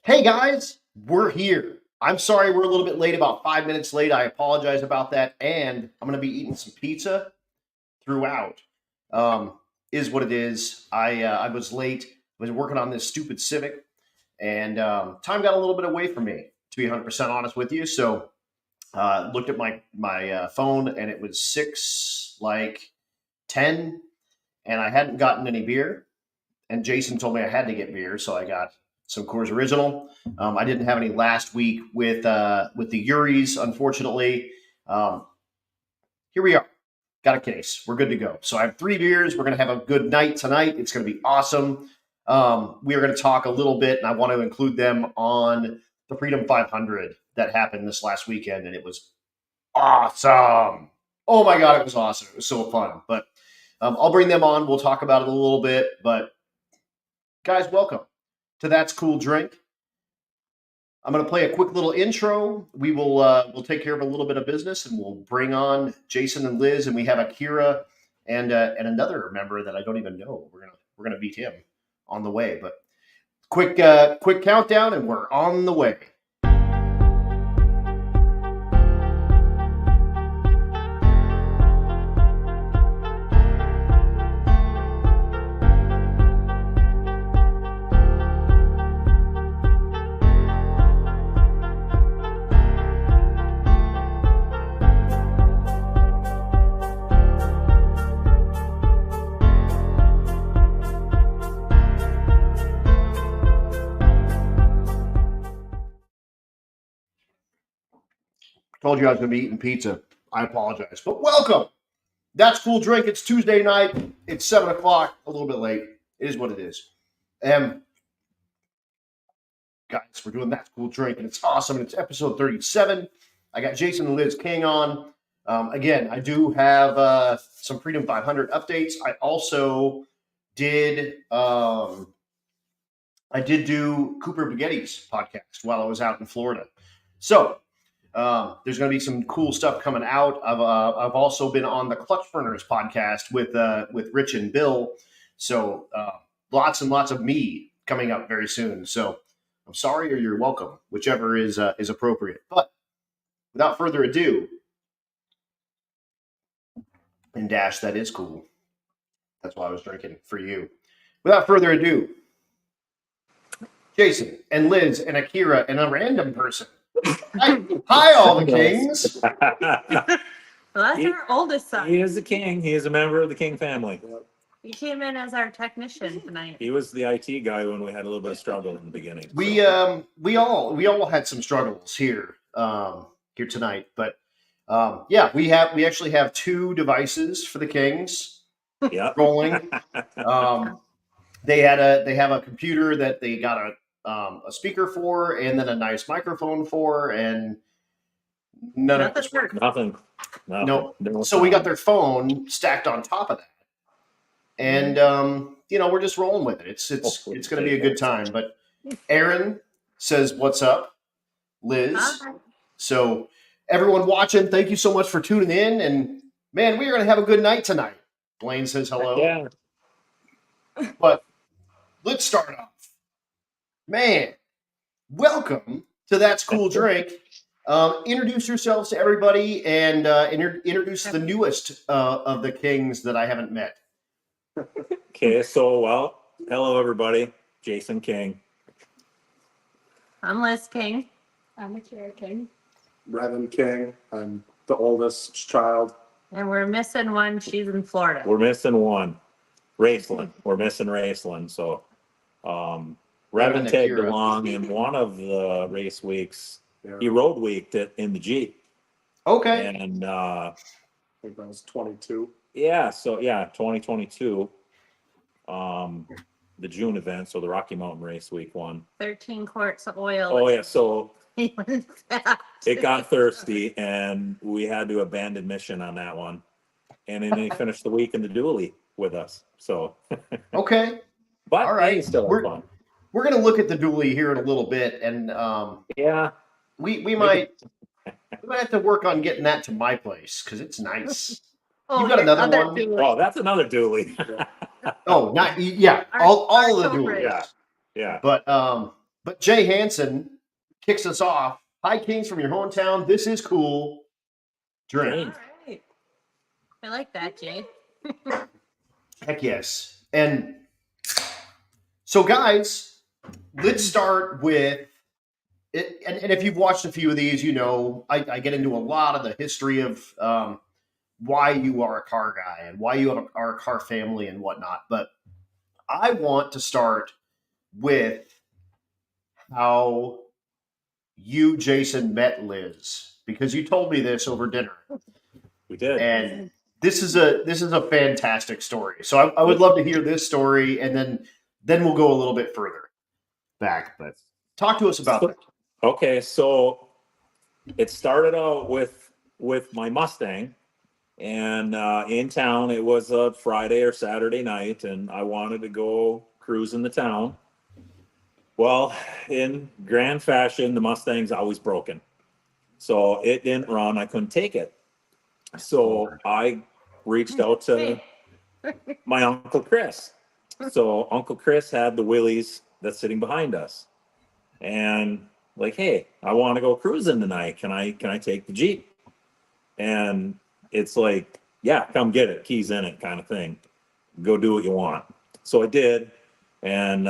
Hey guys, we're here. I'm sorry we're a little bit late, about 5 minutes late. I apologize about that. And I'm going to be eating some pizza throughout. Is what it is. I was late. I was working on this stupid Civic, and time got a little bit away from me, to be 100% honest with you. So looked at my phone, and it was 6:10, and I hadn't gotten any beer. And Jason told me I had to get beer, so I got some Coors Original. I didn't have any last week with the Uris, unfortunately. Here we are. Got a case. We're good to go. So I have 3 beers. We're going to have a good night tonight. It's going to be awesome. We are going to talk a little bit, and I want to include them on the Freedom 500 that happened this last weekend, and it was awesome. Oh my God, it was awesome. It was so fun. But I'll bring them on. We'll talk about it a little bit. But guys, welcome to That's Cool Drink. I'm going to play a quick little intro. We'll take care of a little bit of business, and we'll bring on Jason and Liz, and we have Akira and another member that I don't even know. We're gonna meet him on the way. But quick countdown, and we're on the way. Told you I was going to be eating pizza. I apologize. But welcome. That's Cool Drink. It's Tuesday night. It's 7 o'clock. A little bit late. It is what it is. Guys, we're doing That's Cool Drink, and it's awesome. It's episode 37. I got Jason and Liz King on. Again, I do have some Freedom 500 updates. I also did do Cooper Baguetti's podcast while I was out in Florida. So there's going to be some cool stuff coming out. I've also been on the Clutch Burners podcast with Rich and Bill. So lots and lots of me coming up very soon. So I'm sorry or you're welcome, whichever is appropriate. But without further ado, and Dash, that is cool. That's why I was drinking for you. Without further ado, Jason and Liz and Akira and a random person. Hi, all the kings. Well, that's our oldest son. He is a king. He is a member of the King family. He came in as our technician tonight. He was the IT guy when we had a little bit of struggle in the beginning. We all had some struggles here tonight, but yeah, we actually have 2 devices for the kings. Yeah, rolling. They have a computer that they got a speaker for, and then a nice microphone for, and none of it worked. Nothing. No. So we got their phone stacked on top of that, and we're just rolling with it. It's going to be a good time. But Aaron says, "What's up, Liz?" Hi. So everyone watching, thank you so much for tuning in, and man, we are going to have a good night tonight. Blaine says hello. Yeah. But let's start off. Man, welcome to That's Cool Drink. Introduce yourselves to everybody, and introduce the newest of the kings that I haven't met. Okay, so hello everybody. Jason King. I'm Liz King. I'm Akira King. Revan King. I'm the oldest child. And we're missing one. She's in Florida. We're missing one. Raceland. We're missing Raceland. So Revan tagged along in one of the race weeks. Yeah. He road weeked it in the Jeep. Okay. And I think that was 22. yeah, so yeah, 2022. The June event, so the Rocky Mountain Race Week one. 13 quarts of oil. Oh yeah, so He went fast. it got thirsty, and we had to abandon mission on that one. And then he finished the week in the dually with us. So, Okay. but All right. hey, still had fun. We're going to look at the dually here in a little bit, and Yeah, we might have to work on getting that to my place because it's nice. Oh, You got your another other one? dude. oh, that's another dually. Oh, not yeah, all of the Our dualies. Yeah. Yeah. But But Jay Hansen kicks us off. Hi, Kings from your hometown. This is cool. Drink. Jane. All right. I like that, Jay. Heck yes. And so, guys, let's start with it. And if you've watched a few of these, you know I get into a lot of the history of why you are a car guy and why you are a car family and whatnot. But I want to start with how you, Jason, met Liz, because you told me this over dinner. We did. And this is a fantastic story. So I would love to hear this story, and then we'll go a little bit further back. But talk to us about that. Okay, so it started out with my Mustang, and in town it was a Friday or Saturday night, and I wanted to go cruising the town. Well, in grand fashion, the Mustang's always broken, so it didn't run. I couldn't take it, so I reached out to my Uncle Chris. So Uncle Chris had the Willys that's sitting behind us, and like, hey, I want to go cruising tonight. Can I take the Jeep? And it's like, yeah, come get it, keys in it, kind of thing. Go do what you want. So I did, and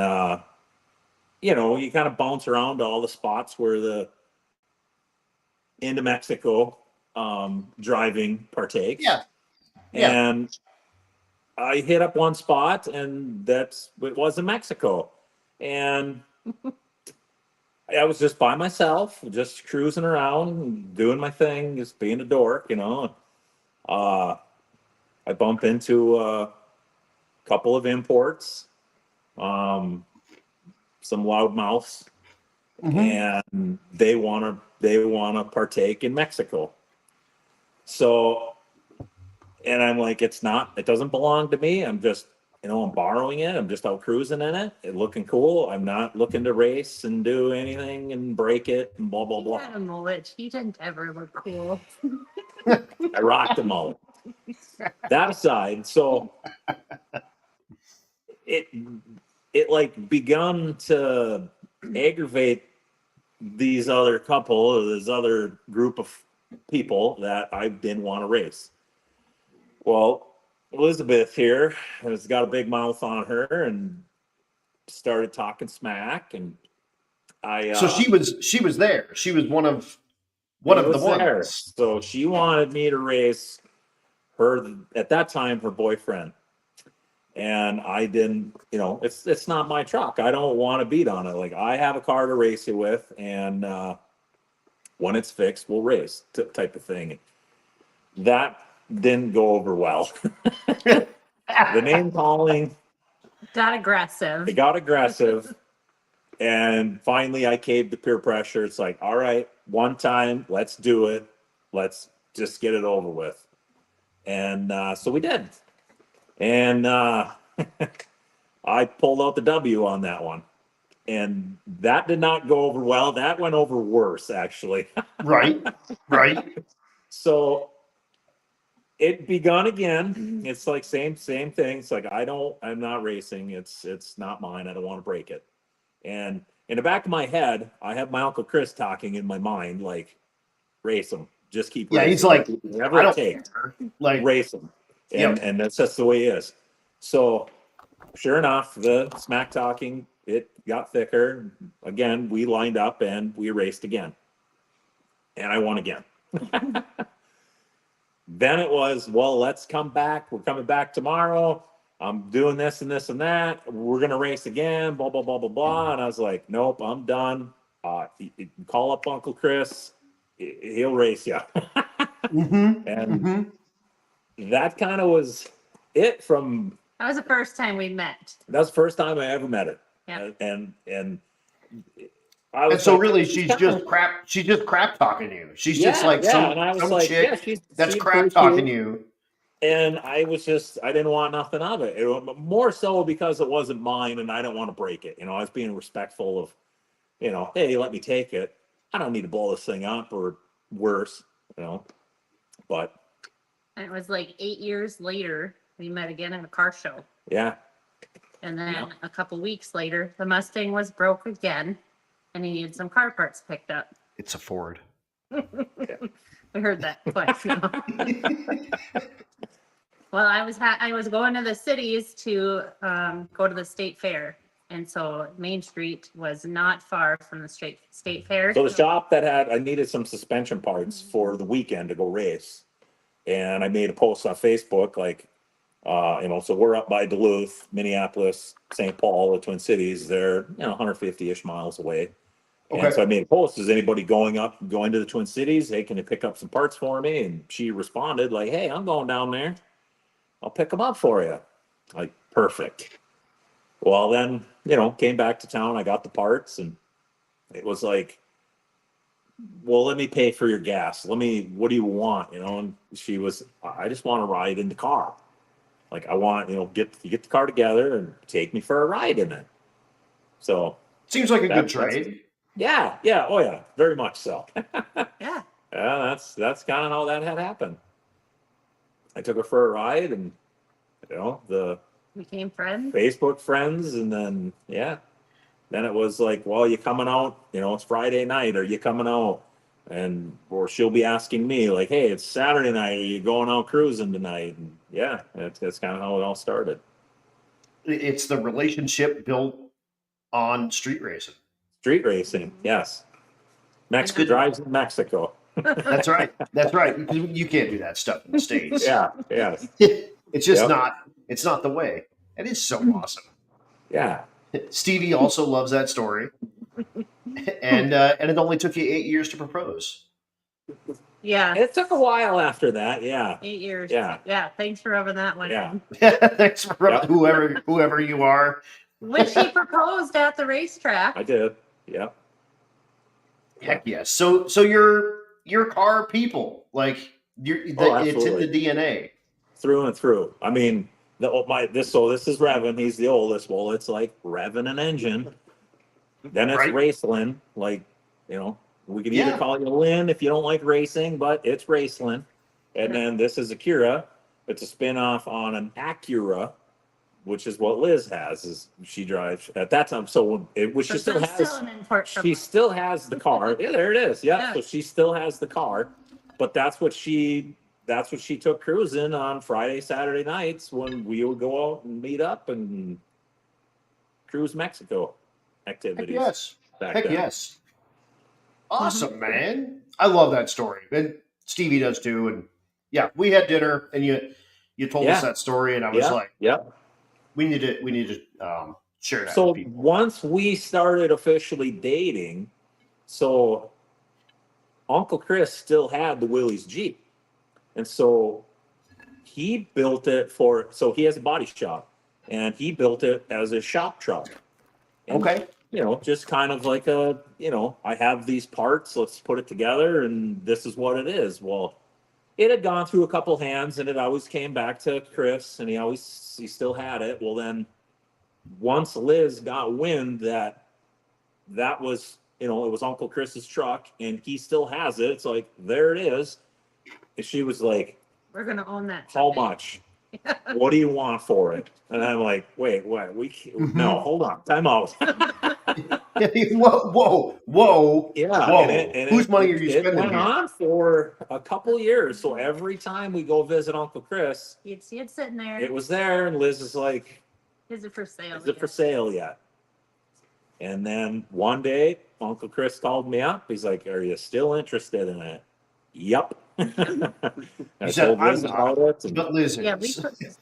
you know, you kind of bounce around to all the spots where the into Mexico driving partakes. Yeah. Yeah. And I hit up one spot, and it was in Mexico, and I was just by myself, just cruising around, doing my thing, just being a dork, you know. I bump into a couple of imports, some loudmouths, and they want to partake in Mexico. So, and I'm like, it doesn't belong to me. I'm just, you know, I'm borrowing it. I'm just out cruising in it. It's looking cool. I'm not looking to race and do anything and break it and blah, blah, He blah. had a mullet. He didn't ever look cool. I rocked them all. That aside, so it like begun to aggravate these other couple or this other group of people that I didn't want to race. Well, Elizabeth here has got a big mouth on her and started talking smack, and I So she was there. She was one of the there. ones. So she wanted me to race her at that time, her boyfriend. And I didn't, you know, it's not my truck. I don't want to beat on it. Like, I have a car to race it with, and when it's fixed, we'll race type of thing. That didn't go over well. The name calling Got aggressive. it got aggressive, and finally I caved to peer pressure. It's like, all right, one time, let's do it. Let's just get it over with. And so we did. And I pulled out the W on that one. And that did not go over well. That went over worse, actually. Right. So it begun again. It's like same thing. It's like, I'm not racing. It's not mine. I don't want to break it. And in the back of my head, I have my Uncle Chris talking in my mind, like, race them. Just keep racing. He's like, whatever I it don't takes. care. Like, Race them. And that's just the way it is. So sure enough, the smack talking, it got thicker. Again, we lined up and we raced again. And I won again. Then it was, well, let's come back. We're coming back tomorrow. I'm doing this and this and that. We're going to race again, blah, blah, blah, blah, blah. And I was like, nope, I'm done. Call up Uncle Chris. He'll race you. And that kind of was it from. That was the first time we met. That was the first time I ever met her. Yeah. And I and was so like, really, she's just crap talking you. She's just like and I was some like, chick that's she's crap pretty talking cute. you. And I didn't want nothing of it. More so because it wasn't mine and I didn't want to break it. You know, I was being respectful of, you know, hey, let me take it. I don't need to blow this thing up or worse, you know. But And it was like 8 years later, we met again at a car show. yeah. And then a couple weeks later, the Mustang was broke again. and he needed some car parts picked up. It's a Ford. We heard that twice now. Well, I was going to the cities to go to the state fair, and so Main Street was not far from the state fair. So the shop that I needed some suspension parts for the weekend to go race. And I made a post on Facebook, like, so we're up by Duluth, Minneapolis, St. Paul, the Twin Cities. They're, 150-ish miles away. Okay. And so I made a post, is anybody going to the Twin Cities? Hey, can you pick up some parts for me? And she responded like, hey, I'm going down there. I'll pick them up for you. Like, perfect. Well, then, came back to town. I got the parts, and it was like, well, let me pay for your gas. What do you want? And she was, I just want to ride in the car. Like, I want, get the car together and take me for a ride in it. So. Seems like a good trade. Yeah. Oh yeah. Very much so. Yeah. Yeah, that's kind of how that had happened. I took her for a ride, and the Became friends. Facebook friends, and then then it was like, well, you coming out? It's Friday night. Are you coming out? Or she'll be asking me like, hey, it's Saturday night. Are you going out cruising tonight? And that's kind of how it all started. It's the relationship built on street racing. Street racing, yes. Mexico drives in Mexico. That's right. That's right. Because you can't do that stuff in the States. Yeah, yes. It's just it's not the way. It is so awesome. Yeah. Stevie also loves that story. And it only took you 8 years to propose. Yeah. It took a while after that, yeah. 8 years. Yeah. Yeah. Thanks for rubbing that one Yeah. in. Thanks for whoever you are. Which he proposed at the racetrack. I did. Yeah. Heck yes. So you're car people. Like it's in the DNA. Through and through. I mean, this is Revin. He's the oldest. Well, it's like Revin an engine. Then it's Raceland. Like, we could either call you Lynn if you don't like racing, but it's Raceland. And then this is Akira. It's a spin-off on an Acura, which is what Liz has. Is she drives at that time? So she still has the car. Yeah, there it is. Yeah. So she still has the car, but that's what she took cruising on Friday, Saturday nights when we would go out and meet up and cruise Mexico activities. Heck yes. Awesome, man. I love that story. And Stevie does too. And yeah, we had dinner and you told us that story, and I was like, we need to share that with people. Once we started officially dating, so Uncle Chris still had the Willie's Jeep. And so he built it so he has a body shop, and he built it as a shop truck. And, okay. Just kind of like I have these parts, let's put it together, and this is what it is. Well, it had gone through a couple hands, and it always came back to Chris, and he still had it. Well, then once Liz got wind that was, it was Uncle Chris's truck, and he still has it, it's like, there it is. And she was like, we're going to own that. How much? What do you want for it? And I'm like, wait, what? No, hold on. Time out. Whoa. Yeah. Whoa. And whose money are you spending? It went on for a couple years. So every time we go visit Uncle Chris, you'd see it sitting there. It was there. And Liz is like, is it for sale? Is it for sale yet? And then one day, Uncle Chris called me up. He's like, are you still interested in it? Yep. I told Liz about it. But Liz is. Yeah,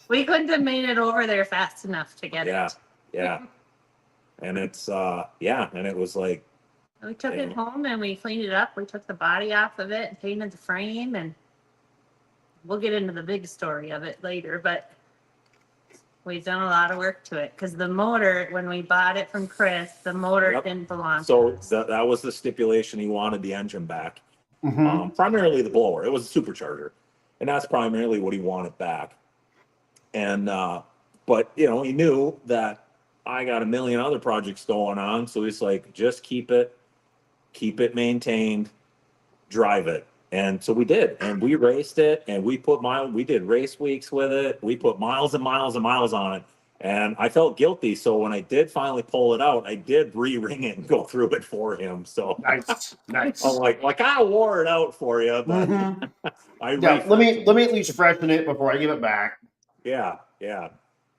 we couldn't have made it over there fast enough to get it. Yeah. And it's, and it was like. We took it home and we cleaned it up. We took the body off of it and painted the frame, and we'll get into the big story of it later, but we've done a lot of work to it because the motor, when we bought it from Chris, the motor didn't belong to us. So that was the stipulation. He wanted the engine back. Mm-hmm. Primarily the blower. It was a supercharger, and that's primarily what he wanted back. And but he knew that I got a million other projects going on, so he's like, just keep it maintained, drive it. And so we did, and we raced it, and we did race weeks with it. We put miles and miles and miles on it. And I felt guilty. So when I did finally pull it out, I did re-ring it and go through it for him. So Nice, nice. I'm like, I kind of wore it out for you, but Mhm. I Yeah, let me refreshed it. at least freshen it before I give it back. Yeah, yeah.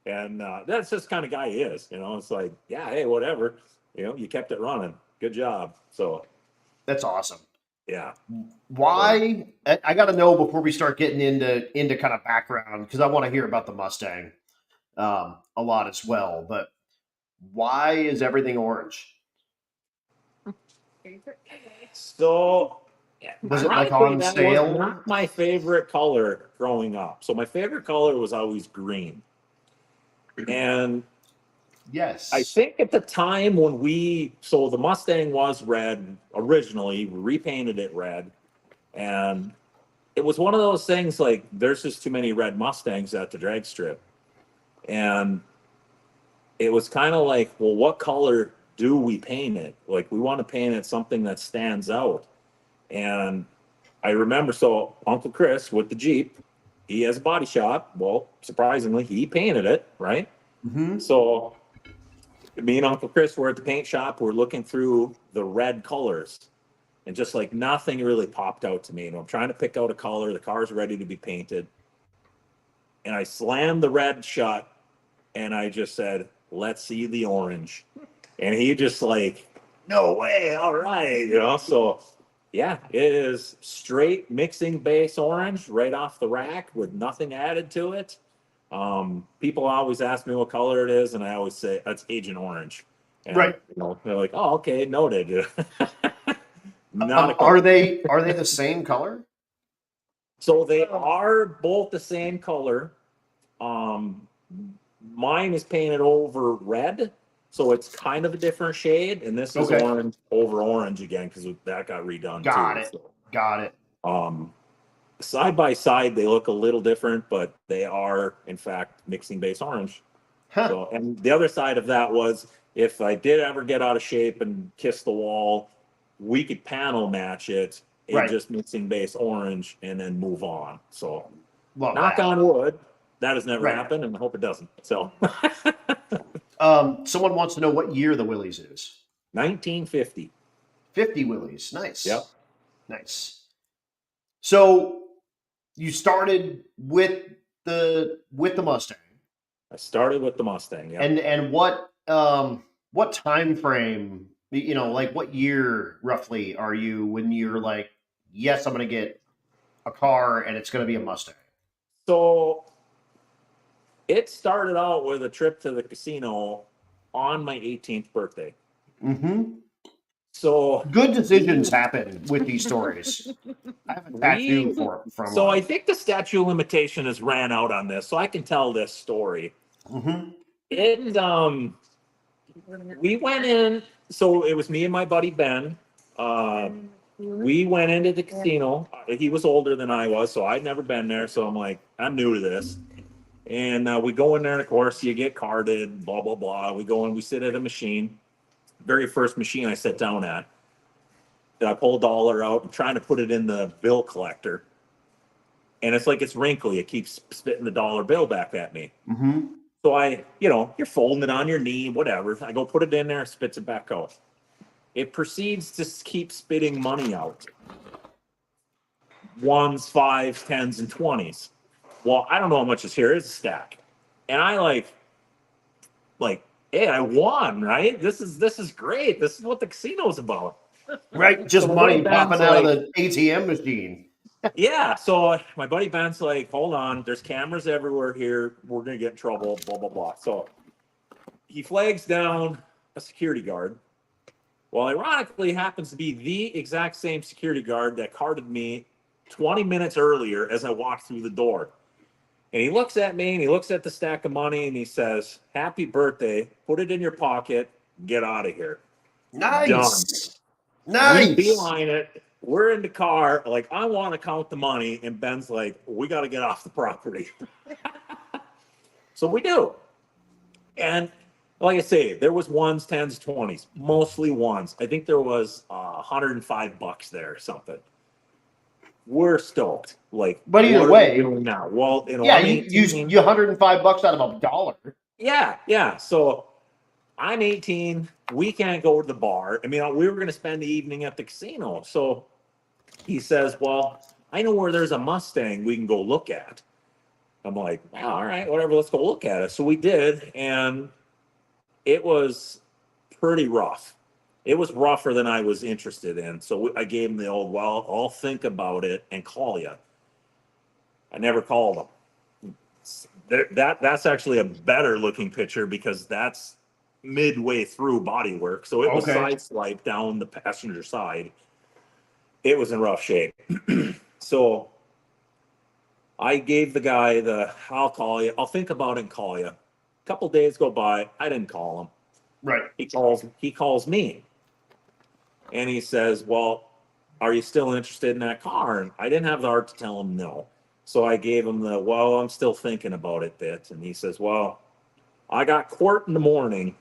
And that's just kind of guy he is, you know. It's like, yeah, hey, whatever. You know, you kept it running. Good job. So That's awesome. yeah. Why? I got to know before we start getting into kind of background because I want to hear about the Mustang a lot as well. But why is everything orange? So Was it like ironically, on that was sale? not my favorite color growing up. So my favorite color was always green. And Yes. I think at the time when so the Mustang was red originally, we repainted it red. And it was one of those things like there's just too many red Mustangs at the drag strip. And it was kind of like, well, what color do we paint it? Like, we want to paint it something that stands out. And I remember, so Uncle Chris with the Jeep, he has a body shop. Well, surprisingly, he painted it, right? Mm-hmm. So me and Uncle Chris were at the paint shop. We're looking through the red colors, and just like nothing really popped out to me. And I'm trying to pick out a color. The car's ready to be painted, and I slammed the red shut, and I just said, "Let's see the orange." And he just like, "No way! All right, you know." So yeah, it is straight mixing base orange right off the rack with nothing added to it. People always ask me what color it is, and I always say that's Agent Orange. And Right. you know, they're like, "Oh, okay, noted." Not a Are color. they the same color? So they are both the same color. Um, Mine is painted over red, so it's kind of a different shade, and this is Okay. orange over orange again because that got redone Got too. it. So, Got it. side by side, they look a little different, but they are in fact mixing base orange. Huh. So, and the other side of that was if I did ever get out of shape and kiss the wall, we could panel match it in Right. just mixing base orange and then move on. So, Love knock that. on wood, that has never Right. happened, and I hope it doesn't. So, Someone wants to know what year the Willys is. 1950. 50 Willys. Nice. Yep. Nice. So you started with the Mustang, I started with the Mustang. Yep. and what time frame? You know, like what year roughly are you when you're like, yes, I'm going to get a car and it's going to be a Mustang. So it started out with a trip to the casino on my 18th birthday. Mm-hmm. So Good decisions happen with these stories. I have a tattoo from so one. I think the statute of limitation has ran out on this, so I can tell this story. Mm-hmm. It we went in, so it was me and my buddy Ben. We went into the casino. He was older than I was, so I'd never been there. So I'm like, I'm new to this. And we go in there, and of course, you get carded, blah, blah, blah. We go in, we sit at a machine. Very first machine I sat down at. I pull a dollar out, I'm trying to put it in the bill collector. And it's like it's wrinkly. It keeps spitting the dollar bill back at me. Mm-hmm. So you're folding it on your knee, whatever. I go put it in there, spits it back out. It proceeds to keep spitting money out. Ones, fives, tens, and 20s. Well, I don't know how much is here. It's a stack. And I like, hey, I won, right? This is great. This is what the casino's about. Right, just So my money buddy Ben's popping out of like- the ATM machine. Yeah. So my buddy Ben's like, hold on, there's cameras everywhere here. We're gonna get in trouble, blah, blah, blah. So he flags down a security guard. Well, ironically, happens to be the exact same security guard that carded me 20 minutes earlier as I walked through the door. And he looks at me and he looks at the stack of money and he says, "Happy birthday, put it in your pocket, get out of here." Nice. We Nice. beeline it. We're in the car. Like, I want to count the money. And Ben's like, we got to get off the property. So we do. And like I say, there was ones, tens, 20s, mostly ones. I think there was $105 there or something. We're stoked. Like, But either what are way- we doing now? Well, Yeah, you used $105 out of $1. Yeah. So I'm 18. We can't go to the bar. I mean, we were going to spend the evening at the casino. So he says, well, I know where there's a Mustang we can go look at. I'm like, oh, all right, whatever, let's go look at it. So we did, and it was pretty rough. It was rougher than I was interested in. So I gave him the old, well, I'll think about it and call you. I never called him. That's actually a better looking picture because that's midway through bodywork. So it was Okay. sideswiped down the passenger side. It was in rough shape. So I gave the guy I'll call you. I'll think about it and call you. A couple days go by. I didn't call him. Right. He calls me and he says, well, are you still interested in that car? And I didn't have the heart to tell him no. So I gave him well, I'm still thinking about it bit. And he says, well, I got court in the morning.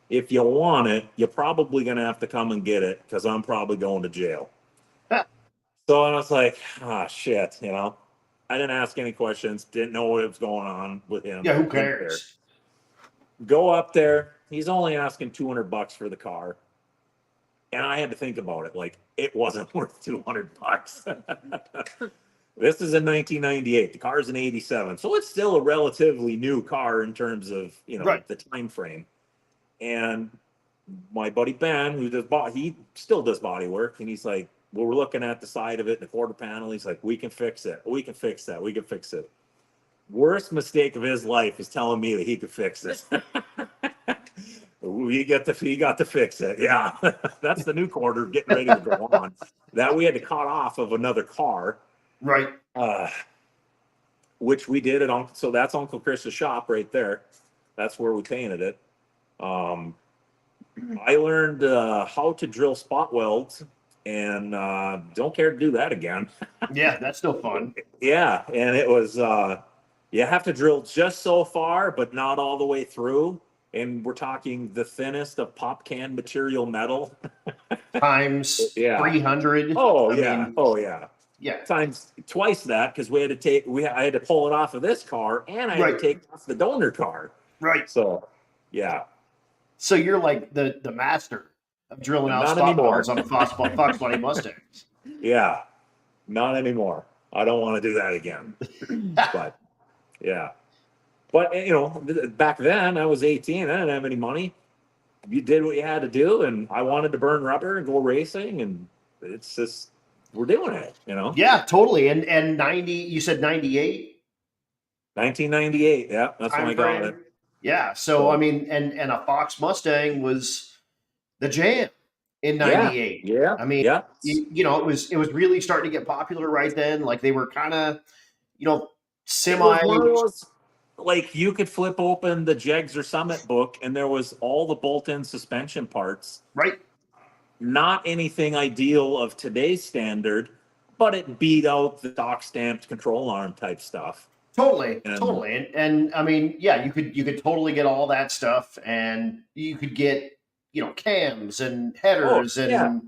If you want it, you're probably going to have to come and get it because I'm probably going to jail. So I was like, shit, I didn't ask any questions, didn't know what was going on with him. Yeah, who cares? Go up there. He's only asking $200 for the car. And I had to think about it. Like, it wasn't worth $200. This is in 1998. The car's in 87. So it's still a relatively new car in terms of, Right. the time frame. And my buddy Ben, he still does body work. And he's like, well, we're looking at the side of it, the quarter panel. He's like, we can fix it. We can fix that. We can fix it. Worst mistake of his life is telling me that he could fix it. He got to fix it. Yeah. That's the new quarter getting ready to go on. That we had to cut off of another car. Right. Which we did at so that's Uncle Chris's shop right there. That's where we painted it. I learned how to drill spot welds and don't care to do that again. Yeah, that's still fun. Yeah, and it was you have to drill just so far, but not all the way through. And we're talking the thinnest of pop can material metal. Times Yeah. 300. Oh I yeah. mean, Oh yeah. yeah. Times twice that because I had to pull it off of this car and I had Right. to take it off the donor car. Right. So yeah. So you're like the master of drilling out Not spot anymore. welds on Fox Bunny Mustangs. Yeah. Not anymore. I don't want to do that again. But yeah. But back then I was 18. I didn't have any money. You did what you had to do, and I wanted to burn rubber and go racing, and it's just we're doing it. Yeah, totally. And 90. You said 98. 1998. Yeah, that's when I got it. Yeah. So I mean, and a Fox Mustang was the jam in 98. Yeah. I mean, yeah. it was really starting to get popular right then. Like they were kind of, semi. It was one of those, like you could flip open the Jegs or Summit book, and there was all the bolt-in suspension parts. Right. Not anything ideal of today's standard, but it beat out the stock stamped control arm type stuff. Totally. And I mean, yeah, you could totally get all that stuff, and you could get, cams and headers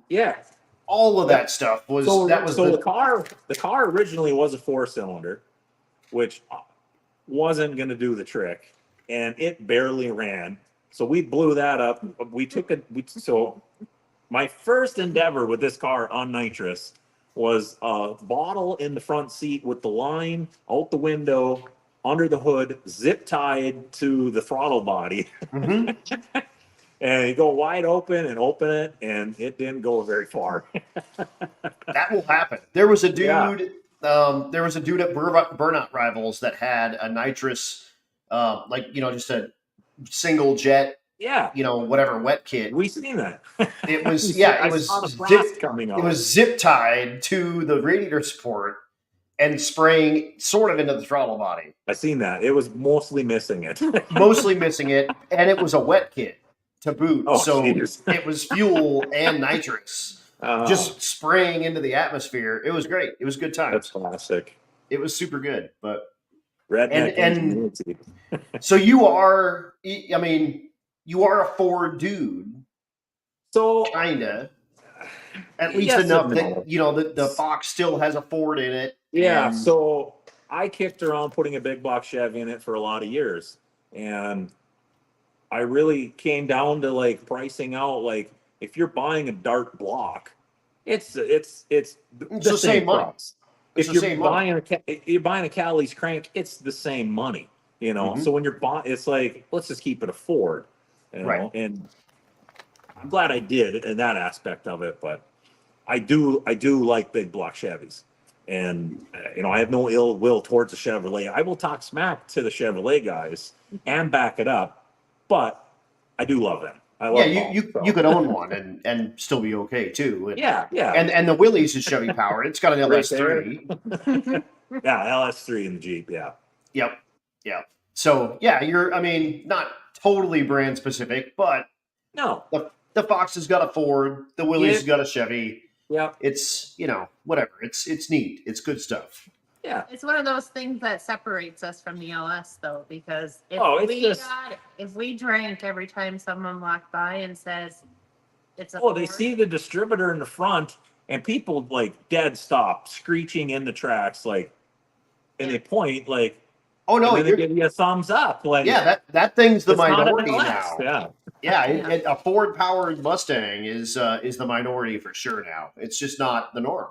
yeah. all of that stuff was the car originally was a 4-cylinder, which wasn't going to do the trick, and it barely ran. So we blew that up. So my first endeavor with this car on nitrous was a bottle in the front seat with the line out the window, under the hood, zip tied to the throttle body. Mm-hmm. And you go wide open and open it, and it didn't go very far. That will happen. There was a dude. Yeah. There was a dude at Burnout Rivals that had a nitrous, just a single jet. Yeah. Whatever wet kit. We seen that. It was it was zip tied to the radiator support and spraying sort of into the throttle body. I seen that. It was mostly missing it. And it was a wet kit to boot. Oh, so geez. It was fuel and nitrous just spraying into the atmosphere. It was great. It was good times. That's classic. It was super good. But redneck and so you are a Ford dude. So kinda. At least enough that the Fox still has a Ford in it. Yeah, so I kicked around putting a big block Chevy in it for a lot of years. And I really came down to like pricing out, like if you're buying a Dart block, it's It's the the same same money. price. It's If the same money. you're buying a Callie's crank, it's the same money, you know. Mhm. So when you're buying, it's like let's just keep it a Ford, you Right. know. And I'm glad I did in that aspect of it, but I do like big block Chevys, and you know I have no ill will towards the Chevrolet. I will talk smack to the Chevrolet guys and back it up, but I do love them. I Yeah, love them you all. you So. could own one and still be okay too. Yeah, yeah, And the Willys is Chevy powered. It's got an right there. LS3. Yeah, LS3 in the Jeep. Yeah, Yep. Yep. So yeah, I mean, not totally brand specific, but no, the Fox has got a Ford, the Willys has got a Chevy. yeah, It's, whatever. It's neat. It's good stuff. yeah. It's one of those things that separates us from the LS though, because Oh, it's just- if we drank every time someone walked by and says it's a Oh, they Ford, see the distributor in the front, and people like dead stop, screeching in the tracks, like, and Yeah. they point like. Oh no, And then they you're, give you a thumbs up. Like, yeah, that thing's the it's not an minority LS. now. Yeah. Yeah, Yeah. a Ford powered Mustang is the minority for sure now. It's just not the norm.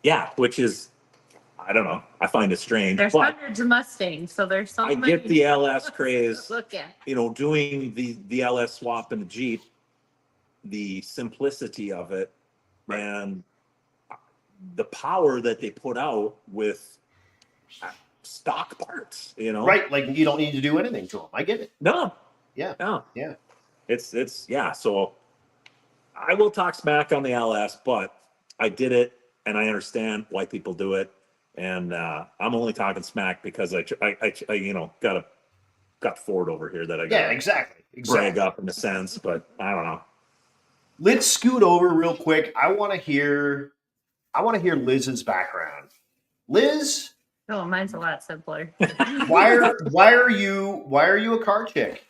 Yeah, which is, I don't know. I find it strange. there's But hundreds of Mustangs, so there's so I many get the LS craze, to look at. you know, doing the LS swap in the Jeep, the simplicity of it, Right. and the power that they put out with stock parts, you know? Right, like you don't need to do anything to them. I get it. No, Yeah. no. Yeah. It's, yeah. So I will talk smack on the LS, but I did it and I understand why people do it. And I'm only talking smack because I you know, got Ford over here that I got Yeah, exactly. brag up in a sense, but I don't know. Let's scoot over real quick. I want to hear Liz's background. Liz, Oh, mine's a lot simpler. why are you a car chick?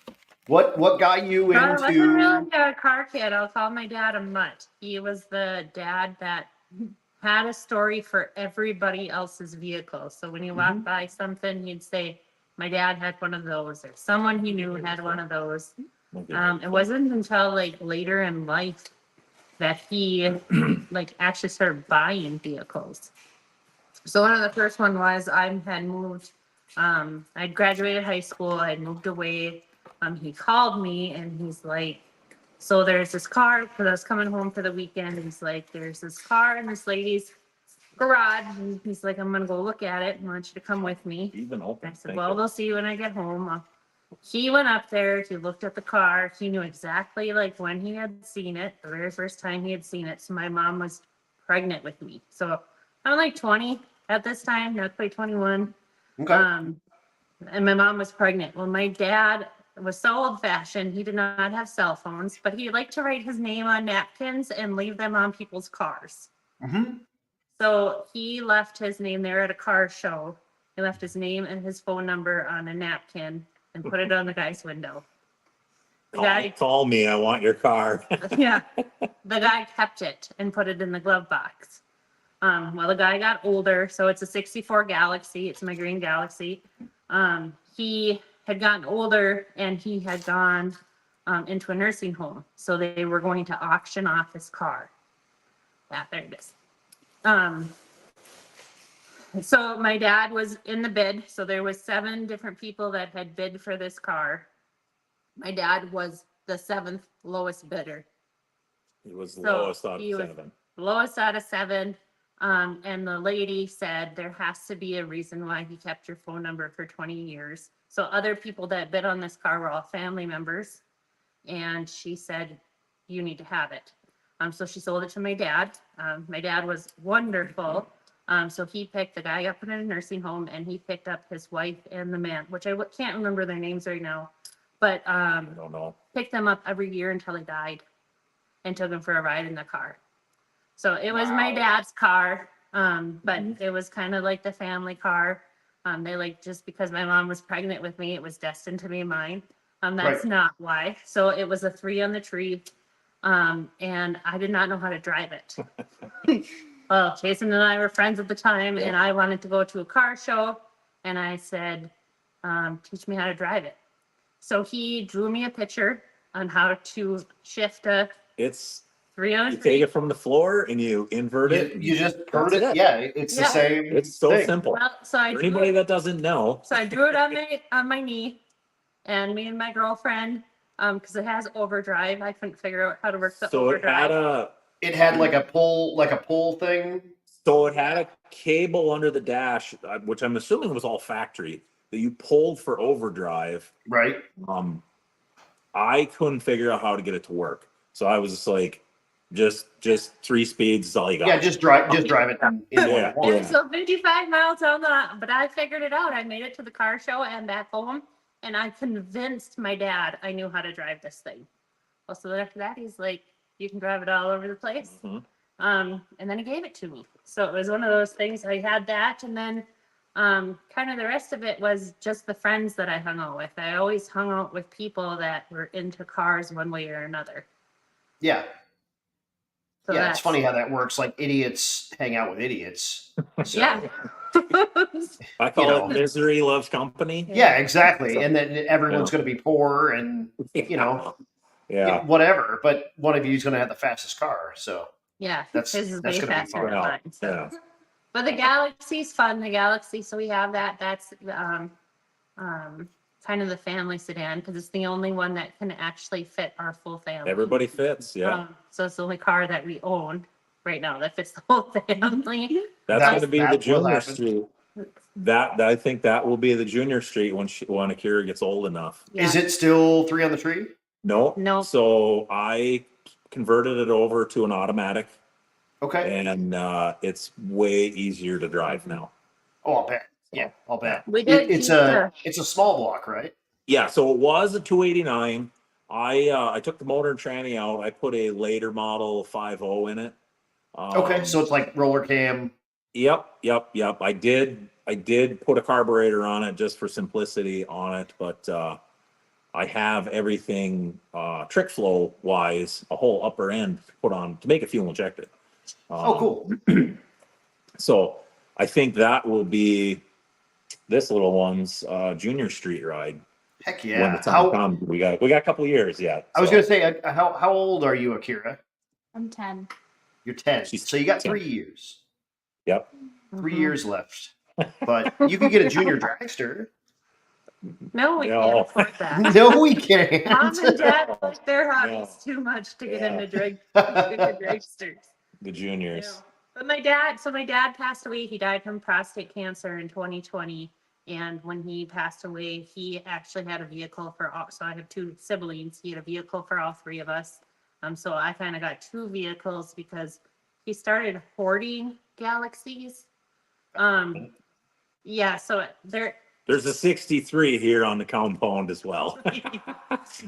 What got you I wasn't into really a car kid. I'll call my dad a mutt. He was the dad that had a story for everybody else's vehicle. So when you walked by something, he'd say, "My dad had one of those," or someone he knew had one of those. It wasn't until like later in life that he like actually started buying vehicles. So one of the first one was I had moved. I'd graduated high school. I'd moved away. He called me and he's like, "So there's this car because I was coming home for the weekend." And he's like, "There's this car in this lady's garage." And he's like, "I'm gonna go look at it. I want you to come with me." Even I open. said, "Well, we'll see when I get home." He went up there. He looked at the car. He knew exactly like when he had seen it, the very first time he had seen it. So my mom was pregnant with me. So I'm like 20 at this time, not quite 21. Okay. And my mom was pregnant. Well, my dad was so old fashioned. He did not have cell phones, but he liked to write his name on napkins and leave them on people's cars. Mm-hmm. So he left his name there at a car show. He left his name and his phone number on a napkin and put it on the guy's window. The guy, Call me. I want your car. yeah, the guy kept it and put it in the glove box. Well, the guy got older, so it's a 64 Galaxy. It's my green Galaxy. He had gotten older and he had gone into a nursing home. So they were going to auction off his car. Yeah, there it is. So my dad was in the bid. So there was 7 different people that had bid for this car. My dad was the 7th lowest bidder. It was the So lowest out of he was- 7. Lowest out of 7. And the lady said there has to be a reason why he kept your phone number for 20 years. So other people that bid on this car were all family members. And she said, "You need to have it." So she sold it to my dad. My dad was wonderful. So he picked the guy up in a nursing home and he picked up his wife and the man, which I can't remember their names right now, but I don't know. picked them up every year until he died and took him for a ride in the car. So it was my Wow. dad's car, but it was kind of like the family car. They like, just because my mom was pregnant with me, it was destined to be mine. That's Right. not why. So it was a 3 on the tree, and I did not know how to drive it. Well, Jason and I were friends at the time, and I wanted to go to a car show, and I said, "Teach me how to drive it." So he drew me a picture on how to shift a It's three on you take three. it from the floor and you invert it. You just heard That's it. Yeah, it's the Yeah. same. It's so thing. simple. Well, so I For drew anybody it, that doesn't know, so I drew it on my knee, and me and my girlfriend, because it has overdrive. I couldn't figure out how to work the so it overdrive. had a It had like a pull thing. so it had a cable under the dash, which I'm assuming was all factory that you pulled for overdrive. Right. I couldn't figure out how to get it to work, so I was just like, just 3 speeds is all you got. Yeah, just drive it in Yeah, one. And so 55 miles down but I figured it out. I made it to the car show and back home, and I convinced my dad I knew how to drive this thing. Well, so after that, he's like, you can drive it all over the place. Mhm. And then he gave it to me. So it was one of those things. I had that, and then kind of the rest of it was just the friends that I hung out with. I always hung out with people that were into cars one way or another. Yeah. So Yeah, that's it's funny how that works. Like idiots hang out with idiots. So, Yeah. I call You know. it misery loves company. Yeah, exactly. And then everyone's Yeah. going to be poor and you know, Yeah. whatever. But one of you is going to have the fastest car. So Yeah, That's- his is that's way gonna be faster fun. than Well, mine. So. yeah. But the Galaxy's fun. The Galaxy, so we have that. That's kind of the family sedan because it's the only one that can actually fit our full family. Everybody fits. Yeah. So it's the only car that we own right now that fits the whole family. That's That- going to be the that will junior happen. street. That I think that will be the junior street when Akira gets old enough. is it still 3 on the tree? No. No. So I converted it over to an automatic, Okay. and it's way easier to drive now. Oh, I'll bet. Yeah, I'll bet. We did It's keep it's a small block, right? Yeah. So it was a 289. I took the motor and tranny out. I put a later model 50 in it. Okay, so it's like roller cam. Yep. I did put a carburetor on it just for simplicity on it, but I have everything trick flow wise, a whole upper end put on to make it fuel injected. Oh, cool. So I think that will be this little one's junior street ride Heck when yeah. the time comes. We got a couple years yet. I was so. going to say, how old are you, Akira? I'm 10. You're 10. She's So you got 10. 3 years. Yep. 3 Mhm. years left. But you could get a junior dragster. No, we No. can't afford that. No, we can't. Mom and Dad like their hobbies Yeah. too much to get Yeah. into dragsters. The juniors. Yeah. But my dad passed away. He died from prostate cancer in 2020. And when he passed away, he actually had a vehicle for all. So I have 2 siblings. He had a vehicle for all 3 of us. So I kind of got 2 vehicles because he started hoarding Galaxies. Yeah. So There's a 63 here on the compound as well.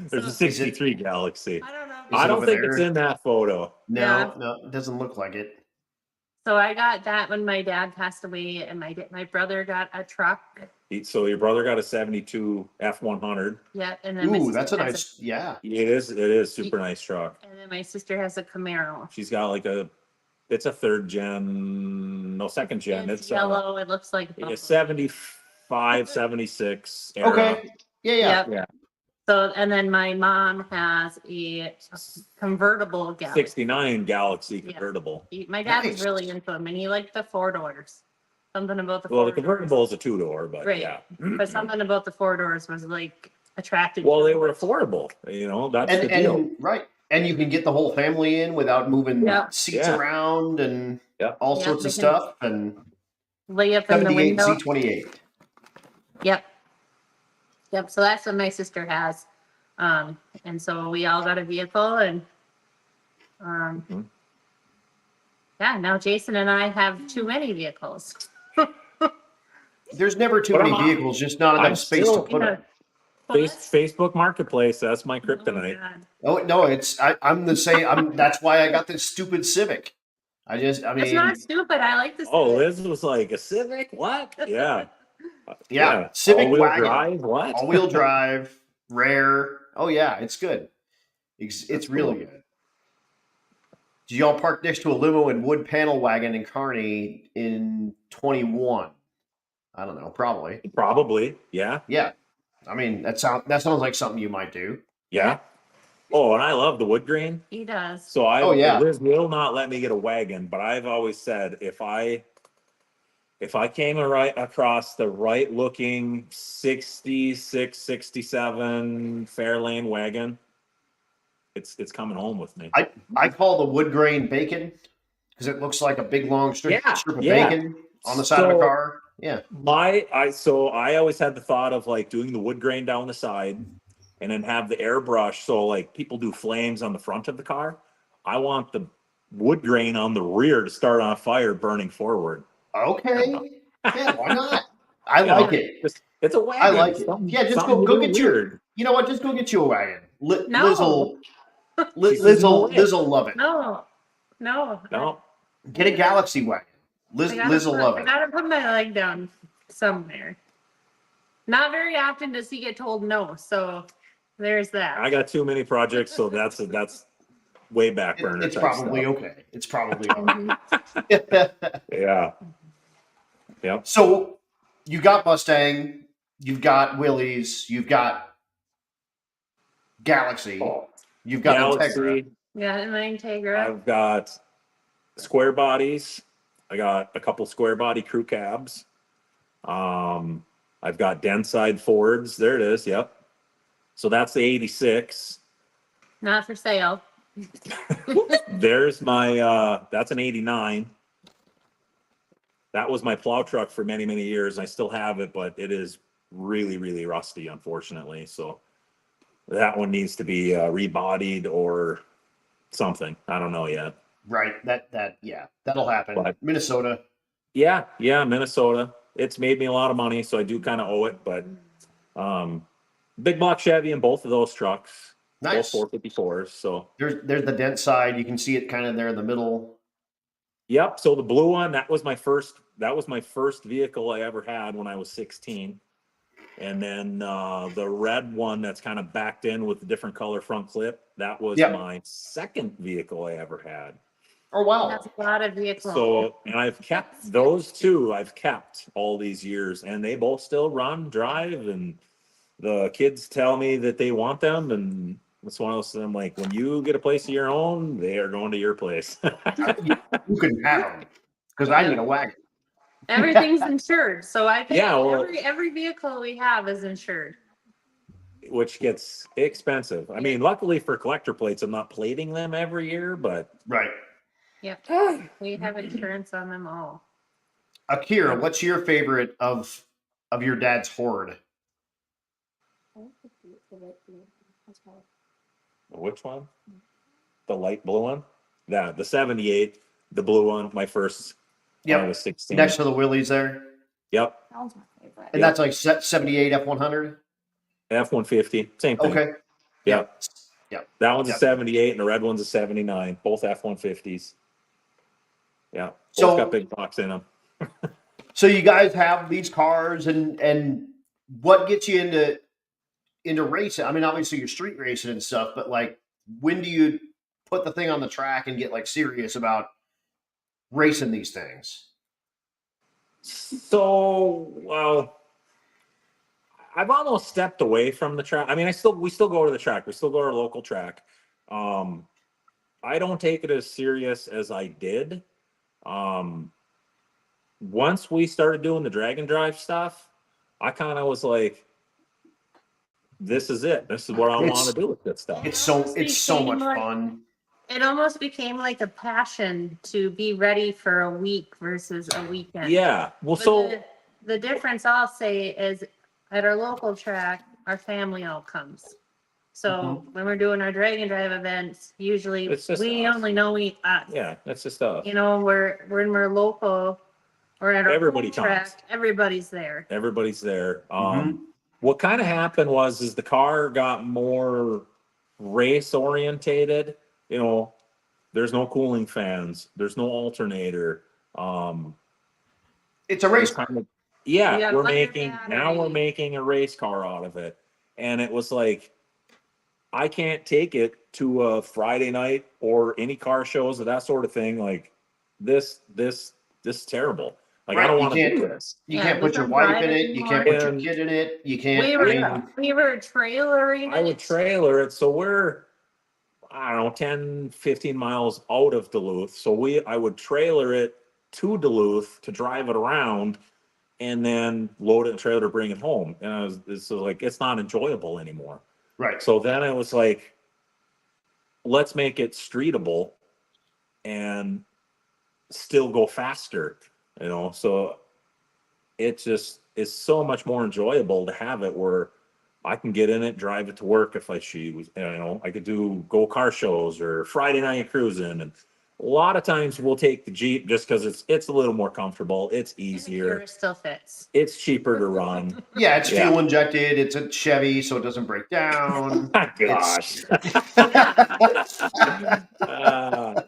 There's a So- 63 Galaxy. I don't know. Is I it don't over think there? it's in that photo. No, Yeah. no, it doesn't look like it. So I got that when my dad passed away, and my brother got a truck. So your brother got a 72 F100. Yeah, and then my Ooh, sister that's a has nice, yeah. It is super nice truck. and then my sister has a Camaro. She's got like it's a third gen, no second gen. It's It's yellow. It looks like a 75, 76 era. Okay. Yeah, yeah. Yep. Yeah. So and then my mom has a convertible Galaxy. 69 Galaxy Yeah. convertible. My dad Nice. was really into them, and he liked the 4 doors. Something about the Well, the 4 doors. convertible is a 2-door, but Right. yeah. But something about the 4 doors was like attracted. Well, to they me. were affordable. That's the deal. And right. And you can get the whole family in without moving Yeah. seats Yeah. around and Yeah. all Yeah, sorts they of can- stuff. And lay up in the 78 window. Z28. Yep. So that's what my sister has. And so we all got a vehicle and Mhm. yeah, now Jason and I have too many vehicles. There's never too But many I'm- vehicles, just not enough I'm space still- to put them. Facebook Marketplace, that's my Oh, kryptonite. God. Oh no, I'm the same. That's why I got this stupid Civic. I It's mean, not stupid. I like this. Oh, Liz was like, a Civic? What? Yeah. yeah, Civic All-wheel wagon, drive? What? all-wheel drive, rare. Oh yeah, it's good. It's That's really cool. good. Did y'all park next to a limo and wood panel wagon in Kearney in 21? I don't know, probably. Probably. Yeah. Yeah, I mean, that sounds like something you might do. Yeah. Oh, and I love the wood grain. He does. So Oh, yeah. Liz will not let me get a wagon, but I've always said if I came right across the right looking 66, 67 Fairlane wagon, it's coming home with me. I call the wood grain bacon because it looks like a big long strip Yeah, of yeah. bacon on the side of a So car. Yeah. I always had the thought of like doing the wood grain down the side and then have the airbrush. So like people do flames on the front of the car. I want the wood grain on the rear to start on fire burning forward. Okay. Yeah, why not? I You know, like it. it's a I wagon. like it. Yeah, just Something to go do get you. weird. You know what? Just go get you a wagon. Liz No. She says no way. Liz will love it. No. No, Get a Galaxy wagon. Liz will love I it. gotta put my leg down somewhere. Not very often does he get told no, so there's that. I got too many projects, so that's way back burner. It's type probably stuff. okay. It's probably okay. Mhm. Yeah. Yep. So you got Mustang, you've got Willys, you've got Galaxy, you've got Integra. Galaxy. Yeah, and my Integra. I've got square bodies. I got a couple square body crew cabs. I've got Denside Fords. There it is. Yep. So that's the 86. Not for sale. There's my that's an 89. That was my plow truck for many, many years. I still have it, but it is really, really rusty, unfortunately. So that one needs to be rebodied or something. I don't know yet. Right. Yeah, that'll happen. But- Minnesota. Yeah, Minnesota. It's made me a lot of money, so I do kind of owe it. But big block Chevy in both of those trucks, Nice. both 454s. So There's the dent side. You can see it kind of there in the middle. yep. So the blue one, that was my first vehicle I ever had when I was 16. And then the red one that's kind of backed in with the different color front clip, that was Yep. my second vehicle I ever had. Oh wow. That's a lot of vehicles. So, and I've kept those two, I've kept all these years, and they both still run, drive, and the kids tell me that they want them. And it's one of those, I'm like, when you get a place of your own, they are going to your place. You can have them because I need a wagon. Everything's insured, so I pay Yeah, well- every vehicle we have is insured. Which gets expensive. I mean, luckily for collector plates, I'm not plating them every year, but Right. Yep. We have insurance on them all. Akira, what's your favorite of your dad's Horde? which one? The light blue one? Yeah, the 78, the blue one, my first when I Yep. was 16. Next to the Willys there. Yep. That was my favorite. And Yep. that's like 78 F100. F-150, same thing. Okay. Yeah. Yep. That one's Yep. a 78 and the red one's a 79, both F-150s. Yeah. Both So- got big blocks in them. So you guys have these cars, and what gets you into racing? I mean, obviously you're street racing and stuff, but like, when do you put the thing on the track and get like serious about racing these things? So, well, I've almost stepped away from the track. I mean, we still go to the track. We still go to our local track. I don't take it as serious as I did. Once we started doing the drag and drive stuff, I kind of was like, this is it. This is what I want to do with this stuff. It's so much fun. It almost became like a passion to be ready for a week versus a weekend. Yeah. Well, But so the difference I'll say is at our local track, our family all comes. So when we're doing our drag and drive events, usually It's just we us. only know us. yeah, that's the stuff. You know, when we're local or at our Everybody home track, comes. everybody's there. Everybody's there. Mhm. What kind of happened was the car got more race orientated. You know, there's no cooling fans, there's no alternator. It's a race It's car. kind of- yeah, Yeah, we're like we're battery. making a race car out of it, and it was like, I can't take it to a Friday night or any car shows or that sort of thing. Like this is terrible. Like, Right, I don't you want to can't- do this. You Yeah, can't we put your don't wife drive in it it. You can't anymore. put your And- kid in it. You can't. We I were mean, we were trailering I would it. trailer it. So we're, I don't know, 10, 15 miles out of Duluth. So I would trailer it to Duluth to drive it around and then load it in the trailer to bring it home. And it's like, it's not enjoyable anymore. right. So then I was like, let's make it streetable and still go faster, So it just is so much more enjoyable to have it where I can get in it, drive it to work if I choose. I could do go car shows or Friday night cruising, and a lot of times we'll take the Jeep just because it's a little more comfortable, it's And the easier, gear still fits. it's cheaper to run. Yeah, it's Yeah. fuel injected. It's a Chevy, so it doesn't break down. Gosh,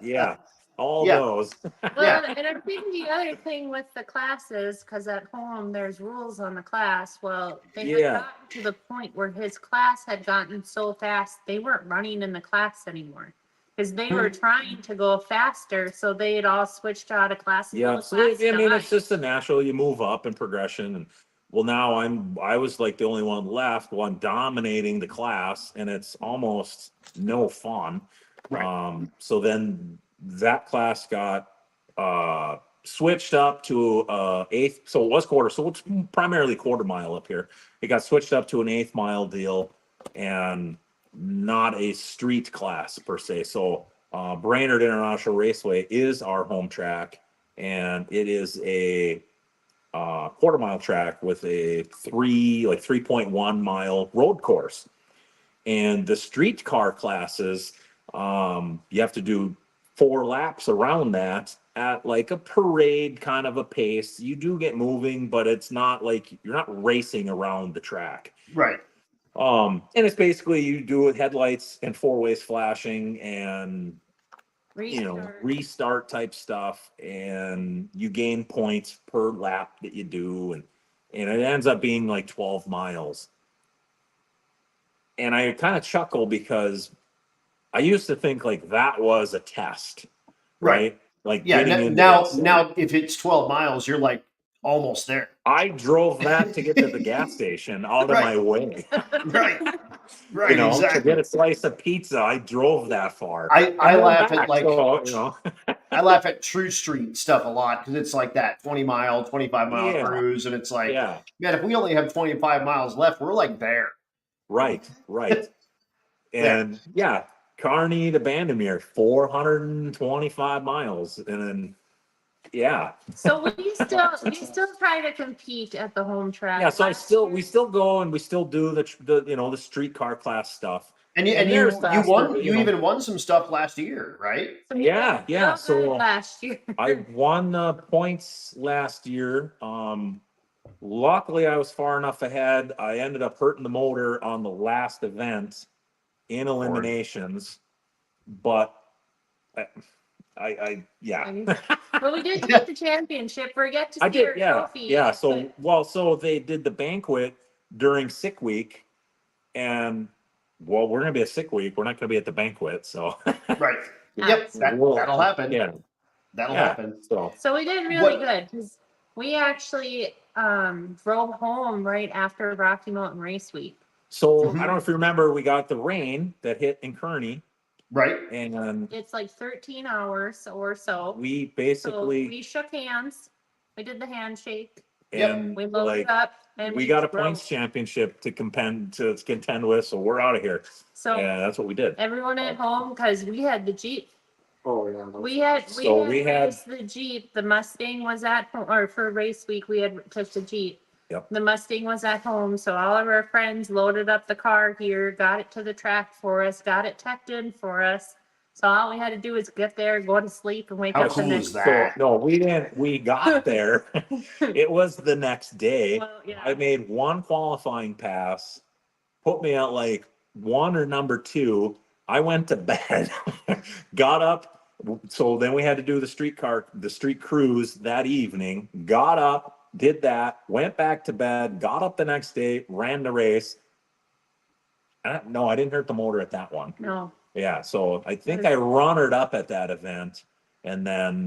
yeah, all Yeah. those. Well, and I think the other thing with the classes, because at home there's rules on the class. Well, they had Yeah. gotten to the point where his class had gotten so fast they weren't running in the class anymore because they were trying to go faster. So they had all switched out of classes. Yeah, Well, the so class I mean, it's died. just a natural, you move up in progression, and well, now I was like the only one left. Well, I'm dominating the class, and it's almost no fun. Right. So then that class got switched up to eighth. So it was quarter. So it's primarily quarter mile up here. It got switched up to an eighth mile deal, and not a street class per se. So Brainerd International Raceway is our home track, and it is a quarter mile track with a 3.1 mile road course. And the street car classes, you have to do 4 laps around that at like a parade kind of a pace. You do get moving, but it's not like you're not racing around the track. Right. And it's basically you do it headlights and 4 ways flashing and Restart. restart type stuff, and you gain points per lap that you do, and it ends up being like 12 miles. And I kind of chuckle because I used to think like that was a test, right? Like Yeah. getting into Now, this. now, if it's 12 miles, you're like almost there. I drove that to get to the gas station out of Right. my way. Right. Right. To Exactly. get a slice of pizza, I drove that far. I And then laugh back, at like so, I laugh at True Street stuff a lot because it's like that 20-mile, 25-mile Yeah. cruise, and it's like, yeah. man, if we only have 25 miles left, we're like there. Right. And yeah, Kearney to Bandimere, 425 miles. And then, yeah. So we still try to compete at the home track. Yeah. So we still go and we still do the streetcar class stuff. And you there's faster, won. You even won some stuff last year, right? So we Yeah, did yeah, real good so last year. I won points last year. Luckily I was far enough ahead. I ended up hurting the motor on the last event in eliminations, but yeah. But we did get the championship. We get to see I did, our yeah, trophy. yeah. So they did the banquet during sick week, and we're gonna be a sick week. We're not gonna be at the banquet, so Right. Ah, Yep. That'll happen. yeah, That'll yeah. happen. So we did really good because we actually drove home right after Rocky Mountain Race Week. So Mhm. I don't know if you remember, we got the rain that hit in Kearney, Right. and It's like 13 hours or so. we So basically we shook hands. We did the handshake. and We loaded like up and we got a drove. points championship to contend with, so we're out of here. So Yeah, that's what we did. everyone at home, because we had the Jeep. Oh yeah. We had raced the Jeep. The Mustang was at home, or for race week we had took the Jeep. Yep. The Mustang was at home, so all of our friends loaded up the car here, got it to the track for us, got it teched in for us. So all we had to do was get there, go to sleep, and wake How up the cool next is So that? no, we didn't. We got there. It was the next day. Well, yeah. I made one qualifying pass, put me at like 1 or number 2. I went to bed, got up. So then we had to do the street cruise that evening. Got up, did that, went back to bed, got up the next day, ran the race. No, I didn't hurt the motor at that one. No. Yeah, so I think I runnered up at that event, And then,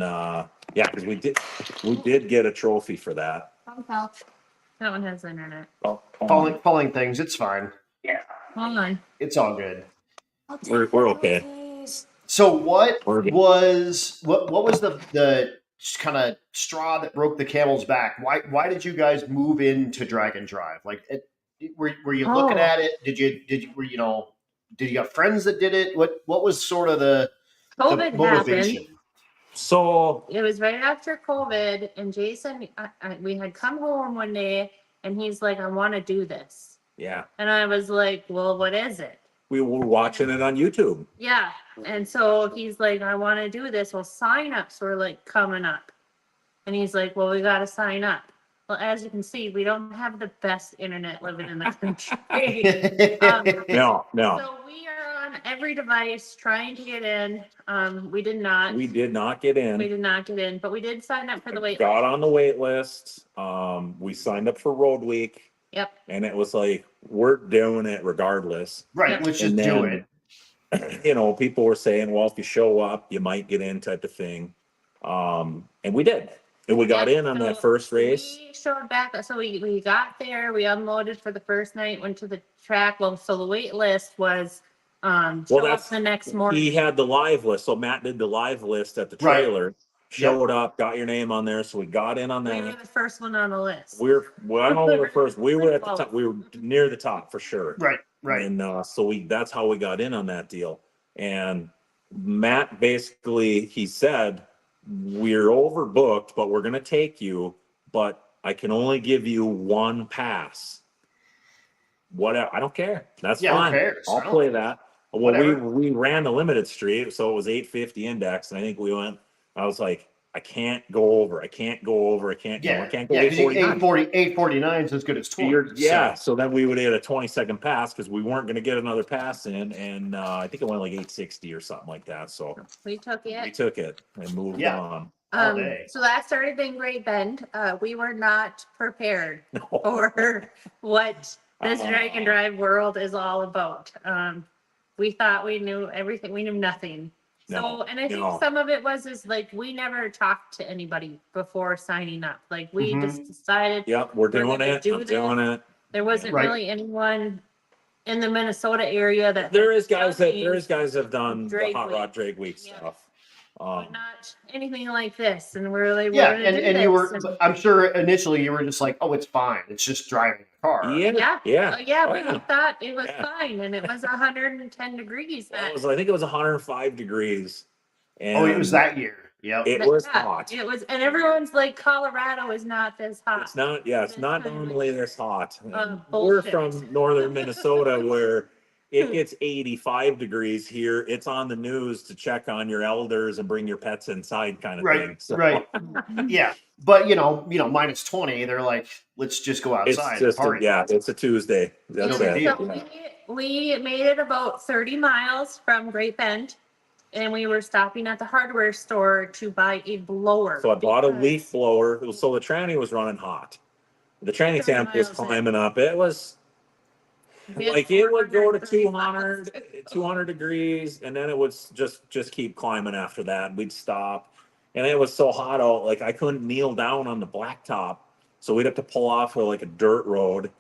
because we did get a trophy for that. That one has internet. Oh, Falling things. It's fine. Hold on. It's all good. We're okay. So what We're good. was the kind of straw that broke the camel's back? Why did you guys move into drag and drive? Like, were you looking Oh. at it? Did you have friends that did it? What was sort of the COVID motivation? happened. So It was right after COVID, and Jason, we had come home one day, and he's like, "I want to do this," yeah, and I was like, "Well, what is it?" we were watching it on YouTube. Yeah, and so he's like, "I want to do this." Well, sign-ups were like coming up, and he's like, "Well, we got to sign up." Well, as you can see, we don't have the best internet living in the country. No. So we are on every device trying to get in. We did not. We did not get in. We did not get in, but we did sign up for the wait Got list. on the wait list. We signed up for Road Week, Yep. and it was like, we're doing it regardless. Right. Let's just And do then, it. People were saying, well, if you show up, you might get in, type of thing. And we did. And we got in on that first race. We showed back. So we got there. We unloaded for the first night. Went to the track. Well, so the wait list was show up the next morning. He had the live list. So Matt did the live list at the Right. trailer. Showed up, got your name on there, so we got in on that. We were the first one on the list. I don't know if we were first. We were at the top. We were near the top for sure. Right. And that's how we got in on that deal. And Matt basically, he said, we're overbooked, but we're going to take you, but I can only give you one pass. Whatever. I don't care. That's fine. Who cares? I'll play that. Well, Whatever. we ran the limited street, so it was 850 index, and I think I was like, I can't go over. I can't go 849. 849 is as good as 20. So then we would get a 20-second pass because we weren't going to get another pass in, and I think it went like 860 or something like that. So We took it. we took it and moved Yeah. on. All day. So that started in Great Bend. We were not prepared No. for what this drag and drive world is all about. We thought we knew everything. We knew nothing. So, and I think some of it is like we never talked to anybody before signing up. Like we just decided. Yep, we're doing gonna it. I'm doing it. There wasn't Right. really anyone in the Minnesota area that There is guys that have done the Drag Hot Week. Rod Drag Week Yeah. stuff. but not anything like this. And we're like, Yeah, we're gonna do and this. you were. And- I'm sure initially you were just like, "Oh, it's fine. It's just driving the car." Yeah. Yeah. We thought it was Yeah. fine, and it was 110 degrees. I think it was 105 degrees. And Oh, it was that year. Yep. It was hot. It was, and everyone's like, Colorado is not this hot. It's not. Yeah, it's not normally this hot. We're bullshit. from northern Minnesota, where it gets 85 degrees here. It's on the news to check on your elders and bring your pets inside, kind of thing. So Right. Yeah. But minus 20, they're like, let's just go outside. it's just and party. it's a Tuesday. That's No it. big deal. So we made it about 30 miles from Great Bend, and we were stopping at the hardware store to buy a blower. So I bought a because- leaf blower. So the tranny was running hot. The tranny 30 temp was miles in. climbing up. It was We had like it would go to 430 miles. 200 degrees, and then it would just keep climbing after that. We'd stop, and it was so hot out, like I couldn't kneel down on the blacktop, so we'd have to pull off of like a dirt road,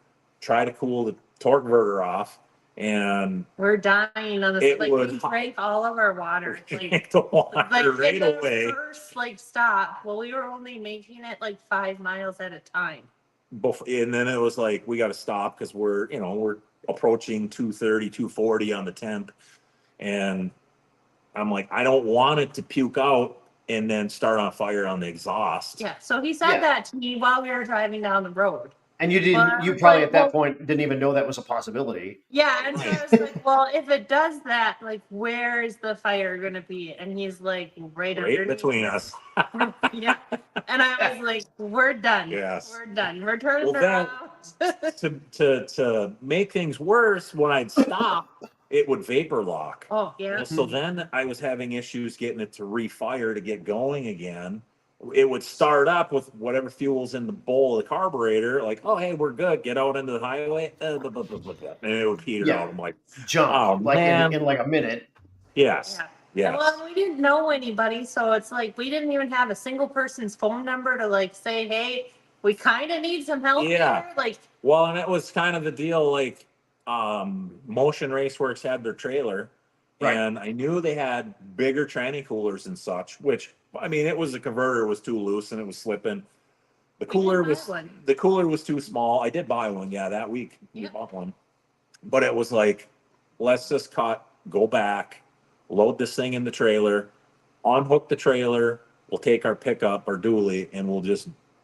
try to cool the torque converter off, and We're dying on It this. Like was we hot. drank all of our water. Like, drink the water like right in the away. first stop. Well, we were only making it like 5 miles at a time. And then it was like, we got to stop because we're approaching 230, 240 on the temp. And I'm like, I don't want it to puke out and then start on fire on the exhaust. Yeah. So he said Yeah. that to me while we were driving down the road. And you Well, you probably at that well- point didn't even know that was a possibility. Yeah. And so I was like, well, if it does that, like, where is the fire going to be? And he's like, right underneath Between us. Yeah. And I was like, we're done. Yes. We're done. We're turning Well, around. to make things worse, when I'd stop, it would vapor lock. Oh, yeah. So then I was having issues getting it to refire to get going again. It would start up with whatever fuel's in the bowl of the carburetor, like, oh, hey, we're good. Get out into the highway. Blah, blah, blah, blah, blah. And it would peter Yeah. out. I'm like, Jump Oh, like man. in like a minute. yes. Yeah. Yes. Well, we didn't know anybody, so it's like we didn't even have a single person's phone number to like say, hey, we kind of need some help Yeah. here. Like, Well, and it was kind of the deal, like, Motion Raceworks had their trailer, Right. and I knew they had bigger tranny coolers and such, which, I mean, it was the converter was too loose and it was slipping. The We did cooler buy was one. the cooler was too small. I did buy one, yeah, that week. We Yep. bought one. But it was like, let's just go back, load this thing in the trailer, unhook the trailer, we'll take our pickup, our dually, and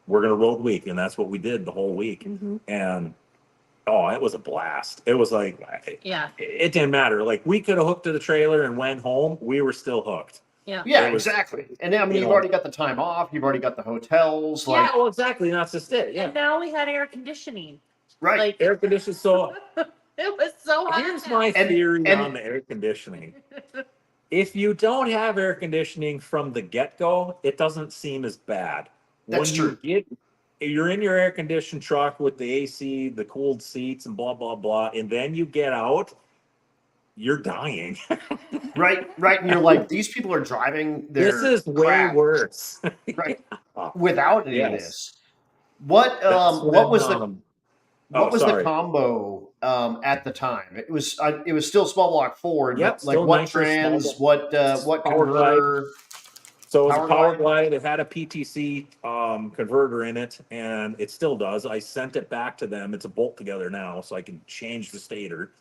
we're gonna road week. And that's what we did the whole week. Mhm. And oh, it was a blast. It was like, Yeah, it didn't matter. Like, we could have hooked to the trailer and went home. We were still hooked. yeah. Yeah, It was- exactly. And I mean, you you've know- already got the time off. You've already got the hotels. Yeah, Like, well, exactly. That's just it. Yeah. And now we had air conditioning. right. Like, Air conditioning. So it was so hot. here's my And- theory and- on the air conditioning. If you don't have air conditioning from the get-go, it doesn't seem as bad. That's true. You're in your air-conditioned truck with the AC, the cooled seats, and blah blah blah, and then you get out, you're dying. Right. And you're like, these people are driving their This is way crap worse. right without any of Yes. this. What That's what was when, the sorry. combo at the time? It was still small block Ford, Yep, but like still what nitrous, small trans, block. what Power converter? So it was Power a power glide? glide. It had a PTC converter in it, and it still does. I sent it back to them. It's a bolt together now, so I can change the stator.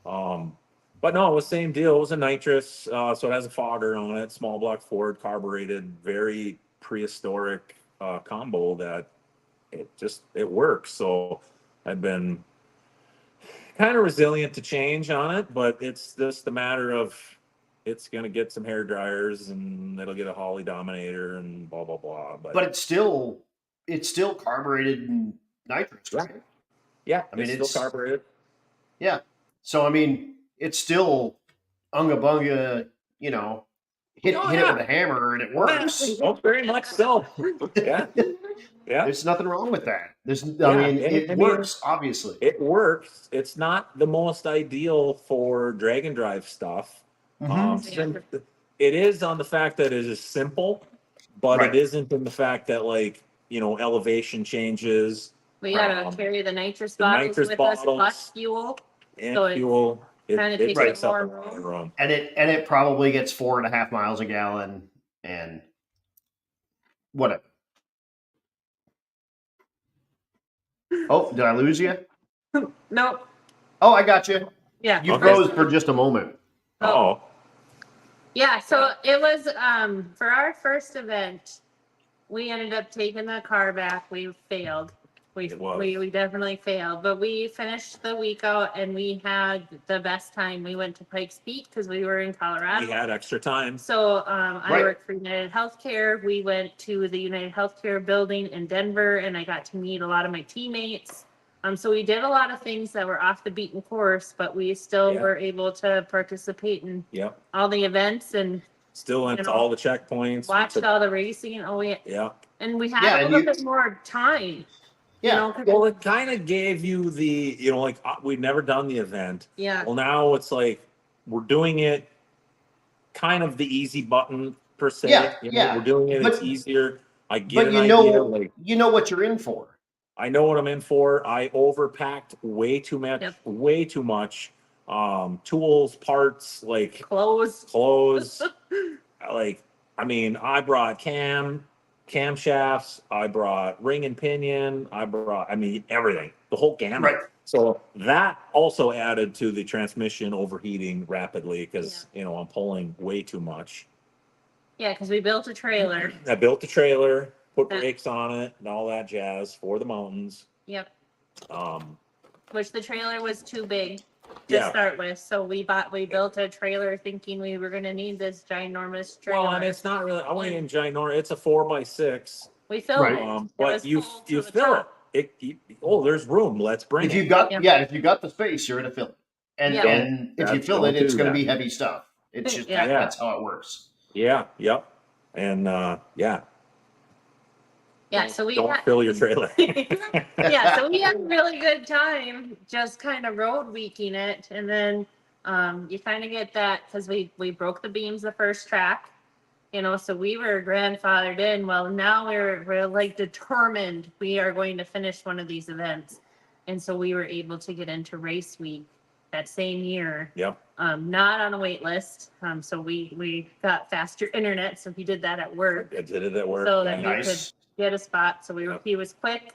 But no, it was the same deal. It was a nitrous, so it has a fogger on it. Small block Ford, carbureted, very prehistoric combo that it works. So I've been kind of resilient to change on it, but it's just a matter of it's gonna get some hair dryers and it'll get a Holly Dominator and blah blah blah. But it's still carbureted and nitrous, right? Yeah, I mean, it's still carbureted. Yeah. So I mean, it's still unga bunga, you know, hit Oh, it yeah. with a hammer and it works. Oh, very much so. Yeah, yeah. There's nothing wrong with that. I Yeah, mean, and it I mean, works, obviously. It works. It's not the most ideal for drag and drive stuff. Mhm. It is on the fact that it is simple, but Right. it isn't in the fact that, like, elevation changes We gotta carry the nitrous the bottles nitrous with us, bottles. plus fuel. and So it fuel. kinda It takes takes up up a more lot of room. And it probably gets 4.5 miles a gallon and whatever. Oh, did I lose you? Nope. Oh, I got you. Yeah. You Okay. froze for just a moment. Oh, Yeah, so it was for our first event, we ended up taking the car back. We failed. It was. We definitely failed, but we finished the week out and we had the best time. We went to Pikes Peak because we were in Colorado. we had extra time. So I Right. work for United Healthcare. We went to the United Healthcare building in Denver, and I got to meet a lot of my teammates. So we did a lot of things that were off the beaten course, but we still Yeah. were able to participate in Yep. all the events and Still went You to know, all the checkpoints. watched all the racing. Oh, yeah. Yeah. And we had Yeah, a and little you- bit more time. Yeah. You know, 'cause- Well, it kind of gave you the, like, we'd never done the event. yeah. Well, now it's like we're doing it kind of the easy button per se. Yeah, yeah. We're doing it. It's But- easier. I get But an you idea. know, Like, you know what you're in for. I know what I'm in for. I overpacked way too much. Yep. Way too much. Tools, parts, like Clothes. clothes. Like, I mean, I brought camshafts. I brought ring and pinion. I mean, everything, the whole gamut. Right. So that also added to the transmission overheating rapidly because, I'm pulling way too much. Yeah, because we built a trailer. I built the trailer, put Yeah. brakes on it and all that jazz for the mountains. Yep. Um, Which the trailer was too big to Yeah. start with. So we built a trailer thinking we were going to need this ginormous trailer. well, and it's not really, I went in ginormous. It's a 4x6. We filled Right. it. It But was you full to you the fill top. it. There's room. Let's bring If it. you've got Yeah. if you've got the space, you're gonna fill it. And Yeah. and if you Don't- fill it, don't it's do gonna that. be heavy stuff. It's just Yeah. that's how it works. Yeah. Yep. And yeah, Yeah, so we don't had, fill your trailer. yeah, so we had a really good time just kind of road weeking it. And then You kind of get that because we broke the beams the first track, so we were grandfathered in. Well, now we're like determined we are going to finish one of these events. And so we were able to get into race week that same year. Yep. Not on a wait list. So we got faster internet. So he did that at work. I did it at work. So that we could Nice. get a spot. So Yep. he was quick.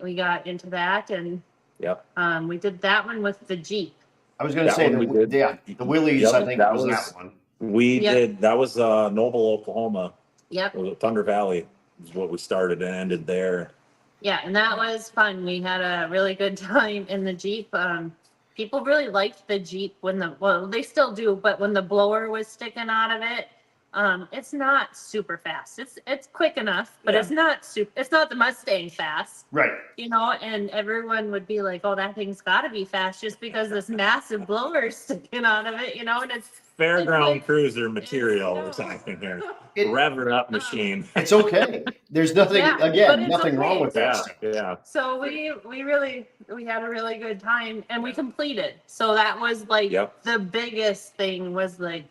We got into that and Yep. we did that one with the Jeep. I was going to That say one we did. the Willies. Yep, I think that was was- that one. We Yep. did. That was Noble, Oklahoma. Yep. Thunder Valley is what we started and ended there. Yeah, and that was fun. We had a really good time in the Jeep. People really liked the Jeep they still do, but when the blower was sticking out of it, it's not super fast. It's quick enough, but Yeah. it's not the Mustang fast, Right. and everyone would be like, oh, that thing's gotta be fast just because this massive blower is sticking out of it, and it's Fairground like- cruiser material we're talking here. It- Rev it up machine. It's okay. There's nothing Yeah, but again, it's nothing wrong okay. with that Yeah, stuff. yeah. So we had a really good time and we completed. So that was like Yep. the biggest thing was like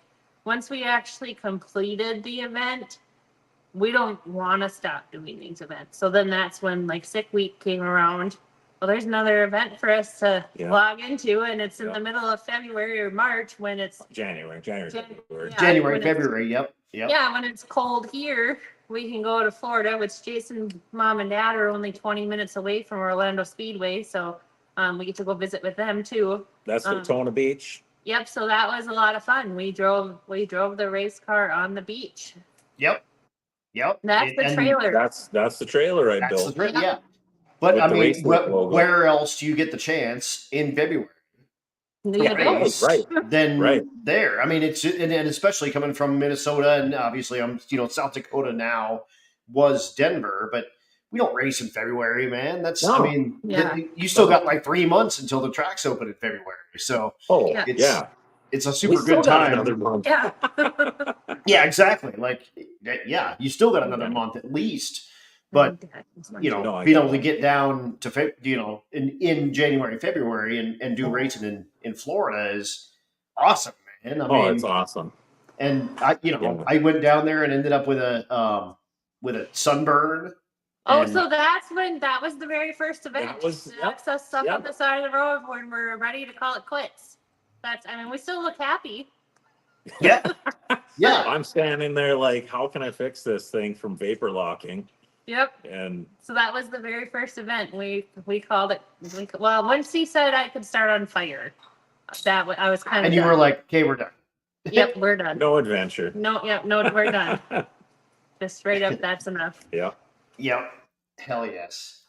once we actually completed the event, we don't want to stop doing these events. So then that's when like sick week came around. Well, there's another event for us to Yeah. log into and it's in Yeah. the middle of February or March when it's January, Jan- February. yeah. January, when it's- February. Yep. Yep. yeah, when it's cold here, we can go to Florida, which Jason's mom and dad are only 20 minutes away from Orlando Speedway. So we get to go visit with them too. That's Um, Daytona Beach. Yep. So that was a lot of fun. We drove the race car on the beach. Yep. Yep. That's the And trailer. That's the trailer I That's built. the Yeah. yeah. But With I the mean, race logo. where else do you get the chance in February? You Yeah, know? right. Then Right. there. I mean, and especially coming from Minnesota, and obviously I'm South Dakota now was Denver, but we don't race in February, man. That's No. I mean, Yeah. you still got like 3 months until the tracks open in February, so Oh, Yeah. yeah. it's a We super still good got time. another month. Yeah. Yeah, exactly. Like, yeah, you still got another Okay. month at least. But No, I being get able to that. get down to in January, February, and do racing in Florida is awesome, man. I Oh, mean, it's awesome. and I Yeah. I went down there and ended up with a sunburn. Oh, and- so that was the very first event. That was- It yep, knocks us up yep. on the side of the road when we're ready to call it quits. We still look happy. yeah, yeah, I'm standing there like, how can I fix this thing from vapor locking? Yep. And So that was the very first event. We called it. Well, once he said I could start on fire, I was kind of. and you were like, "Okay, we're done." "Yep, we're done." no adventure. No, yep, no, we're done. Just straight up, that's enough. Yeah. Yep, hell yes.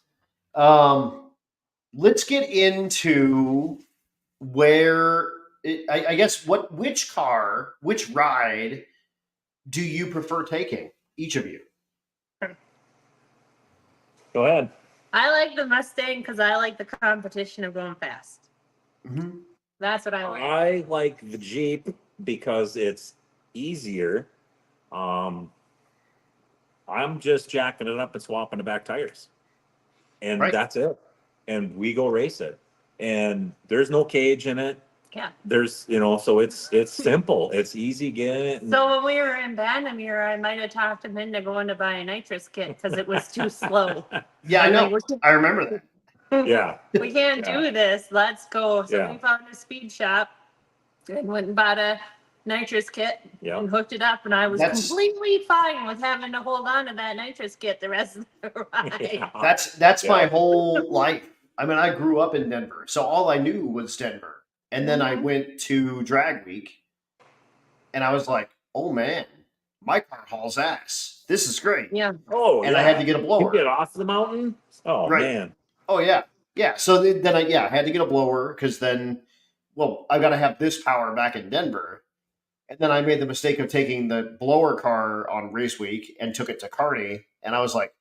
Let's get into where I guess which ride do you prefer taking? Each of you. Go ahead. I like the Mustang because I like the competition of going fast. Mm-hmm. That's what I like. I like the Jeep because it's easier. I'm just jacking it up and swapping the back tires. And Right. that's it. And we go race it. And there's no cage in it. Yeah. There's, so it's simple. It's easy getting it. and- So when we were in Bandamere, I might have talked him into going to buy a nitrous kit because it was too slow. Yeah, I I'm know. like, I remember that. yeah. we can't Yeah. do this. Let's go. So Yeah. we found a speed shop and went and bought a nitrous kit Yeah. and hooked it up. And I was That's- completely fine with having to hold on to that nitrous kit the rest of the ride. Yeah. That's my Yeah. whole life. I mean, I grew up in Denver, so all I knew was Denver. And then I Mhm. went to Drag Week, and I was like, "Oh man, my car hauls ass. This is great." Yeah. Oh, And yeah. I had to get a You blower. get off the mountain? Oh, Right. man. Oh yeah, yeah. So then I had to get a blower because then, well, I got to have this power back in Denver, and then I made the mistake of taking the blower car on race week and took it to Kearney, and I was like,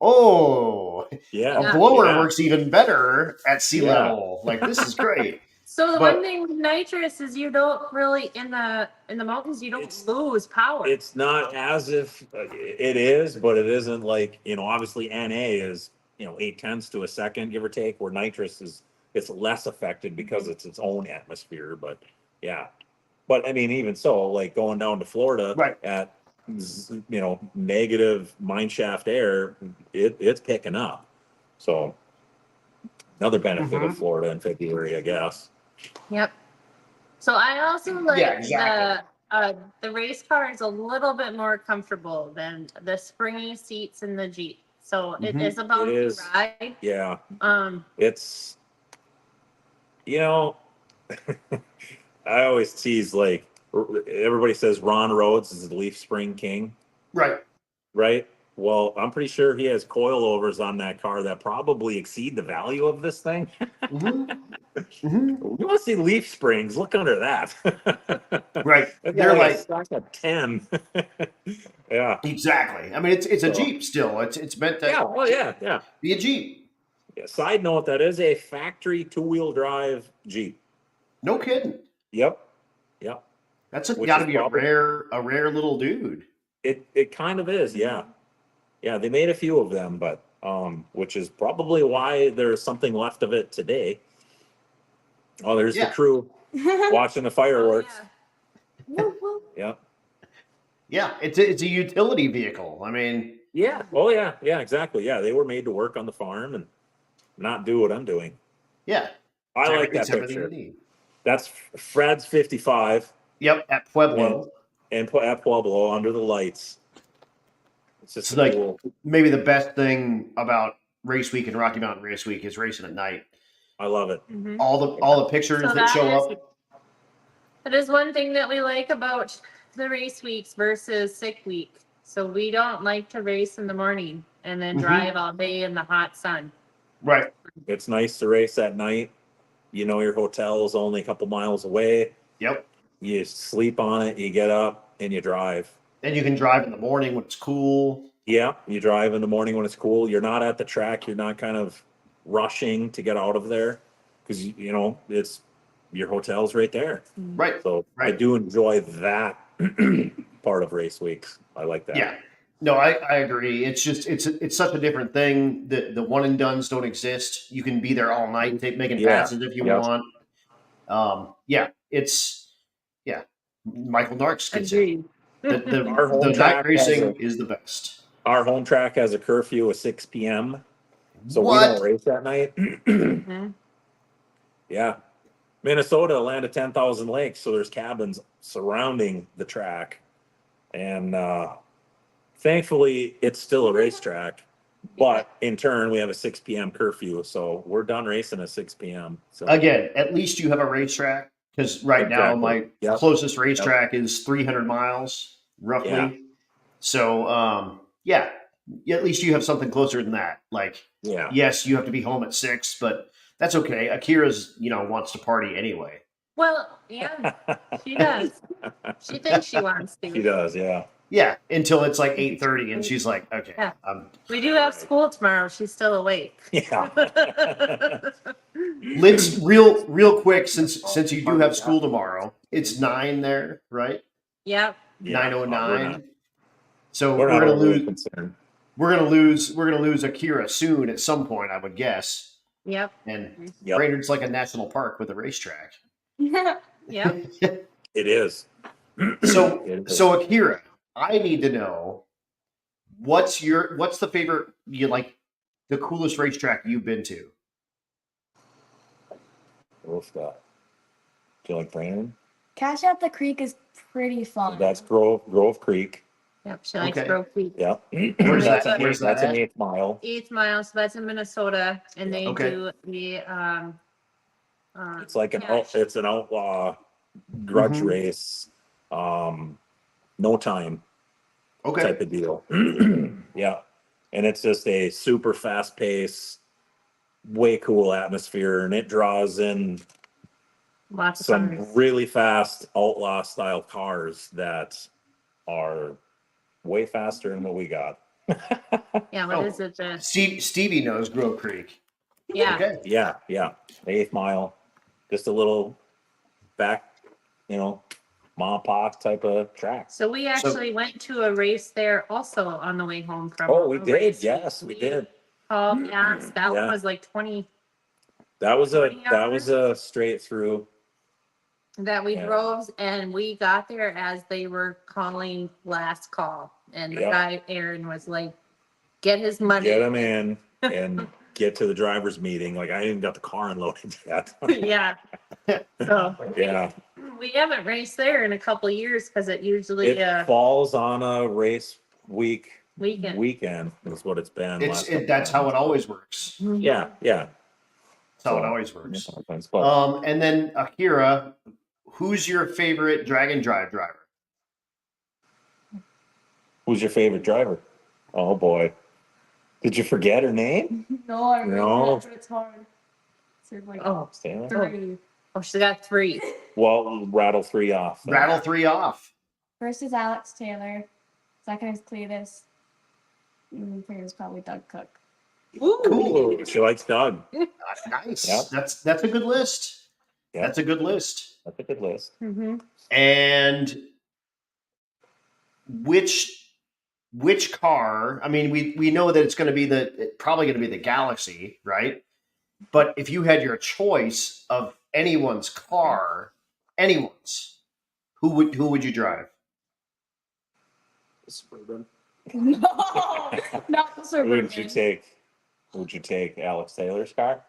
"Oh, Yeah. a Yeah. blower Yeah. works even better at sea Yeah. level. Like this is great." So the But- one thing with nitrous is you don't really in the mountains you don't It's- lose power. It's not as if it is, but it isn't like, obviously NA is, 0.8 to a second, give or take, where nitrous is it's less affected because it's its own atmosphere. But yeah, but I mean, even so, like going down to Florida Right. at negative mineshaft air, it's picking up. So another benefit of Mhm. Florida in February, I guess. Yep. So I also like Yeah, exactly. the race car is a little bit more comfortable than the springy seats in the Jeep. So it Mhm. is a bumpy is. ride. Yeah, Um, it's I always tease like everybody says Ron Rhodes is the Leaf Spring King, Right. right? Well, I'm pretty sure he has coilovers on that car that probably exceed the value of this thing. Hmm. Hmm. You want to see leaf springs? Look under that. Right. They've got They're like a like stack of 10. Yeah. exactly. I mean, it's a So, Jeep still. It's meant yeah. to Well, yeah. Yeah. be a Jeep. Yeah. Side note: that is a factory two-wheel drive Jeep. No kidding. Yep. Yep. That's Which got to is be probably a rare little dude. it. Kind of is. Yeah. Yeah. They made a few of them, but which is probably why there's something left of it today. Oh, there's the Yeah. crew watching the fireworks. yeah. Woo, woo. Yeah. Yeah. It's a utility vehicle. I mean, Yeah. Oh, yeah. Yeah. Exactly. Yeah. They were made to work on the farm and not do what I'm doing. yeah. I like It's that everything you picture. need. That's Fred's 55 Yep. At Pueblo. and put at Pueblo under the lights. It's just It's a like cool. maybe the best thing about race week and Rocky Mountain Race Week is racing at night. I love it. Mhm. All the pictures So that show up. that is one thing that we like about the race weeks versus sick week. So we don't like to race in the morning and then Mhm. drive all day in the hot sun. Right. It's nice to race at night. You know, your hotel is only a couple miles away. Yep. You sleep on it, you get up, and you drive. And you can drive in the morning when it's cool. Yeah, you drive in the morning when it's cool. You're not at the track. You're not kind of rushing to get out of there because it's your hotel's right there. Right. So I Right. do enjoy that part of race weeks. I like that. Yeah. No, I agree. It's just it's such a different thing. The one and dones don't exist. You can be there all night, making Yeah. passes if you Yep. want. Yeah. Michael Darks could say Agreed. Our the home night track racing is the best. our home track has a curfew of 6 p.m. So we don't What? race that night. Mhm. Yeah. Minnesota, land of 10,000 lakes, so there's cabins surrounding the track. And thankfully, it's still a racetrack. But in turn, we have a 6 p.m. curfew, so we're done racing at 6 p.m. So Again, at least you have a racetrack because right now exactly. my Yep. closest racetrack is 300 miles roughly. Yeah. So yeah, at least you have something closer than that. Like Yeah. yes, you have to be home at 6, but that's okay. Akira's wants to party anyway. Well, yeah, she does. She thinks she wants She to. does, yeah. Yeah, until it's like 8:30 and she's like, okay, Yeah. I'm We do have school tomorrow. She's still awake. Yeah. let's real quick since you do have school tomorrow. It's 9 there, right? Yep. Yeah. 9:09. So We're we're not gonna overly lose. concerned. We're gonna lose Akira soon at some point, I would guess. Yep. And Yep. Brainerd's like a national park with a racetrack. Yep. It is. So It is. so Akira, I need to know what's the favorite the coolest racetrack you've been to? What's that? Do you like Brainerd? Cash Out the Creek is pretty fun. That's Grove Creek. Yep. She likes Okay. Grove Creek. Yeah. Where's that's that? an Where's that's that an at? 8th mile. 8th mile, so that's in Minnesota, and they Okay. do the It's like cash. it's an outlaw grudge Mhm. race, no time Okay. type of deal. Yeah. And it's just a super fast pace, way cool atmosphere, and it draws in Lots of some fun. really fast outlaw style cars that are way faster than what we got. Yeah. What is it? Stevie knows Grove Creek. Yeah. Okay. Yeah, yeah. 8th mile, just a little back, mom and pop type of track. So we actually went to a race there also on the way home from. Oh, we a did. race. Yes, we did. Called, yeah, that Yeah. one was like 20. That was a straight through. that we Yeah. drove, and we got there as they were calling last call, and the Yep. guy Aaron was like, "Get his money." Get them in and get to the driver's meeting. Like I even got the car unloaded yet. Yeah. So Yeah. we haven't raced there in a couple of years because it usually It falls on a race weekend. weekend is what it's been. last couple That's how times. it always works. Yeah. That's how it So, always works. happens, but And then Akira, who's your favorite drag and drive driver? who's your favorite driver? Oh boy. Did you forget her name? No, I really No. but it's hard. So like Oh, Taylor? 3. oh, she got 3. Well, rattle 3 off. then. Rattle 3 off. First is Alex Taylor. Second is Cletus. And third is probably Doug Cook. Ooh, she likes Doug. Nice. Yep. That's a good list. Yep. That's a good list. That's a good list. Mm-hmm. And which car? I mean, we know that it's going to be probably going to be the Galaxy, right? But if you had your choice of anyone's car, who would you drive? Suburban. No, not the Suburban. Would you take Alex Taylor's car?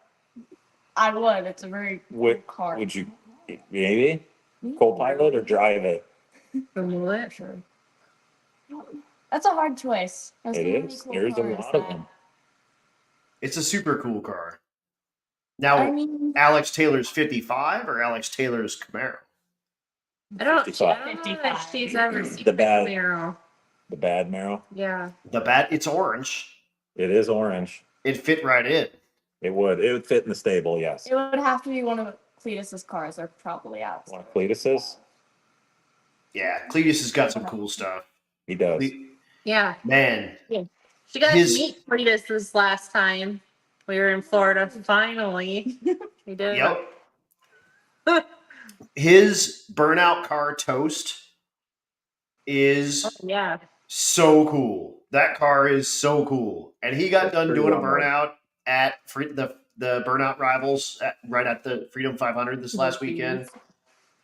I would. It's a very cool car. Would you maybe co-pilot or drive it? What? Sure. That's a hard choice. There's It so many is. cool There's a cars lot of that- them. It's a super cool car. Now, I mean, Alex Taylor's 55 or Alex Taylor's Camaro? I don't know 55. if she's ever seen The bad- Camaro. The bad Marrow. Yeah. It's orange. It is orange. It fit right in. It would fit in the stable. Yes. it would have to be one of Cletus's cars. They're probably out. One of Cletus's. Yeah, Cletus has got some cool stuff. He does. Yeah. Man, She got His- to meet Cletus this last time. We were in Florida. Finally. We did. yep. His burnout car toast is Yeah. so cool. That car is so cool. And he got That's done pretty doing a well done. burnout at the burnout rivals right at the Freedom 500 this last weekend.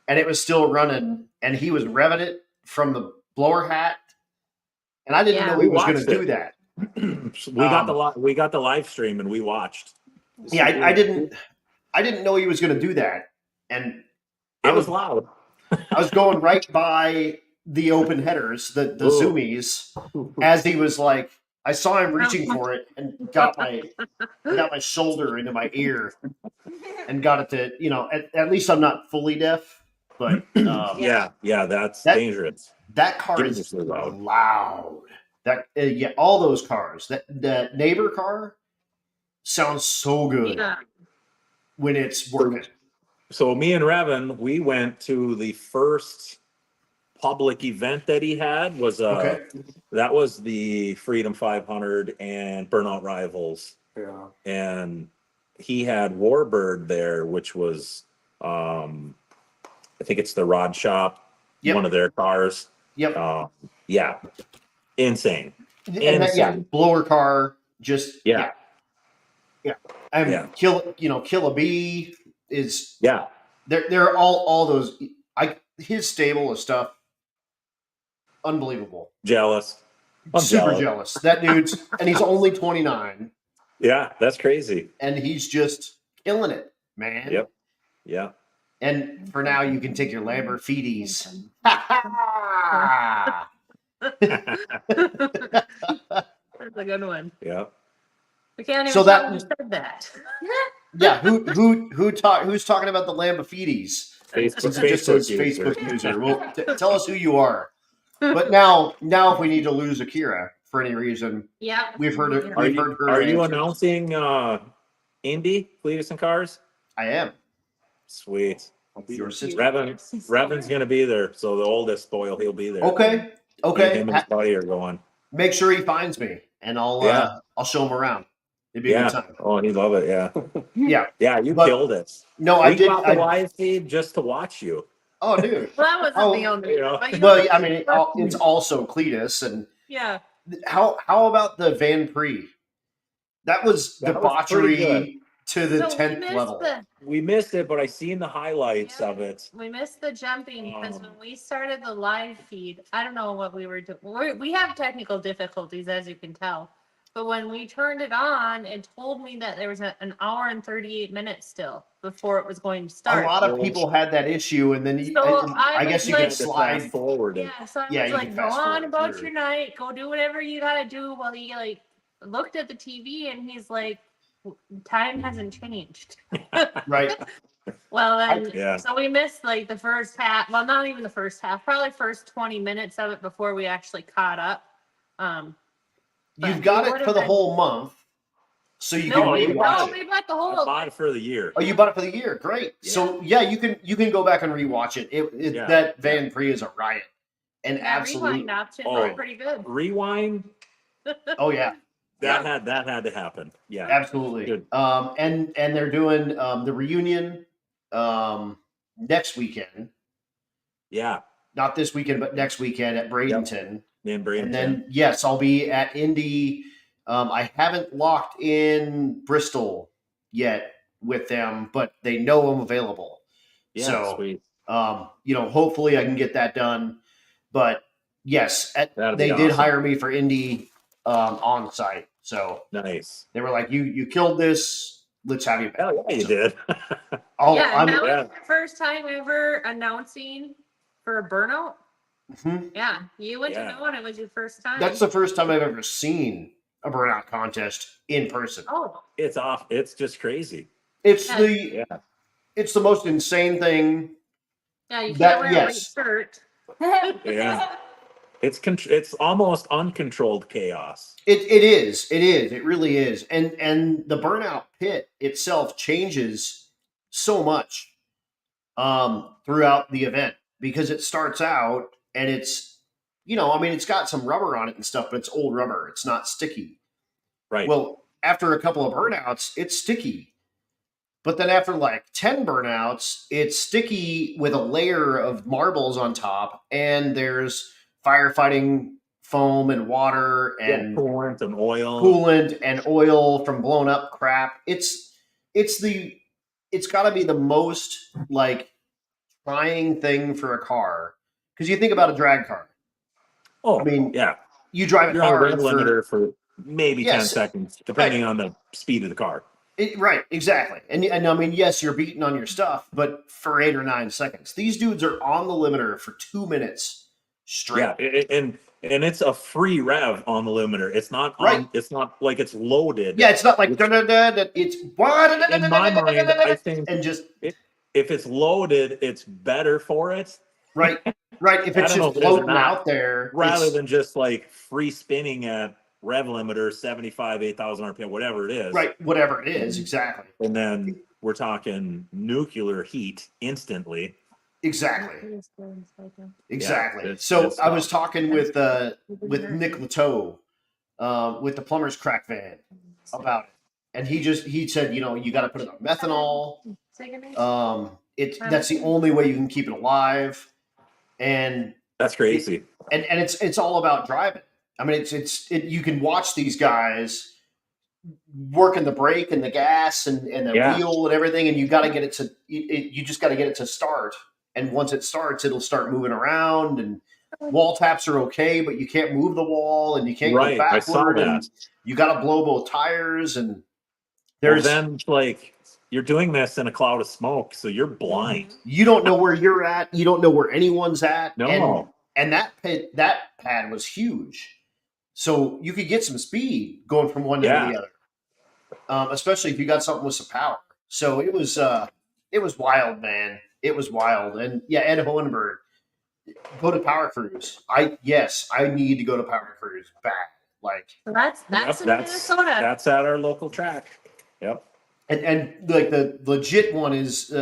And it was still running. And he was revving it from the blower hat. And I didn't Yeah. know he We was going to watched do it. that. we got the live stream and we watched. Yeah, I didn't know he was going to do that. And It was loud. I was going right by the open headers, the Ooh. zoomies, as he was like, I saw him reaching for it and got my shoulder into my ear and got it to, at least I'm not fully deaf, but Yeah, that's That- dangerous. that car is Dangerously loud. loud. That all those cars, that neighbor car sounds so good Yeah. when it's working. So me and Revan, we went to the first public event that he had was Okay. that was the Freedom 500 and Burnout Rivals, Yeah. and he had Warbird there, which was I think it's the Rod Shop, Yep. one of their cars. Yep. Yeah, insane. And blower car, just Yeah. And Yeah. Kill a Bee is Yeah, they're all those. His stable of stuff, unbelievable. jealous. I'm Super jealous. That dude's and he's only 29 Yeah, that's crazy. and he's just killing it, man. Yep. Yeah. And for now, you can take your Lamborghinis. That's a good one. Yeah. We can't even So tell that- who said that. Yeah, who's talking about the Lamborghinis? It's just a Facebook user. Well, tell us who you are. But now, if we need to lose Akira for any reason, Yeah. we've heard it. Are We've you, heard her. are you answer. announcing Indy Cletus and Cars? I am. Sweet. Your sister. Revan's gonna be there, so the oldest boy he'll be there. Okay. Okay. Him and his buddy are going. Make sure he finds me, and I'll show him around. It'd be a Yeah. good time. Oh, he'd love it. Yeah. Yeah. Yeah. You But- killed it. No, I We did. got the live feed just to watch you. Oh, dude. Well, that wasn't Oh, the only. you know. but you Well, know, I mean, it's also Cletus, and yeah. how about the Van Prix? That was That was pretty debauchery to the So we 10th missed level. We missed it, but I seen the highlights Yeah. of it. We missed the jumping because Um, when we started the live feed, I don't know what we were doing. We have technical difficulties, as you can tell. But when we turned it on, it told me that there was an hour and 38 minutes still before it was going to A start. lot of people had that issue, and then So I I guess was you You could had to slide. fast forward it. Yeah, so I Yeah, was you like, can go fast on forward about through. your night, go do whatever you gotta do. Well, he like looked at the TV and he's like, time hasn't changed. Right. Well, then, Yeah. so we missed like the first half. Well, not even the first half. Probably first 20 minutes of it before we actually caught up. But You've got we it would've for the been- whole month, so you No, can we rewatch it. we bought the I whole. bought it for the year. Oh, you bought it for the year. Great. So yeah, you can go back and rewatch it. Yeah. That Van Prix is a riot, an That absolute. rewind option Oh. was pretty good. Rewind. Oh yeah, That had to happen. Yeah. absolutely. Good. And they're doing the reunion next weekend. Yeah. Not this weekend, but next weekend at Bradenton. Man, Bradenton. And then yes, I'll be at Indy. I haven't locked in Bristol yet with them, but they know I'm available. yeah, so, sweet. Hopefully I can get that done. But yes, That'd they be did awesome. hire me for Indy on site. So Nice. they were like, "You killed this. Let's have you back." Hell yeah, you So, did. Yeah, and that yeah. was your first time ever announcing for a burnout. Mhm. Yeah, you went Yeah. to know and it was your first time. That's the first time I've ever seen a burnout contest in person. Oh, It's off. It's just crazy. It's Yeah. it's the most insane thing. yeah, you can't That- wear yes. a white shirt. Yeah. It's almost uncontrolled chaos. It is. It really is. And the burnout pit itself changes so much throughout the event because it starts out and it's it's got some rubber on it and stuff, but it's old rubber. It's not sticky. Right. Well, after a couple of burnouts, it's sticky. But then after like 10 burnouts, it's sticky with a layer of marbles on top, and there's firefighting foam and water and coolant and oil. coolant and oil from blown up crap. It's got to be the most like trying thing for a car because you think about a drag car. Oh, I mean, yeah. You drive a You're on a car rev limiter for maybe 10 Yes. seconds, depending on the speed of the car. Right, exactly. And I mean, yes, you're beating on your stuff, but for 8 or 9 seconds. These dudes are on the limiter for 2 minutes straight. Yeah, and it's a free rev on the limiter. It's not Right. It's not like it's loaded. Yeah, it's not like Which- it's In my mind, I think and just if it's loaded, it's better for it right. If I it's don't know just if it is or floating not. out there, rather it's- than just like free spinning at rev limiter 75, 8,000 RPM, whatever it is. right, whatever it is, exactly. And then we're talking nuclear heat instantly. Exactly. Yeah, So it's I was tough. talking with Nick Lateau, with the plumber's crack van about it. And he said, you got to put it on methanol. That's the only way you can keep it alive. And That's crazy. and it's all about driving. I mean, you can watch these guys working the brake and the gas and the Yeah. wheel and everything, and you got to get it to you just got to get it to start. And once it starts, it'll start moving around. And wall taps are okay, but you can't move the wall and you can't Right, go I saw backward. that. And you got to blow both tires. And There's there's then like you're doing this in a cloud of smoke, so you're blind. you don't know where you're at. You don't know where anyone's at. No. And that pad was huge. So you could get some speed going from one end to the other, especially if you got something with some power. So it was wild, man. It was wild. And yeah, Ed Hohenberg, go to Power Cruise. I need to go to Power Cruise back. Like, That's Yep, in Minnesota. That's at our local track. Yep. and like the legit one is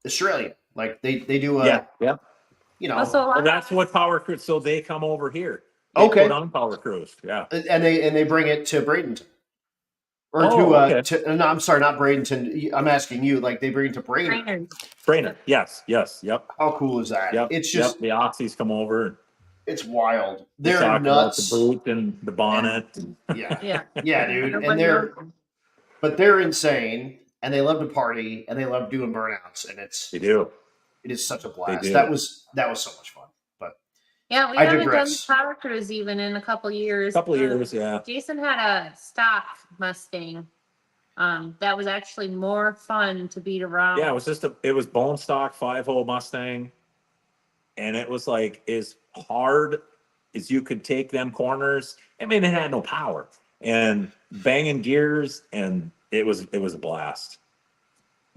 Australia. Like they do a Yeah. Also, And that's what Power Cruise. So they come over here. They Okay. put on Power Cruise. Yeah. and they bring it to Bradenton. Or Oh, no, I'm sorry, not Bradenton. I'm asking you, like they bring it to Bradenton. trainers. Brainer. Yes. Yep. How cool is that? Yep. It's just, the Aussies come over. it's wild. They They're talk about nuts. the boot and the bonnet. Yeah, Yeah. yeah, dude. Nobody And they're insane. and they love to party, and they love doing burnouts, and They do. it is such a They blast. do. That was so much fun. But Yeah, we I haven't digress. done power cruise even in a couple years. Couple of years, yeah. Jason had a stock Mustang. That was actually more fun to beat around. Yeah, it was bone stock 5-hole Mustang, and it was like as hard as you could take them corners. I mean, it had no power and banging gears, and it was a blast.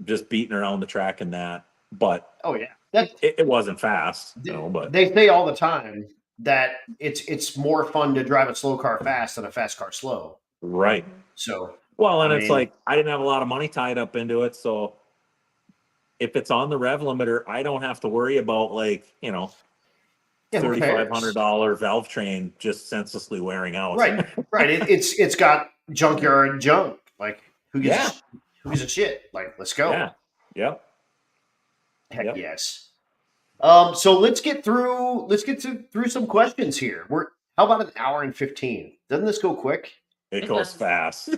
Just beating around the track in that, but Oh yeah, that it wasn't fast, you know. But they say all the time that it's more fun to drive a slow car fast than a fast car slow. right. So Well, and I it's mean- like I didn't have a lot of money tied up into it, so if it's on the rev limiter, I don't have to worry about like, you know, yeah, who cares? $3,500 valve train just senselessly wearing out. Right, right. It's got junkyard junk. Like who gives who gives a shit? Like let's go. Yeah. Yep. Heck Yep. yes. So let's get through some questions here. How about an hour and 15? Doesn't this go quick? It It goes does. fast.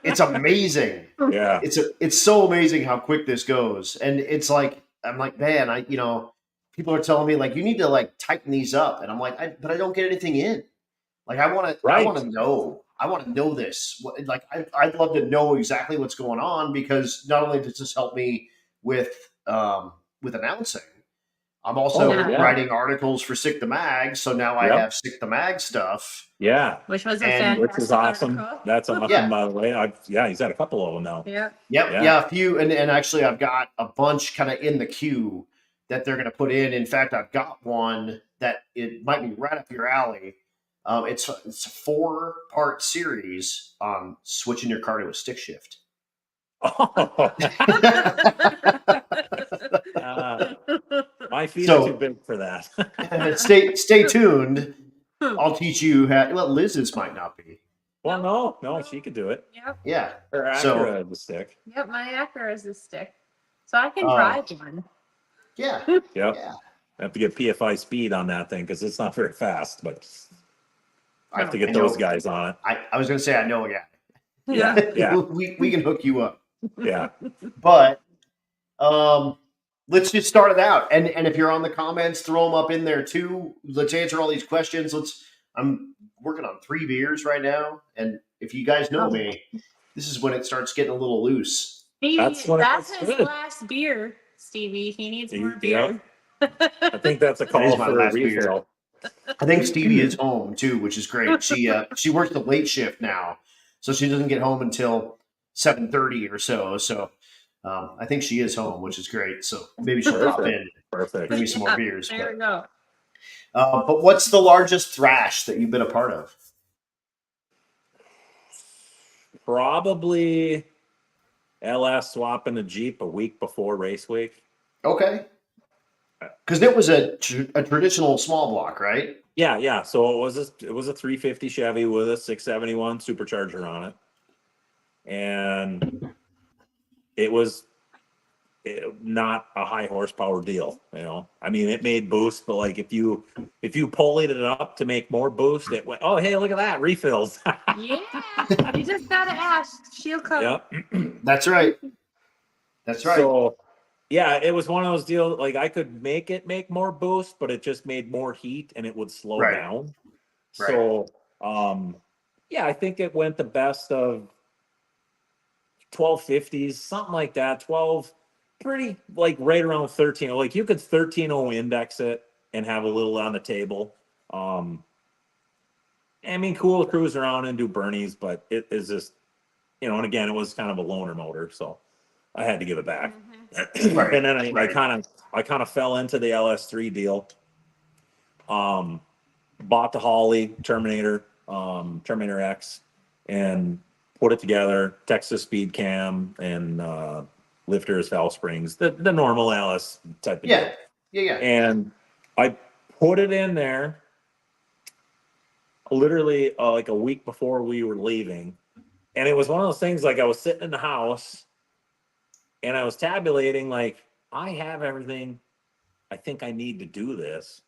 It's amazing. Yeah. It's so amazing how quick this goes. And it's like I'm like, man, people are telling me like you need to like tighten these up. And I'm like, but I don't get anything in. Like I want Right. to know. I want to know this. Like I'd love to know exactly what's going on because not only does this help me with announcing, I'm also yeah. writing articles for Sick the Mag. So now I Yep. have Sick the Mag stuff. Yeah. Which was a And- Which is fantastic awesome. article. That's awesome, Yeah. by the way. He's had a couple of them now. Yeah. Yep, Yeah. yeah, a few, and actually I've got a bunch kind of in the queue that they're going to put in. In fact, I've got one that it might be right up your alley. It's a 4-part series on switching your car to a stick shift. Oh. My feet So- are too big for that. stay tuned. I'll teach you how. Well, Liz's might not be. Well, no, she could do it. Yep. Yeah. Her So- Acura had the stick. Yep. My Acura is a stick, so I can Oh. drive one. Yeah. Yep. Yeah. I have to get PFI speed on that thing because it's not very fast, but I have to I get know. those guys on it. I was going to say I know a guy. Yeah. Yeah. we can hook you up. Yeah. But let's just start it out. And if you're on the comments, throw them up in there too. Let's answer all these questions. I'm working on 3 beers right now, and if you guys know me, this is when it starts getting a little loose. That's That's when it gets his good. last beer, Stevie. He needs more Yep. beer. I think that's a That call is my for a last beer. refill. I think Stevie is home too, which is great. She works the late shift now, so she doesn't get home until 7:30 or so. So I think she is home, which is great. So maybe she'll pop in, Perfect. bring me some more beers. There But, we go. but what's the largest thrash that you've been a part of? Probably LS swapping a Jeep a week before race week. Okay. Because it was a traditional small block, right? Yeah. So it was a 350 Chevy with a 671 supercharger on it, and it was not a high horsepower deal. You know, I mean, it made boost, but like if you pulleyed it up to make more boost, it went. Oh, hey, look at that, refills. Yeah. You just gotta ask. She'll come. Yep. That's right. That's right. So, yeah, it was one of those deals. Like I could make it make more boost, but it just made more heat and it would slow Right. down. Right. So, yeah, I think it went the best of 1250s, something like that. 12, pretty like right around 13. Like you could 13.0 index it and have a little on the table. I mean, cool to cruise around and do Bernies, but it is just, you know, and again, it was kind of a loaner motor, so I had to give it back. Right, And then I right. kind of fell into the LS3 deal. Bought the Holly Terminator X, and put it together. Texas speed cam and lifters, valve springs, the normal LS type of Yeah. deal. Yeah. And I put it in there literally like a week before we were leaving. And it was one of those things like I was sitting in the house and I was tabulating, like, I have everything I think I need to do this.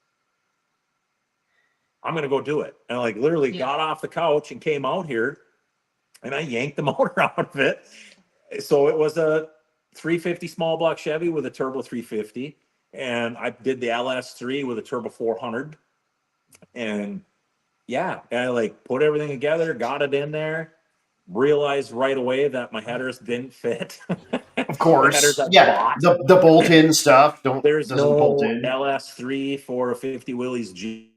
I'm going to go do it. And I like literally got off the couch and came out here and I yanked the motor out of it So it was a 350 small block Chevy with a turbo 350, and I did the LS3 with a turbo 400, and yeah, I like put everything together, got it in there, realized right away that my headers didn't fit. Of The headers course. I Yeah. bought. The bolt-in stuff There's doesn't bolt no in. LS3 for a 50 Willys G.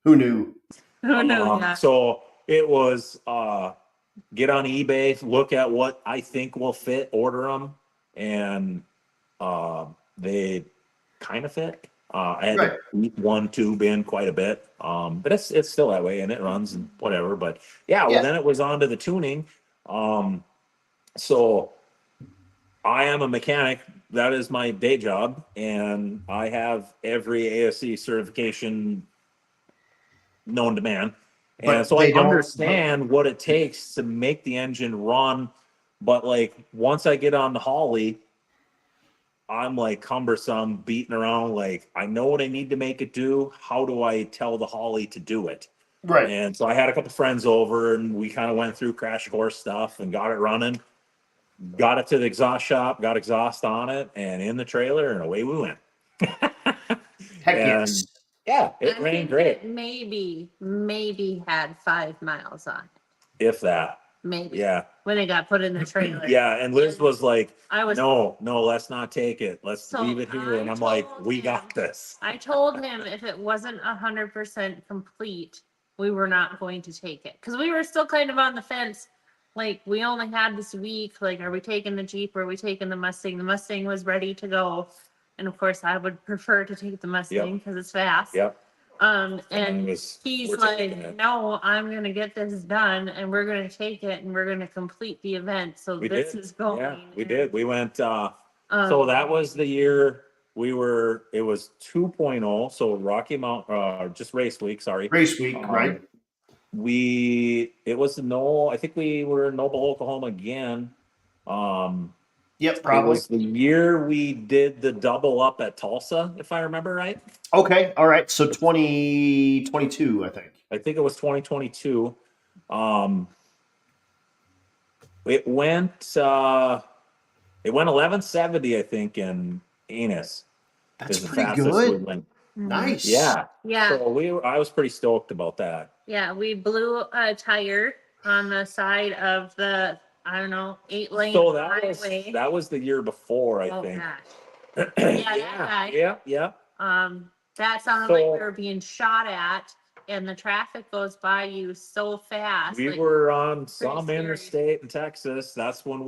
Who knew? Who knew? Yeah. So it was get on eBay, look at what I think will fit, order them, and they kind of fit. I had Right. to beat one tube in quite a bit, but it's still that way, and it runs and whatever. But yeah, well, Yeah. then it was on to the tuning. So I am a mechanic. That is my day job, and I have every ASC certification known to man. And But so I they don't. understand what it takes to make the engine run. But like once I get on the Holly, I'm like cumbersome, beating around. Like I know what I need to make it do. How do I tell the Holly to do it? Right. And so I had a couple friends over, and we kind of went through crash course stuff and got it running. Got it to the exhaust shop, got exhaust on it, and in the trailer, and away we went. Heck And yes. yeah, it I ran think great, it maybe had 5 miles on it. if that. Maybe. Yeah, When it got put in the trailer. yeah. And Liz was like, I was "No, let's not take it. Let's So leave it here." I And I'm like, told "We him- got this." I told him if it wasn't 100% complete, we were not going to take it. Because we were still kind of on the fence. Like, we only had this week. Like, are we taking the Jeep or are we taking the Mustang? The Mustang was ready to go. And of course, I would prefer to take the Mustang because it's fast. Yep. And we're he's taking like, it. no, I'm going to get this done and we're going to take it and we're going to complete the event. So We this did. is going. Yeah, we and, did. We went. So um, that was the year it was 2.0. So Rocky Mount, just race week. Sorry. Race week, right? It was I think we were in Noble, Oklahoma again. Yep, It probably. was the year we did the double up at Tulsa, if I remember right. Okay. All right. So 2022, I think. I think it was 2022. It went 1170, I think, in Enos. That's Is the pretty fastest we good. went. Nice. Yeah. Yeah. So I was pretty stoked about that. Yeah, we blew a tire on the side of the, I don't know, 8-lane So highway. that was the year before, I Oh, think. gosh. Yeah, that guy. Yeah. That sounded So- like we were being shot at, and the traffic goes by you so fast. We like, were on some scary. interstate in Texas. That's when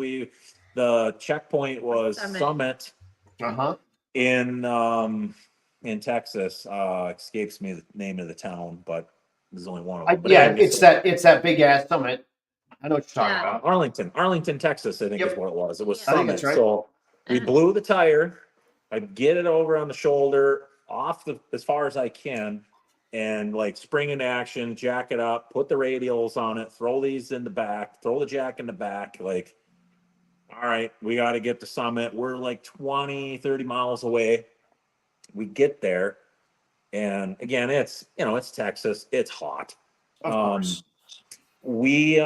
the checkpoint was Summit Uh-huh. in Texas. Escapes me the name of the town, but there's only one of them. But Yeah, anyway, it's that big ass summit. I know what you're talking Yeah. about. Arlington, Texas, I think Yep. is what it was. It was I think Summit. that's right. So we Uh. blew the tire. I get it over on the shoulder, as far as I can, and like spring into action, jack it up, put the radials on it, throw these in the back, throw the jack in the back. Like, all right, we got to get to Summit. We're like 20, 30 miles away. We get there, and again, it's Texas. It's hot. Of course. We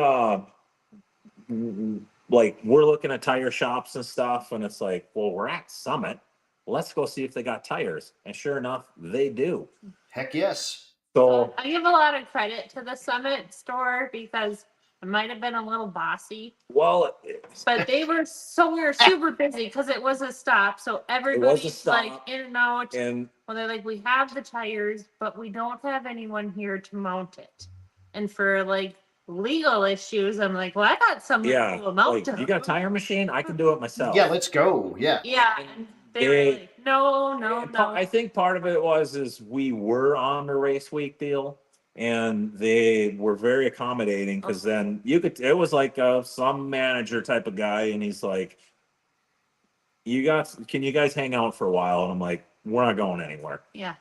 we're looking at tire shops and stuff, and it's like, well, we're at Summit. Let's go see if they got tires. And sure enough, they do. Heck yes. So I give a lot of credit to the Summit store because it might have been a little bossy, well, but we were super busy because it was a stop. So everybody's stop. like in and out. and Well, they're like, we have the tires, but we don't have anyone here to mount it. And for like legal issues, I'm like, well, I got someone yeah, who will mount like, them. you got a tire machine? I can do it myself. Yeah, let's go. Yeah. Yeah, and they were like, no. I think part of it is we were on the race week deal, and they were very accommodating because then it was like some manager type of guy, and he's like, can you guys hang out for a while? And I'm like, we're not going anywhere. Yeah.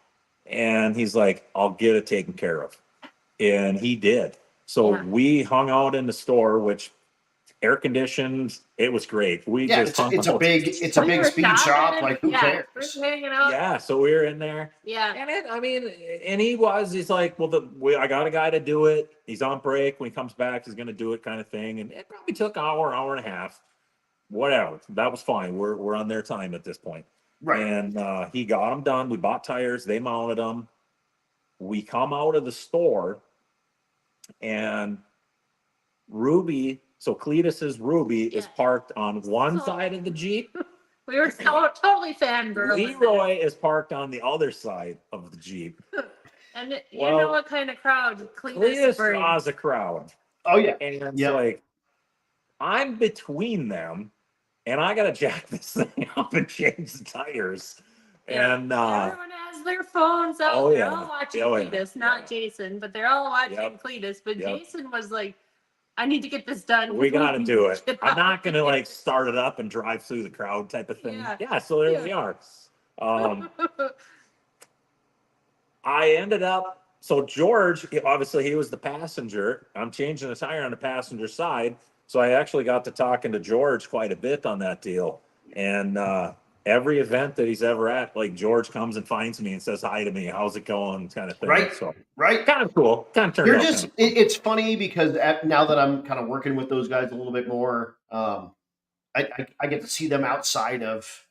And he's like, I'll get it taken care of. And he did. So Yeah. we hung out in the store, which air conditioned. It was great. We Yeah, just hung it's a out. big We were speed shopping shop. and- Like, who yeah, cares? we're hanging out. Yeah, so we were in there. Yeah. And he's like, well, I got a guy to do it. He's on break. When he comes back, he's going to do it, kind of thing. And it probably took an hour and a half. Whatever. That was fine. We're on their time at this point. Right. And he got them done. We bought tires. They mounted them. We come out of the store, and Cletus's Ruby is Yeah. parked on one So- side of the Jeep. We were so totally fangirling. Leroy is parked on the other side of the Jeep. And you Well, know what kind of crowd Cletus Cletus brings. draws a crowd. Oh yeah. And it's Yep. like, I'm between them, and I got to jack this thing up and change the tires. Yeah. And Everyone has their phones out. Oh, They're yeah. all watching Oh, yeah. Cletus, not Jason, but they're all watching Yep. Cletus. But Yep. Jason was like, I need to get this done. we got to do it. Get I'm out not going to of here. like start it up and drive through the crowd type of thing. Yeah. Yeah, so there Yeah. we are. I ended up, so George, obviously he was the passenger. I'm changing the tire on the passenger side. So I actually got to talking to George quite a bit on that deal. And every event that he's ever at, like George comes and finds me and says hi to me. How's it going? Kind of thing. Right. So Right. kind of cool. Kind of turned You're out. just. It's funny because now that I'm kind of working with those guys a little bit more, I get to see them outside of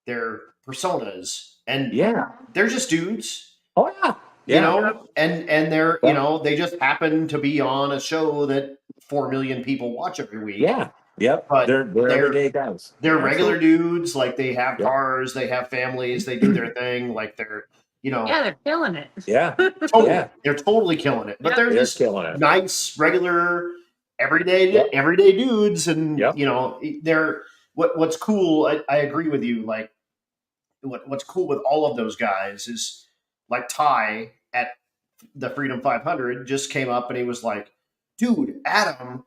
their personas, and Yeah. they're just dudes. Oh yeah. You Yeah. know, and they're Yeah. you know they just happen to be on a show that 4 million people watch every week. Yeah. Yep. But They're they're- everyday guys. They're Absolutely. regular dudes. Like they have Yeah. cars, they have families, they do their thing. Like they're Yeah, they're killing it. Yeah. totally, Yeah. they're totally killing it. But Yeah. they're They're just killing it. nice, regular, everyday Yep. everyday dudes, and Yep. they're what's cool. I agree with you. Like what's cool with all of those guys is like Ty at the Freedom 500 just came up and he was like, "Dude, Adam,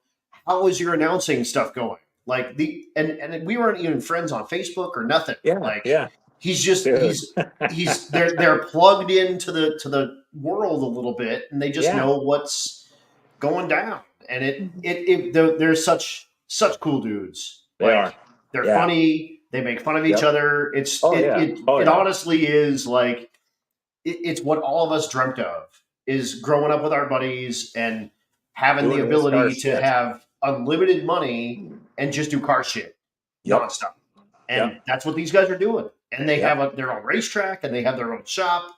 how is your announcing stuff going?" Like and we weren't even friends on Facebook or nothing. Yeah. Like Yeah. he's just Dude. they're plugged into the world a little bit and they just Yeah. know what's going down. And they're such cool dudes. They Like, are. They're Yeah. funny. They make fun of each Yep. other. It yeah. honestly is like it's what all of us dreamt of is growing up with our buddies and having Doing the this car ability to shit. have unlimited money and just do car shit Yep. nonstop. And that's what these guys are doing. And they Yep. have their own racetrack and they have their own shop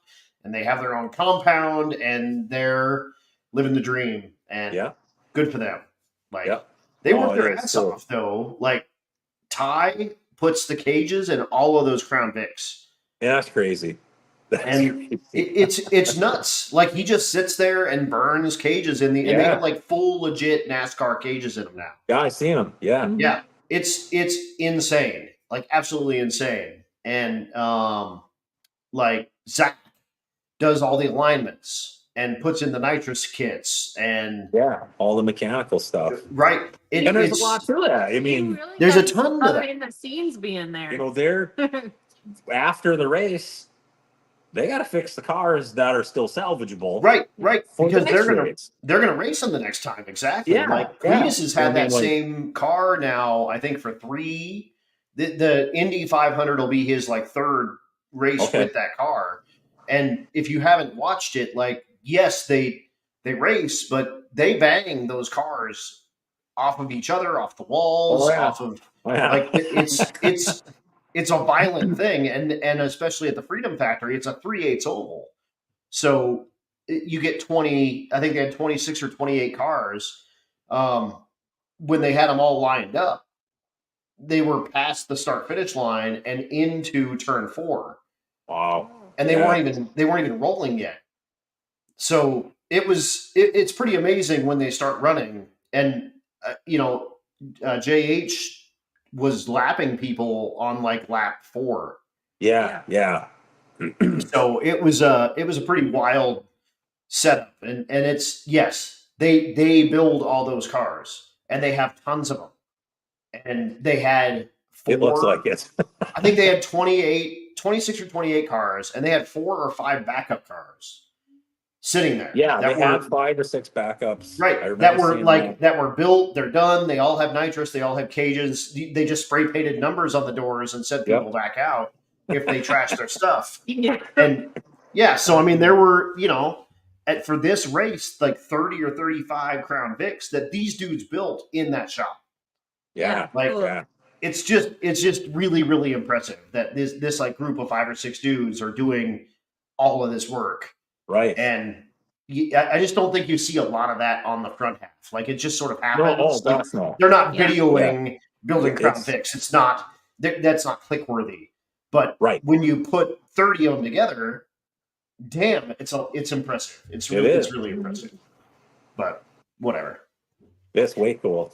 and they have their own compound and they're living the dream. And Yeah. good for them. Like Yep. they Oh, work their it is ass cool. off though. Like Ty puts the cages in all of those Crown Vics. Yeah, that's crazy. That's And crazy. It's nuts. Like he just sits there and burns cages and they Yeah. have like full legit NASCAR cages in them now. Yeah, I seen him. Yeah. Yeah, it's insane, like absolutely insane. And like Zach does all the alignments and puts in the nitrous kits and Yeah. All the mechanical stuff. right. And there's It's a lot to that. I You mean, really there's a got ton to that. behind the scenes being there. you know, they're after the race, they got to fix the cars that are still salvageable. right, For because the next they're race. gonna race them the next time. Exactly. Yeah, Like yeah. Cletus has had I mean, that like- same car now. I think for 3. The Indy 500 will be his like 3rd race Okay. with that car. And if you haven't watched it, like yes, they race, but they bang those cars off of each other, off the walls, Oh, yeah. off of Yeah. like it's a violent thing, and especially at the Freedom Factory, it's a 3/8 oval, so you get 20. I think they had 26 or 28 cars. When they had them all lined up, they were past the start finish line and into turn 4, Wow. and they Yeah. weren't even rolling yet. So it's pretty amazing when they start running, and JH was lapping people on like lap 4. Yeah. Yeah. So it was a pretty wild setup, and it's yes, they build all those cars and they have tons of them, and they had 4, It looks like it. I think they had 26 or 28 cars, and they had 4 or 5 backup cars. sitting there. Yeah, that they had 5 or 6 backups. I right. remember That were seeing like that were built. They're done. They all have nitrous. They all have cages. They just spray painted numbers on the doors and sent people back out if they trashed their stuff. Yeah. And yeah, so I mean, there were for this race like 30 or 35 Crown Vics that these dudes built in that shop. Yeah, Like Cool. it's just really really impressive that this like group of 5 or 6 dudes are doing all of this work. right. And I just don't think you see a lot of that on the front half. Like it just sort of happens. No, oh, Like, that's no. they're not Yeah. videoing building Crown It's- Vics. It's not that's not click worthy. But Right. when you put 30 of them together, damn, it's impressive. It's really impressive. But whatever. It's way cool.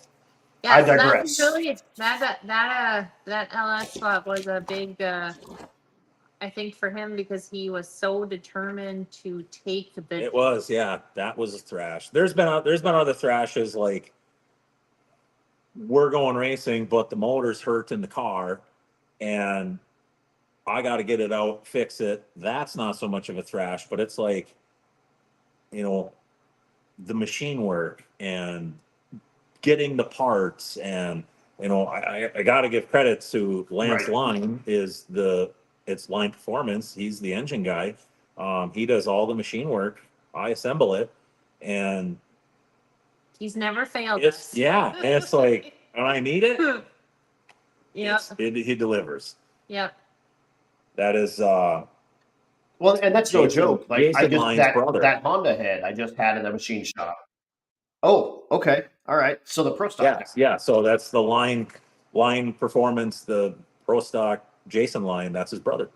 Yeah, I so digress. that's really that LS swap was a big I think for him because he was so determined to take the It was, yeah. That was a thrash. There's been other thrashes like we're going racing, but the motor's hurt in the car, and I got to get it out, fix it. That's not so much of a thrash, but it's like, the machine work and getting the parts, and I got to give credit to Lance Right. Line it's Line Performance. He's the engine guy. He does all the machine work. I assemble it, and he's never failed it's us. and it's like when I need it, Yep. he delivers. Yep. That is Well, and that's no Jason- joke. Like I Jason just Line's brother. that Honda head I just had in the machine shop. Oh, okay. All right. So the Pro Stock guy. yeah. So that's the line Performance, the Pro Stock Jason Line. That's his brother.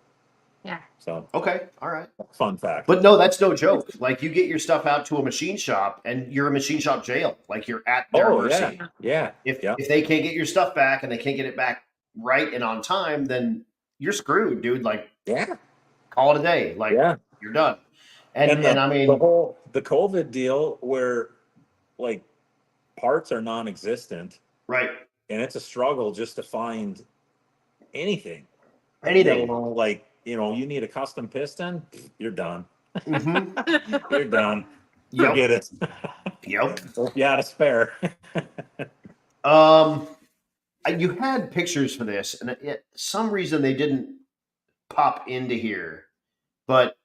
Yeah. So Okay. All right. fun fact. But no, that's no joke. Like you get your stuff out to a machine shop and you're a machine shop jail. Like you're at their mercy. yeah. If Yeah. if they can't get your stuff back and they can't get it back right and on time, then you're screwed, dude. Like Yeah. call it a day. Like Yeah. you're done. And the, I mean the COVID deal where like parts are non-existent right. and it's a struggle just to find anything. Anything. Like, you need a custom piston, you're done. Mm-hmm. You're done. Yep. Forget it. Yep. You had a spare. You had pictures for this, and some reason they didn't pop into here, but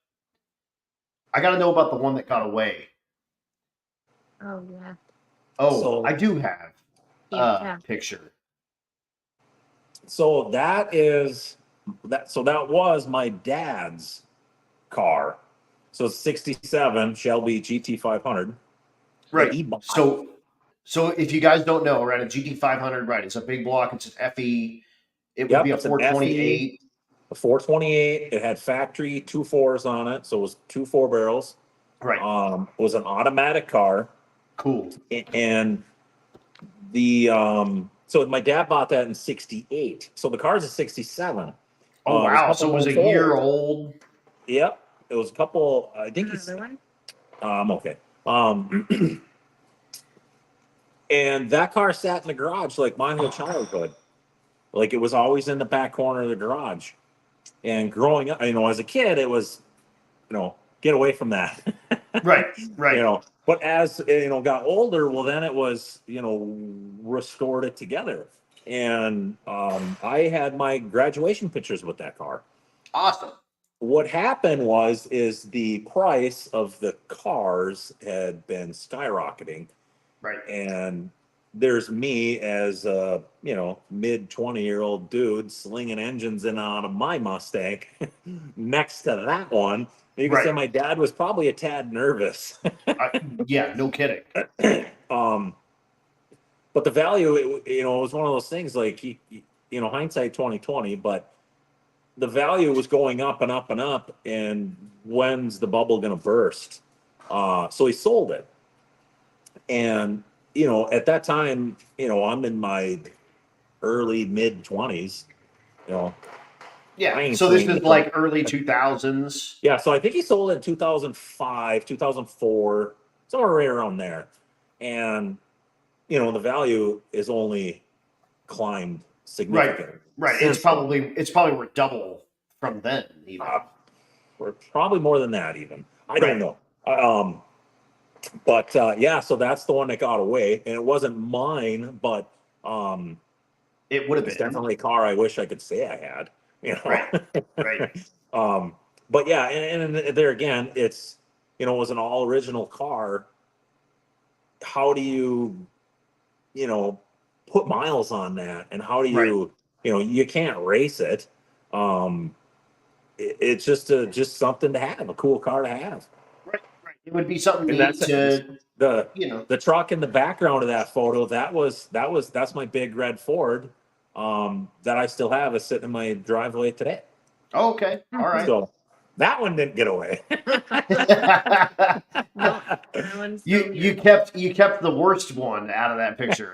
I got to know about the one that got away. Oh yeah. Oh, So- I do have Yeah. a picture. So that was my dad's car. So it's 67 Shelby GT500. Right. He bought. So if you guys don't know, right, a GT500, right, it's a big block. It's an FE. It would Yep, be a it's an 428. A 428. It had factory 2.4s on it, so it was 2 4-barrels. Right. It was an automatic car, Cool. and the so my dad bought that in 68. So the car's a 67. Oh, wow. So it was a year old. old. Yep, it was a couple. I think he's Another one? okay. And that car sat in the garage like my whole childhood. Like it was always in the back corner of the garage. And growing up, as a kid, it was, get away from that. Right. Right. But as got older, well, then it was, restored it together. And I had my graduation pictures with that car. Awesome. What happened is the price of the cars had been skyrocketing. Right. And there's me as a mid 20-year-old dude slinging engines in and out of my Mustang next to that one. You can say my dad was probably a tad nervous. Yeah, no kidding. But the value, it was one of those things like hindsight 2020, but the value was going up and up and up. And when's the bubble going to burst? So he sold it. And, at that time, I'm in my early mid 20s, Yeah. So this is like early 2000s. Yeah. So I think he sold it in 2005, 2004, somewhere right around there. And, the value is only climbed significantly. Right. It's probably worth double from then even. Or probably more than that even. I don't know. Um, but yeah, so that's the one that got away, and it wasn't mine, but It would have it's been. definitely a car I wish I could say I had. You know. Right. Right. But yeah, and there again, it's it was an all original car. How do you know put miles on that, and how do Right. you can't race it. Um, it's just something to have, a cool car to have. Right. Right. It would be something And neat that's to, the you know. the truck in the background of that photo. That's my big red Ford that I still have is sitting in my driveway today. Oh, okay. All right. So that one didn't get away. No, that one's you still you here. kept the worst one out of that picture.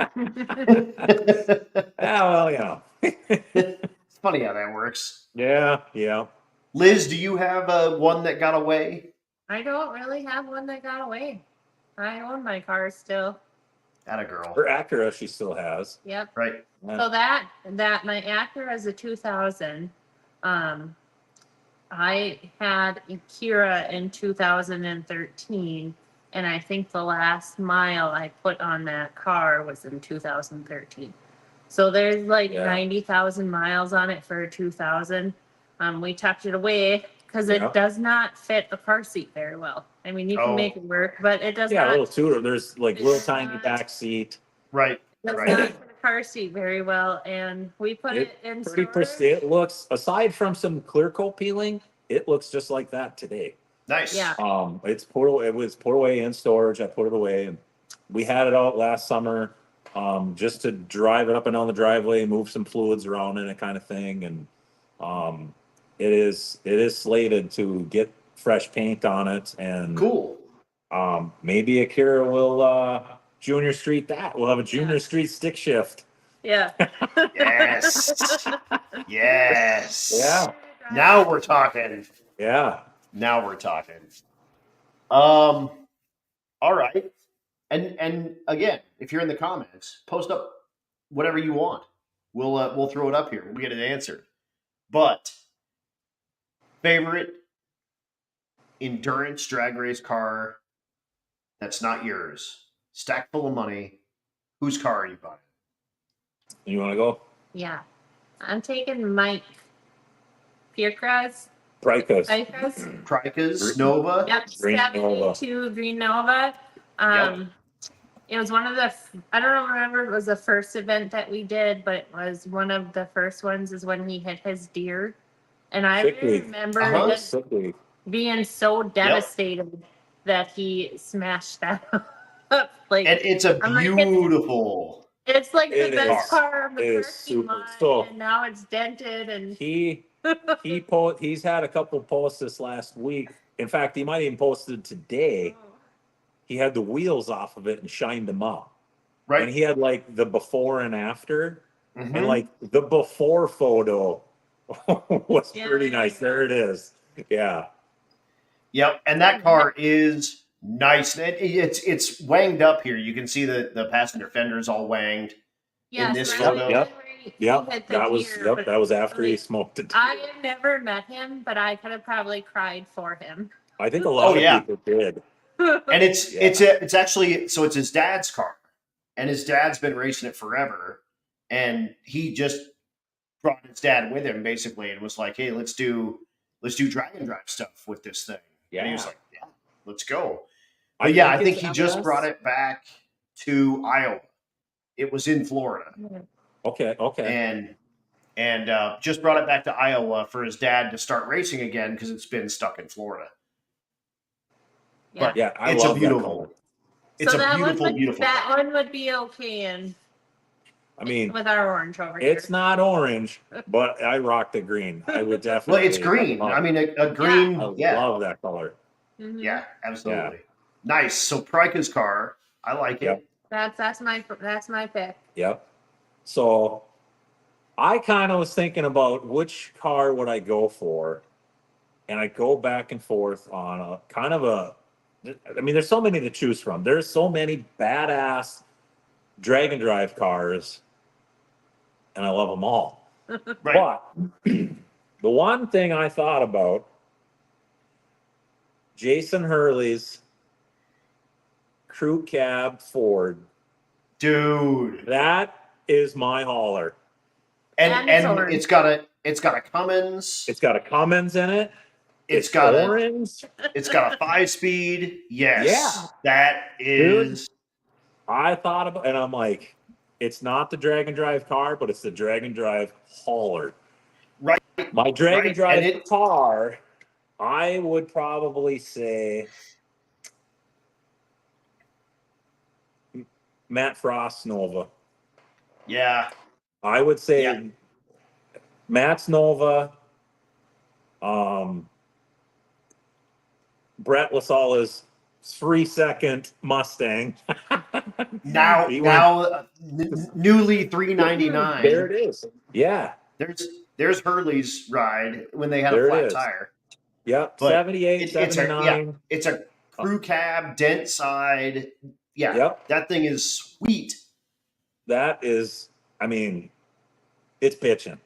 Well, It's funny how that works. yeah. Liz, do you have one that got away? I don't really have one that got away. I own my car still. Atta girl. Her Acura she still has. Yep. Right. So that my Acura is a 2000. I had a Kira in 2013, and I think the last mile I put on that car was in 2013. So there's like Yeah. 90,000 miles on it for a 2000. We tucked it away because Yeah. it does not fit a car seat very well. I mean, you can Oh. make it work, but it does Yeah, a not. little tutor. There's like little It's tiny not- back seat. Right. Does Right. not fit a car seat very well, and we put it in Pretty storage. pristine. It looks, aside from some clear coat peeling, it looks just like that today. Nice. Yeah. It was put away in storage. I put it away, and we had it out last summer, just to drive it up and down the driveway, move some fluids around in it, kind of thing. And it is slated to get fresh paint on it, and Cool. maybe Akira will junior street that. We'll have a junior street stick shift. Yeah. Yes. Yes. Yeah. Now we're talking. Yeah. Now we're talking. All right. And again, if you're in the comments, post up whatever you want. We'll throw it up here. We'll get it answered. But favorite endurance drag race car that's not yours, stacked full of money. Whose car are you buying? You want to go? Yeah. I'm taking Mike Piercross. Pricos. Trikas, Nova. Yep, Green 72 Green Nova. It was one of the, I don't remember if it was the first event that we did, but it was one of the first ones is when he hit his deer. And I Sick leave. remember Uh-huh. it Sickly. being so devastated that he smashed that up. Like, And it's a I'm like, beautiful. it's like the It best is. car of the It is parking super. lot, So- and now it's dented and He's had a couple posts this last week. In fact, he might even posted today. He had the wheels off of it and shined them up. Right. And he had like the before and after. Mhm. And like the before photo was Yeah. pretty nice. There it is. Yeah. Yep, and that car is nice. It's wanged up here. You can see the passenger fenders all wanged. yes, this right photo. where he Yep. hit the That was deer, but that was after he like, smoked it. I have never met him, but I could have probably cried for him. I think a lot Oh, of yeah. people did. And it's Yeah. it's actually so it's his dad's car, and his dad's been racing it forever, and he just brought his dad with him basically, and was like, "Hey, let's do drag and drive stuff with this thing." And he was Yeah. like, "Yeah, let's go." But I think his he just MS brought it back to Iowa. It was in Florida, Okay. and just brought it back to Iowa for his dad to start racing again because it's been stuck in Florida. Yeah. Yeah, I It's a love that beautiful. color. It's So a that beautiful, one would, beautiful. that car. one would be okay and I mean, with our orange over it's here. not orange, but I rock the green. I would Well, definitely. it's green. I mean, a green. I Yeah, love that color. Mhm. yeah, absolutely. Nice. So Prika's car, I like it. Yep. That's my pick. Yep. So I kind of was thinking about which car would I go for, and I go back and forth on a kind of a. I mean, there's so many to choose from. There's so many badass drag and drive cars, and I love them all. Right. But the one thing I thought about, Jason Hurley's crew cab Ford. Dude. That is my hauler. And Dinosaur. it's got a Cummins. It's got a Cummins in it. It's got orange. It's got a 5-speed. Yes. Yeah. That is. I thought about, and I'm like, it's not the drag and drive car, but it's the drag and drive hauler. Right. My drag Right. and drive And car, I would probably say Matt Frost's Nova. Yeah. I would say Yeah. Matt's Nova, Brett Lasala's 3-second Mustang. Now, He newly $399. There it is. Yeah, There's Hurley's ride when they had There a it flat is. tire. yep. But 78, it's a 79. It's a crew cab, dent side. Yeah. Yep. That thing is sweet. That is, I mean, it's bitching.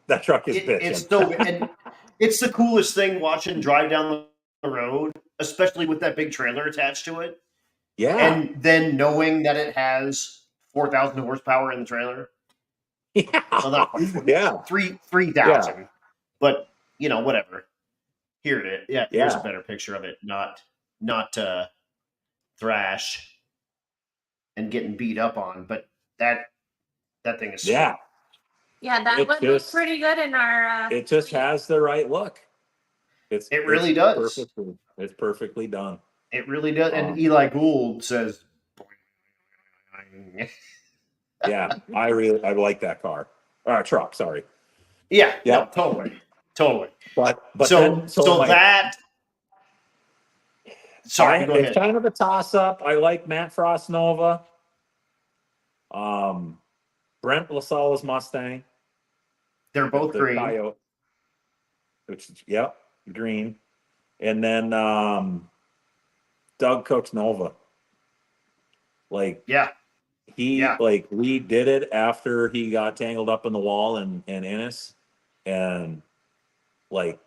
That truck is bitching. It's so and it's the coolest thing watching drive down the road, especially with that big trailer attached to it. Yeah. And then knowing that it has 4,000 horsepower in the trailer. Yeah. Well, not quite 4,000, Yeah. 3,000. But whatever. Here it is. Yeah, here's a Yeah. better picture of it. Not thrash and getting beat up on, but that thing is sweet. Yeah. Yeah, that It would just- look pretty good in our. It just has the right look. It really does. It's perfectly done. It really does. And Um, Eli Gould says, Yeah. I like that car. Truck, sorry. yeah, Yeah. no, totally. But So like, that. Sorry, go it's ahead. kind of a toss up. I like Matt Frost Nova. Brent Lasala's Mustang. They're both the green. Coyote, green. And then Doug Cook's Nova. Like Yeah, he Yeah. like redid it after he got tangled up in the wall in Ennis, and like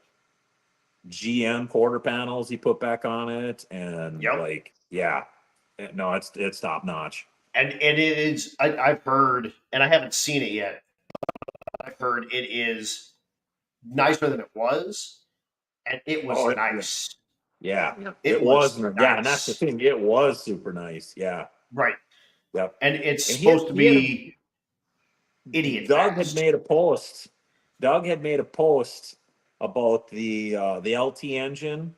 GM quarter panels he put back on it, and Yep. no, it's top notch. and it is. I've heard, and I haven't seen it yet. But I've heard it is nicer than it was, and it was Oh, nice. Yeah, Yep. It was was yeah, and that's the nice. thing. It was super nice. Yeah, Right, yep. and it's And supposed to he had be idiot Doug fast. had made a post. Doug had made a post about the LT engine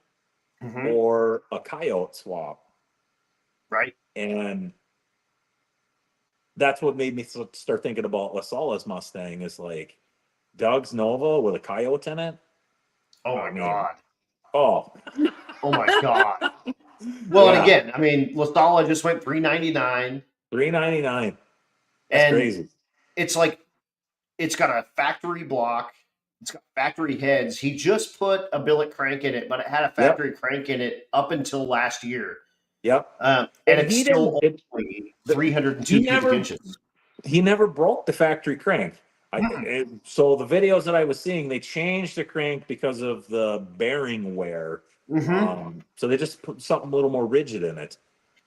Mhm. or a Coyote swap, Right. and that's what made me start thinking about Lasala's Mustang. Is like Doug's Nova with a Coyote in it. Oh I my mean, god. Oh, Oh my god. Well, Yeah. and again, I mean, Lasala just went $399, $399. That's and crazy. it's like it's got a factory block. It's got factory heads. He just put a billet crank in it, but it had a factory crank in it up until last year. Yep. And And it's he still didn't- only 302 he cubic never- inches. He never broke the factory crank. So the videos that I was seeing, they changed the crank because of the bearing wear. Mm-hmm. So they just put something a little more rigid in it.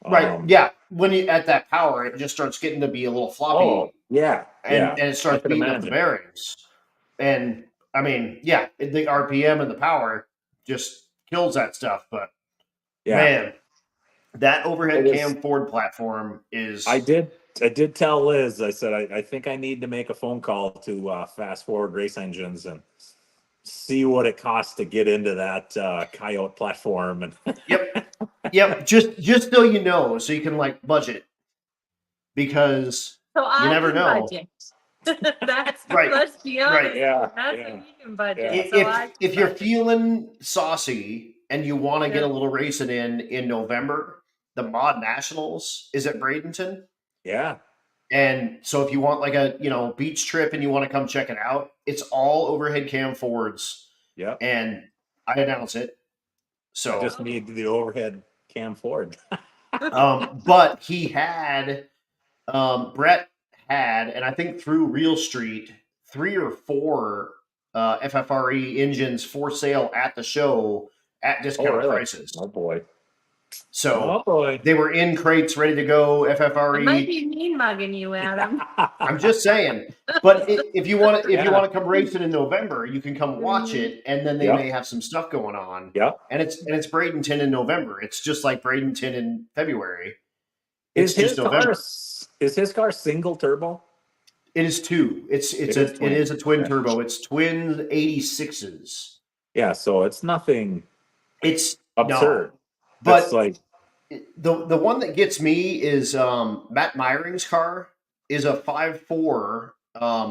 Right. Yeah. When you at that power, it just starts getting to be a little floppy. Oh, yeah. and it starts I could beating up the imagine. bearings. And I mean, yeah, the RPM and the power just kills that stuff. But Yeah. man, that overhead It is- cam Ford platform is. I did tell Liz, I said, I think I need to make a phone call to Fast Forward Race Engines and see what it costs to get into that Coyote platform. And Yep. Just so you know, so you can like budget, because So I never can know. budget. That's Right, let's be right. honest. Yeah, That's yeah. what you can budget. Yeah. So I can if you're budget. feeling saucy and you want to get a Yeah. little racing in November, the Mod Nationals is at Bradenton. yeah. And so if you want like a, beach trip and you want to come check it out, it's all overhead cam Fords, Yep. and I announce it. So, I just need the overhead cam Ford. but he had, Brett had, and I think through Real Street, 3 or 4 FFRE engines for sale at the show at discounted really? prices. Oh boy. So Oh boy. they were in crates, ready to go. I might FFRE. be mean mugging you, Adam. I'm just saying. But if you want to, Yeah. come racing in November, you can come watch it, and then they Yep. may have some stuff going on. Yep. And it's Bradenton in November. It's just like Bradenton in February. It's Is his just November. car single turbo? It is two. It is a twin Okay. turbo. It's twin 86s. Yeah, so it's nothing It's absurd. No, but It's like the one that gets me is Matt Meyring's car is a 5.4.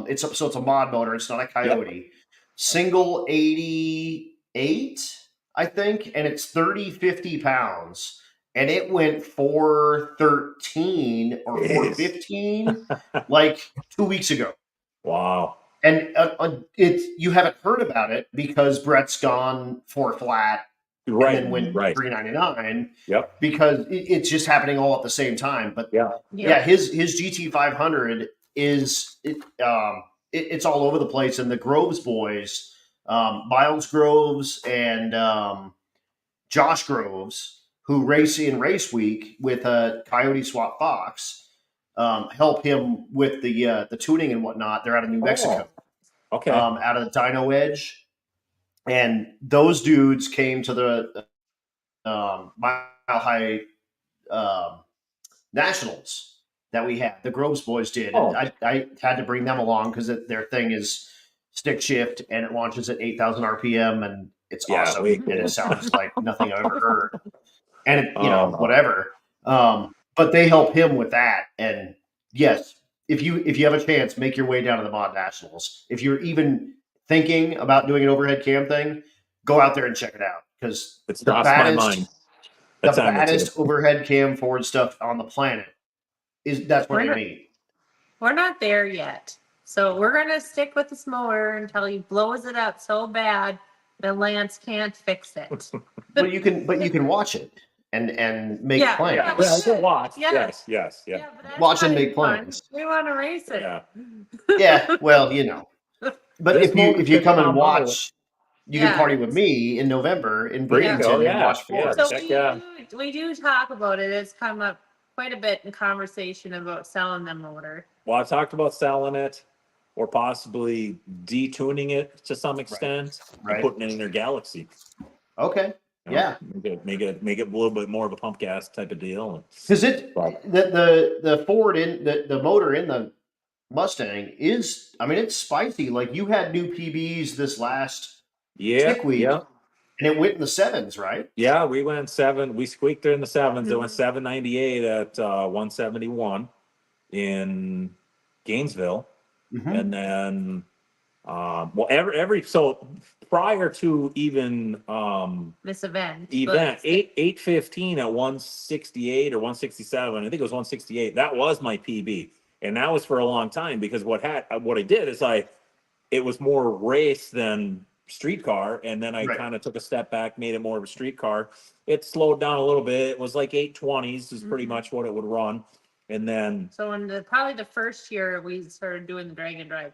It's a mod motor. It's not a Coyote. Single 88, I think, and it's 50 pounds. And it went 413 or 415 like 2 weeks ago. wow. And you haven't heard about it because Brett's gone 4 flat Right. and then went right. 399. Yep. Because it's just happening all at the same time. But Yeah. his GT 500 is it's all over the place. And the Groves boys, Miles Groves and Josh Groves, who race in Race Week with a Coyote Swap Fox, help him with the tuning and whatnot. They're out of New Mexico, Okay. out of the Dino Edge, and those dudes came to the Mile High Nationals that we had. The Groves boys did. Oh. And I had to bring them along because their thing is stick shift and it launches at 8,000 RPM and it's awesome. way And cool. it sounds like nothing I've ever heard. And it, Oh. whatever. But they help him with that. And yes, if you have a chance, make your way down to the Mod Nationals. If you're even thinking about doing an overhead cam thing, go out there and check it out because It's crossed my mind. the That's on the baddest tip. overhead cam forward stuff on the planet that's where We're they not- meet. We're not there yet. So we're going to stick with this mower until he blows it up so bad that Lance can't fix it. But you can watch it and make Yeah, plans. Yeah, I can watch. Yeah. Yes. Yeah, but that's Watch and not make fun. plans. We want to race it. Yeah. Yeah, well, But This if you motor's come been and phenomenal. watch, you can Yeah. party with me in November in There you Bradenton go, and yeah, watch yeah. Ford. So Heck yeah. we do talk about it. It's come up quite a bit in conversation about selling the motor. Well, I talked about selling it or possibly detuning it to some extent Right. and putting it in their Galaxy. Okay. You know, Yeah. Make it a little bit more of a pump gas type of deal. Because Right. the Ford in the motor in the Mustang is, it's spicy. Like you had new PBs this last Yeah. tick week, Yeah. and it went in the 7s, right? Yeah. We went 7. We squeaked there in the 7s. It Mhm. went 798 at 171 in Gainesville. Mm-hmm. And then, so prior to even, This event. event 815 at 168 or 167, I think it was 168. That was my PB, and that was for a long time because what I did is it was more race than street car, and then I Right. kind of took a step back, made it more of a street car. It slowed down a little bit. It was like 820s is pretty much what it would run, and then So in probably the first year we started doing the drag and drive,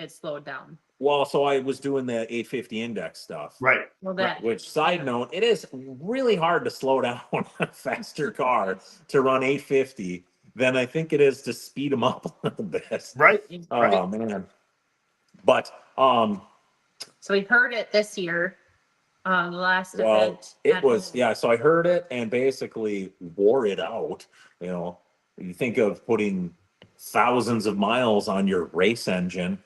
it slowed down. so I was doing the 850 index stuff. Right. Well, that Which, side note, it is really hard to slow down a faster car to run 850 than I think it is to speed them up a little bit. Right. Oh man! But So we heard it this year, the last well, event. it was So I heard it and basically wore it out. You think of putting thousands of miles on your race engine.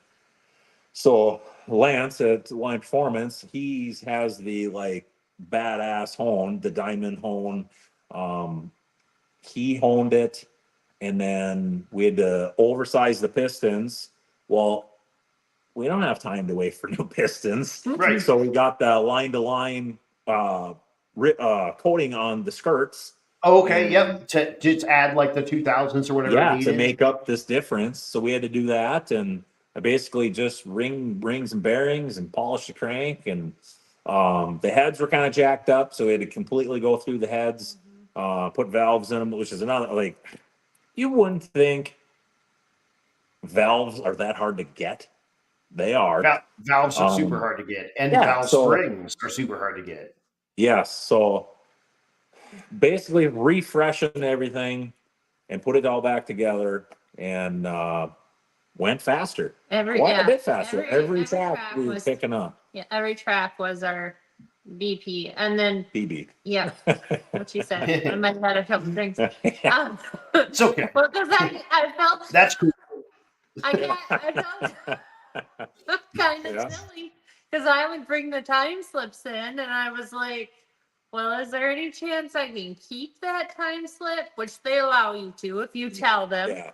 So Lance at Line Performance, he has the badass hone, the diamond hone. He honed it, and then we had to oversize the pistons. Well, we don't have time to wait for new pistons, Right. so we got the line-to-line coating on the skirts. Oh, okay. Yep. To just add like the 2000s or whatever. Yeah, it to needed. make up this difference. So we had to do that, and I basically just rings and bearings and polish the crank, and the heads were kind of jacked up, so we had to completely go through the heads, put valves in them, which is another you wouldn't think valves are that hard to get. They are. Valves are super hard to get, and yeah, valve springs are super hard to get. Yes, so basically refreshing everything and put it all back together and went faster. Quite a bit faster. Every track we were was picking up. yeah, every track was our BP, and then PB. yeah, what you said. I might have had a couple drinks. Um, It's okay. well, because I felt That's cool. I felt kind of Yeah. silly because I would bring the time slips in, and I was like, "Well, is there any chance I can keep that time slip?" Which they allow you to if you tell them. Yeah.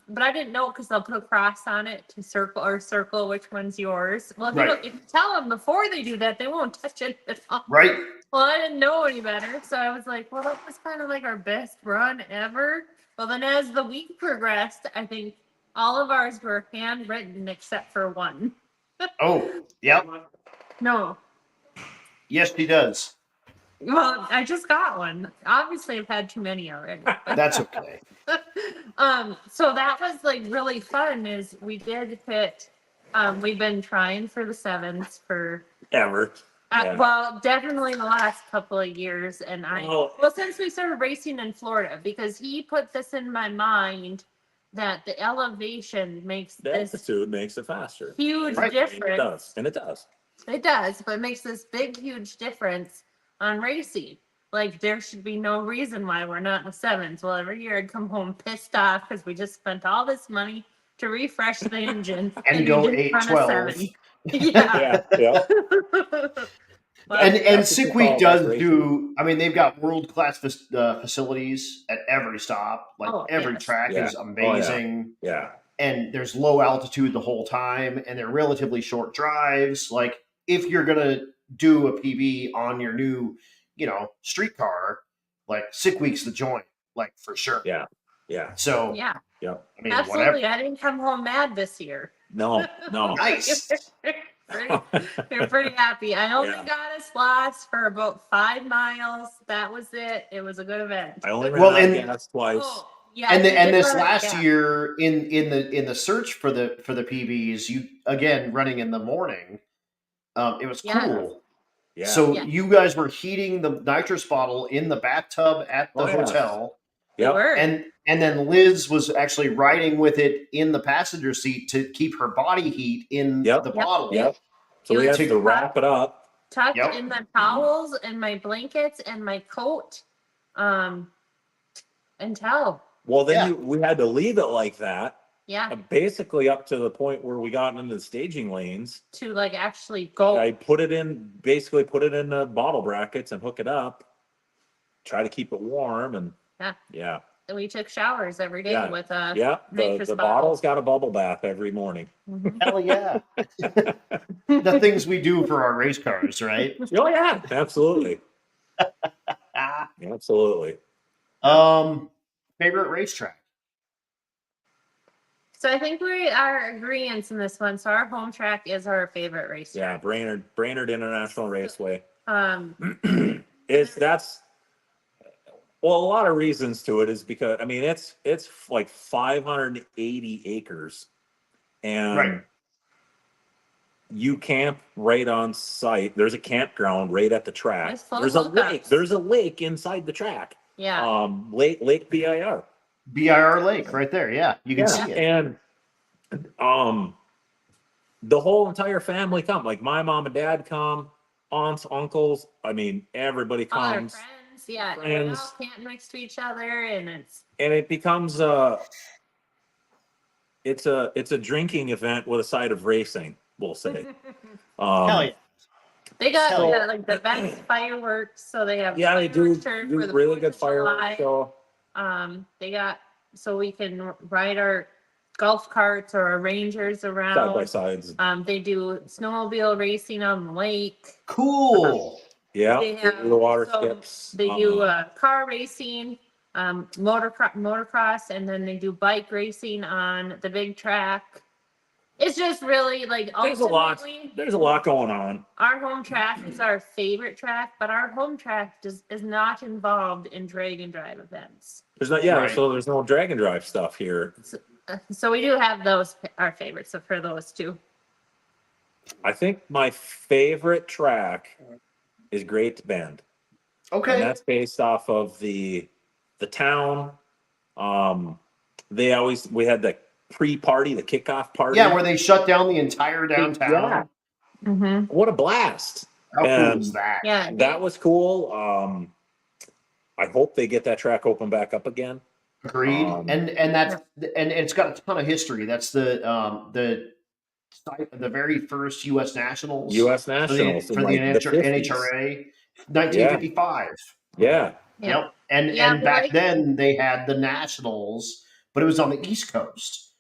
But I didn't know because they'll put a cross on it to circle which one's yours. Well, Right. if you tell them before they do that, they won't touch it at all. Right. Well, I didn't know any better, so I was like, "Well, that was kind of like our best run ever." Well, then as the week progressed, I think all of ours were handwritten except for one. Oh, yep. No. Yes, she does. Well, I just got one. Obviously, I've had too many already. That's okay. So that was like really fun. Is we did hit. We've been trying for the sevens for Ever. Yeah. well, definitely the last couple of years, and Oh. well since we started racing in Florida, because he put this in my mind that the elevation makes The this altitude makes it faster. huge Right. difference. It does. And it does. It does, but it makes this big, huge difference on racing. Like, there should be no reason why we're not in the sevens. Well, every year I'd come home pissed off because we just spent all this money to refresh the engine And go we didn't run a 8-12. 7. Yeah. Yeah. Well, And That's what Sick you Week call does racing. do. I mean, they've got world class facilities at every stop. Like Oh, every yes. track Yeah. is Oh, yeah. amazing. Yeah. And there's low altitude the whole time, and they're relatively short drives. Like if you're gonna do a PB on your new, street car, like Sick Week's the joint, like for sure. Yeah. Yeah. So yeah, Yeah. I mean, absolutely. whatever. I didn't come home mad this year. No. No. Nice. They're pretty happy. I only Yeah. got us lost for about 5 miles. That was it. It was a good event. I only ran Well, out of and- gas twice. Oh, yeah. And you did this run- last yeah. year in the search for the PBs, you again running in the morning, it was Yeah. cool. Yeah. So Yeah. you guys were heating the nitrous bottle in the bathtub at the Oh, yeah. hotel, We Yep. were. and then Liz was actually riding with it in the passenger seat to keep her body heat in Yep. the Yep. bottle. Yep. So It we was had to wrap it up. tucked Yep. in my towels and my blankets and my coat until Well, then Yeah. we had to leave it like that, yeah, basically up to the point where we got into the staging lanes. to like actually go. I basically put it in the bottle brackets and hook it up, try to keep it warm, and Yeah. yeah, And we took showers every day Yeah. with yeah. nitrous The bottle. bottle's got a bubble bath every morning. Mhm. Hell yeah! The things we do for our race cars, right? Oh yeah, absolutely, absolutely. Favorite racetrack? So I think we are agreeing in this one. So our home track is our favorite Yeah, racetrack. Brainerd International Raceway. Um, That's well, a lot of reasons to it is because I mean it's like 580 acres, and Right. you camp right on site. There's a campground right at the track. It's full There's of a lake. hookups. There's a lake inside the track. yeah. Lake BIR. BIR Lake, right there. Yeah, you can see it. And the whole entire family come. Like my mom and dad come, aunts, uncles. I mean, everybody All our comes, friends, yeah. We're Friends. all camping next to each other, and it's and it becomes it's a drinking event with a side of racing. We'll say. Hell yeah! they got Hell yeah. like the best fireworks. So they have Yeah, they do fireworks do for the really 4th good of July. fireworks. So They got so we can ride our golf carts or our Rangers side by around. sides. They do snowmobile racing on the lake. Cool. Yeah, They have the water so skips. They do car racing, motocross, and then they do bike racing on the big track. It's just really like There's a lot. ultimately, There's a lot going on. our home track is our favorite track, but our home track is not involved in drag and drive events. There's not, yeah. Right. So there's no drag and drive stuff here. So we do have those our favorites. So for those two, I think my favorite track is Great Bend. Okay. And that's based off of the town. We had the pre-party, the kickoff party. Yeah, where they shut down the entire downtown. Yeah. Mm-hmm. What a blast. How cool And is that? Yeah. that was cool. I hope they get that track open back up again. Agreed. And that's Yeah. and it's got a ton of history. That's the site of the very first U.S. Nationals. U.S. for Nationals the, in for the like the 50s. NHRA, 1955. Yeah. Yep. And Yeah, and back like- then they had the Nationals, but it was on the East Coast,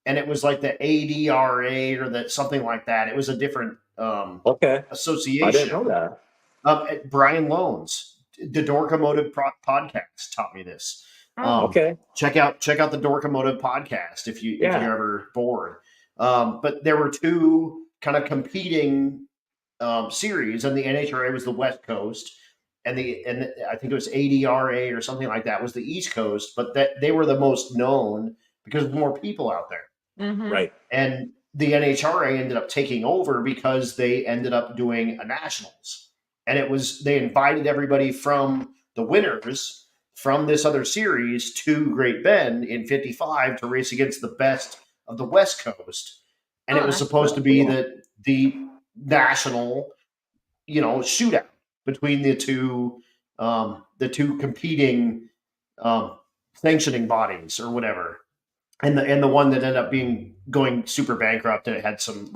and it was like the ADRA or that something like that. It was a different Okay. association. I didn't know that. Brian Loans, the Dorkomotive podcast taught me this. Okay. Check out the Dorkomotive podcast if you're ever bored. But there were two kind of competing series, and the NHRA was the West Coast, and I think it was ADRA or something like that was the East Coast. But that they were the most known because there's more people out there. Mhm. Right. And the NHRA ended up taking over because they ended up doing a nationals, and they invited everybody from the winners from this other series to Great Bend in 55 to race against the best of the West Coast. And it was that's supposed to be cool. the national, shootout between the two competing sanctioning bodies or whatever. And the one that ended up going super bankrupt, and it had some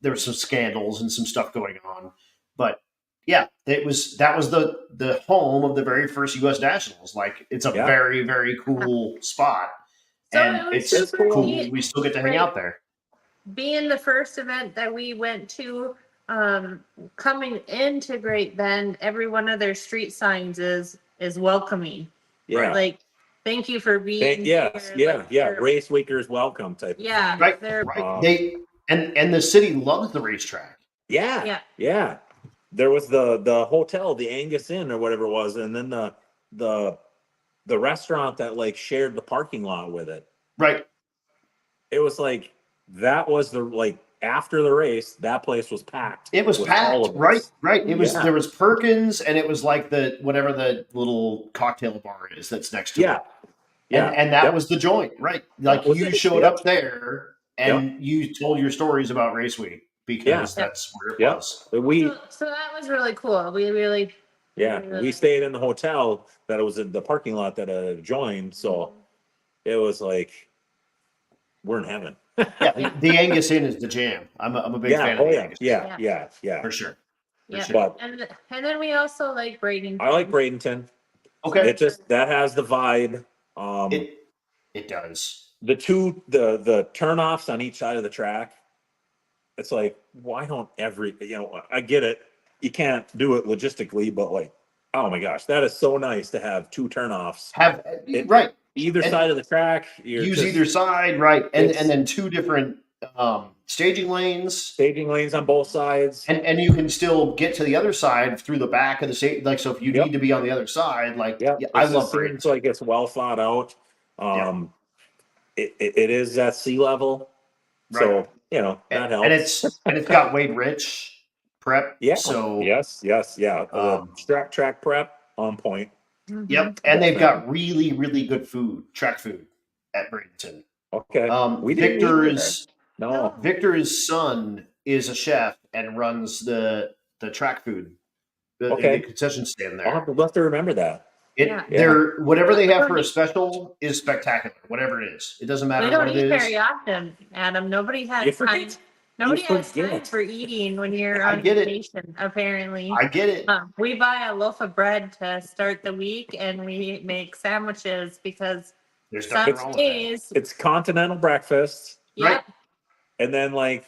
there were some scandals and some stuff going on. But yeah, that was the home of the very first U.S. Nationals. Like, it's a very, very cool spot, So and it was it's super cool. neat. We still get to hang out there. Being the first event that we went to, coming into Great Bend, every one of their street signs is welcoming. Yeah. Like, thank you for being Yes. here. Yeah. Like, Race weekers welcome type. Yeah. Right. They're They and the city loves the racetrack. Yeah. There was the hotel, the Angus Inn or whatever it was, and then the restaurant that like shared the parking lot with it. Right. It was like that was after the race, that place was packed. It was packed. Right. It was Yeah. There was Perkins, and it was like whatever the little cocktail bar is that's next to it. Yeah. And that was the joint, right? Like, you showed up there and you told your stories about Race Week because that's where it was. So that was really cool. We really we stayed in the hotel that was in the parking lot that joined, so it was like we're in heaven. The Angus Inn is the jam. I'm a big fan of the Angus Inn. Yeah, for sure. Yeah. But And then we also like Bradenton. I like Bradenton. Okay, It just that has the vibe. It does. The turnoffs on each side of the track. It's like, why don't I get it. You can't do it logistically, but like, oh my gosh, that is so nice to have two turnoffs. Right. Either And side of the track. Use either side, right. And then two different staging lanes on both sides. And you can still get to the other side through the back of the stage. Like, so if you need to be on the other side, I love it. So like it's well thought out. It is at sea level. Right. So, that helps. And it's got Wade Rich prep. Yeah. So yes. Track prep on point. Mhm. Yep. And they've got really, really good track food at Bradenton. Okay. We didn't Victor's son is a chef and runs the track food, the concession stand there. I'll have to remember that. Whatever they have for a special is spectacular. Whatever it is, it doesn't matter We don't what it eat is. very often, Adam. Nobody has time. Nobody has time for eating when you're on vacation. Apparently, I get it. We buy a loaf of bread to start the week, and we make sandwiches because there's nothing wrong with that. It's continental breakfast, right? And then like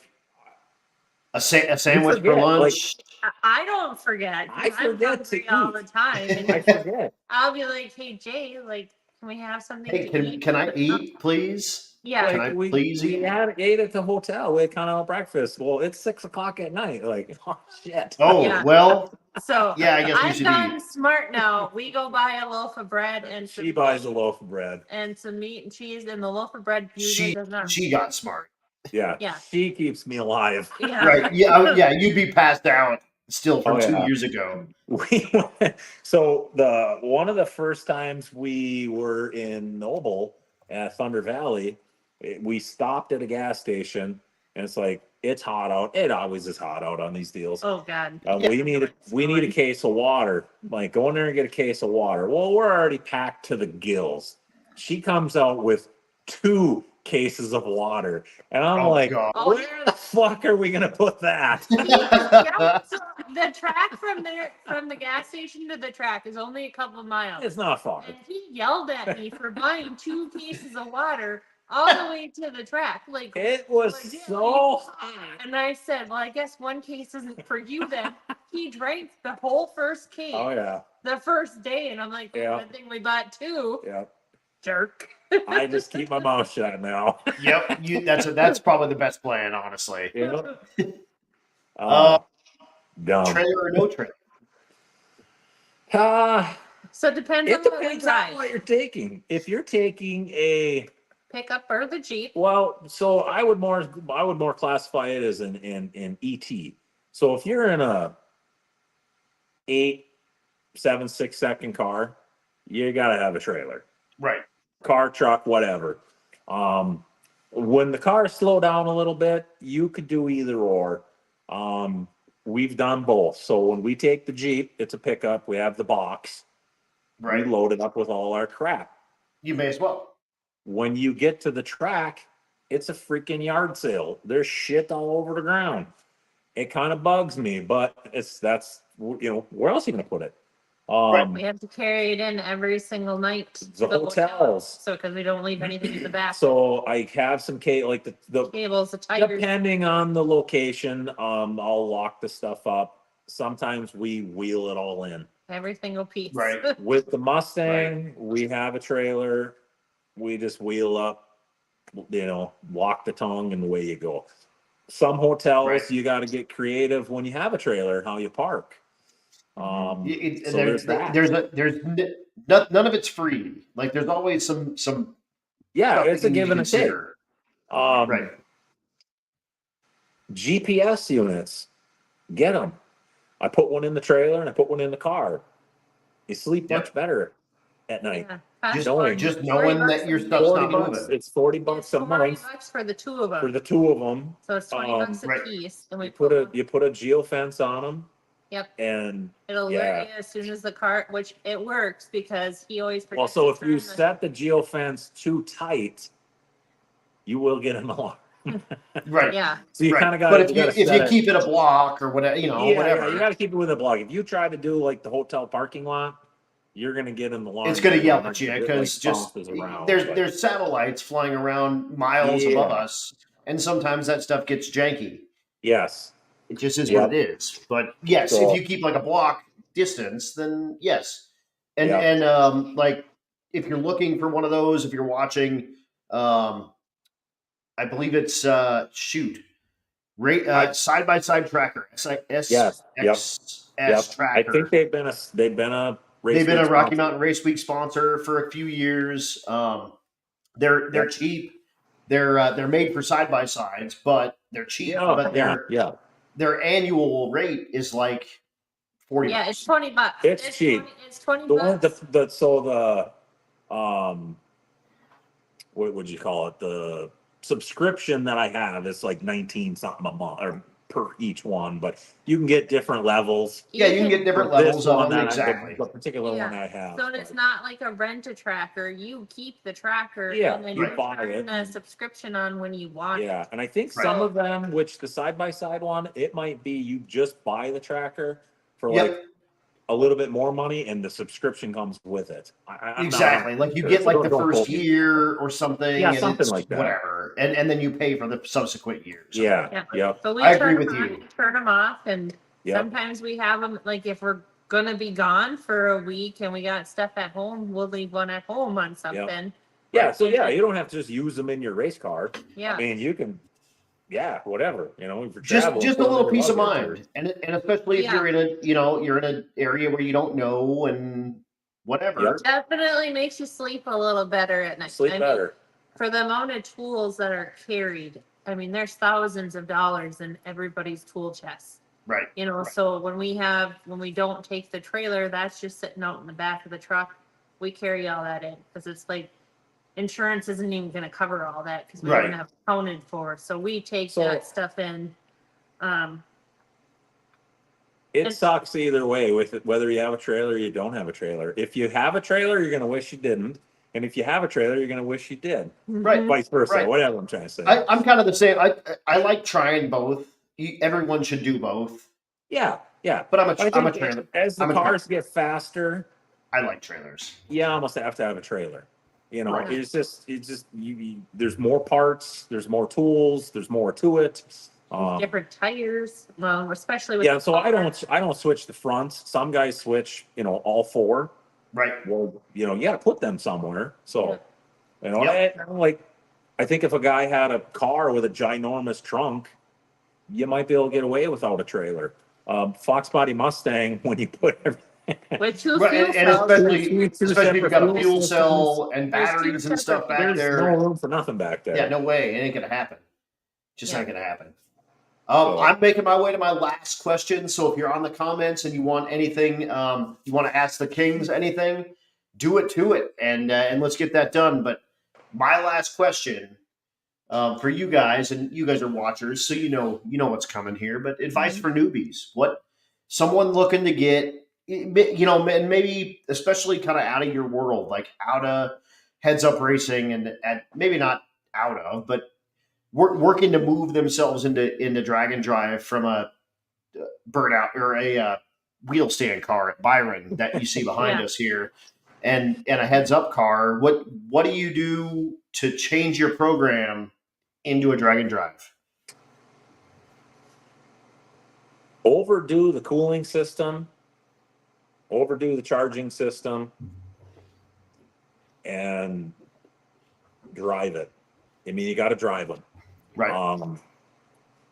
a sandwich for lunch. I don't forget. I forget to eat all the time. And I forget. I'll be like, "Hey Jay, like, can we have something to eat?" Can I eat, please? Yeah. Can I please eat? We ate at the hotel. We had continental breakfast. Well, it's 6:00 at night. Like, oh shit. Oh well. So I guess we I've should gotten eat. smart now. We go buy a loaf of bread and she buys a loaf of bread and some meat and cheese, and the loaf of bread usually does not. She got smart. Yeah. She keeps me alive. Yeah. Right. Yeah. You'd be passed out still from Oh, 2 yeah. years ago. So one of the first times we were in Noble at Thunder Valley, we stopped at a gas station, and it's like it's hot out. It always is hot out on these deals. Oh God. We need a case of water. Like, go in there and get a case of water. Well, we're already packed to the gills. She comes out with 2 cases of water, and I'm Oh, like, God. where the fuck are we gonna put that? Yeah, so the track from the gas station to the track is only a couple miles. It's not far. And he yelled at me for buying 2 cases of water all the way to the track. Like, It was legit, so hot. and I said, well, I guess 1 case isn't for you then. He drank the whole first case Oh yeah, the first day, and I'm like, Yeah. good thing we bought 2. yeah. Jerk. I just keep my mouth shut now. Yep, that's probably the best plan, honestly. Yeah. Oh, dumb. Trailer or no trailer? So it depends It on what we depends on drive. what you're taking. If you're taking a Pickup or the Jeep. Well, so I would more classify it as an ET. So if you're in a 8, 7, 6 second car, you gotta have a trailer. Right. Car, truck, whatever. When the cars slow down a little bit, you could do either or. We've done both. So when we take the Jeep, it's a pickup. We have the box. Right. We load it up with all our crap. You may as well. When you get to the track, it's a freaking yard sale. There's shit all over the ground. It kind of bugs me, but that's where else are you gonna put it? We have to carry it in every single night to The hotels. So because we don't leave anything in the back. So I have some like the Cables, the tires. depending on the location, I'll lock the stuff up. Sometimes we wheel it all in. Every single piece. Right. With the Mustang, we have a trailer. We just wheel up, lock the tongue, and away you go. Some hotels, Right. you got to get creative when you have a trailer, how you park. So there's that. None of it's free. Like, there's always some Yeah, stuff it's that a you need give to and a take. consider. Um, Right. GPS units, get them. I put one in the trailer and I put one in the car. You sleep Yep. much better at night. Yeah. Just knowing that your stuff's not moving. It's $40 a month $40 for the 2 of them. for the 2 of them. So it's $20 a right. piece, and we You put a geofence on them. Yep. And It'll yeah. alert you as soon as the car, which it works because he always. well, predicts so the if you turn. set the geofence too tight, you will get an alarm. Right. Yeah. So you Right. kind of got. But if you keep it a block or whatever, whatever, you got to keep it with a block. If you try to do like the hotel parking lot, you're gonna get an alarm. it's going to yell at It, you like, because bounces around, but- there's satellites flying around miles Yeah. above us, and sometimes that stuff gets janky. Yes. It just is Yep. what it is. But yes, So- if you keep like a block distance, then yes. And Yep. and like if you're looking for one of those, if you're watching, I believe it's side by side tracker. Yes. Yep. Yep. Tracker. I think they've been a race They've been a week Rocky sponsor. Mountain Race Week sponsor for a few years. They're Yep. cheap. They're made for side by sides, but they're cheap. But their annual rate is like $40. Yeah, it's $20. It's cheap. It's $20. The one what would you call it? The subscription that I have is like 19 something a month or per each one, but you can get different levels. Yeah, you can get different For this levels of one them. that Exactly. the particular Yeah. one I have. So it's not like a rent-a-tracker. You keep the tracker, Yeah, and then you you buy turn it. the subscription on when you want it. Yeah, and I think Right. some of them, which the side by side one, it might be you just buy the tracker for Yep. like a little bit more money, and the subscription comes with it. I'm Exactly. not Like you sure, get so like don't the quote first me. year or something. Yeah, and something it's like that. whatever, and then you pay for the subsequent years. Yeah, Yeah. yep, So we I turn agree with them on, you. turn them off, and yep. sometimes we have them, like if we're gonna be gone for a week and we got stuff at home, we'll leave one at home on something. Yeah, so yeah, you don't have to just use them in your race car. Yeah. I mean, you can, whatever, if you're Just traveling, a put 'em little in your peace of luggage or- mind, and especially if Yeah. you're in a you're in an area where you don't know and whatever. Yep. Definitely makes you sleep a little better at night. Sleep I mean, better. for the amount of tools that are carried, I mean, there's thousands of dollars in everybody's tool chest. Right. You know, so when we don't take the trailer, that's just sitting out in the back of the truck. We carry all that in because it's like insurance isn't even going to cover all that because we Right. don't have accounted for. So we take So- that stuff in. It And- sucks either way with it, whether you have a trailer or you don't have a trailer. If you have a trailer, you're gonna wish you didn't, and if you have a trailer, you're gonna wish you did. Right. Vice versa, Right. whatever I'm trying to say. I'm kind of the same. I like trying both. Everyone should do both. Yeah, yeah. But I'm I a think trailer. as the I'm a cars get faster, I like trailers. you almost have to have a trailer. You know, Right. it's just there's more parts, there's more tools, there's more to it. Different tires. Well, especially with Yeah, the so car. I don't switch the fronts. Some guys switch, all four. Right. Well, you got to put them somewhere. So, Yep. I think if a guy had a car with a ginormous trunk, you might be able to get away without a trailer. Fox body Mustang, when you put everything, With two Right, fuel and cells. Two especially if you've got a separate fuel fuel cell and There's two batteries and separate stuff back there's there. no room for nothing back there. Yeah, no way. It ain't gonna happen. Just Yeah. not gonna happen. So- I'm making my way to my last question. So if you're on the comments and you want anything, you want to ask the Kings anything, do it to it, and let's get that done. But my last question for you guys, and you guys are watchers, so you know what's coming here. But advice for newbies: what someone looking to get, and maybe especially kind of out of your world, like out of heads up racing, and maybe not out of, but working to move themselves into drag and drive from a burnout or a wheel stand car at Byron that you see behind Yeah. us here, and a heads up car. What do you do to change your program into a drag and drive? Overdo the cooling system, overdo the charging system, and drive it. I mean, you got to drive them. Right.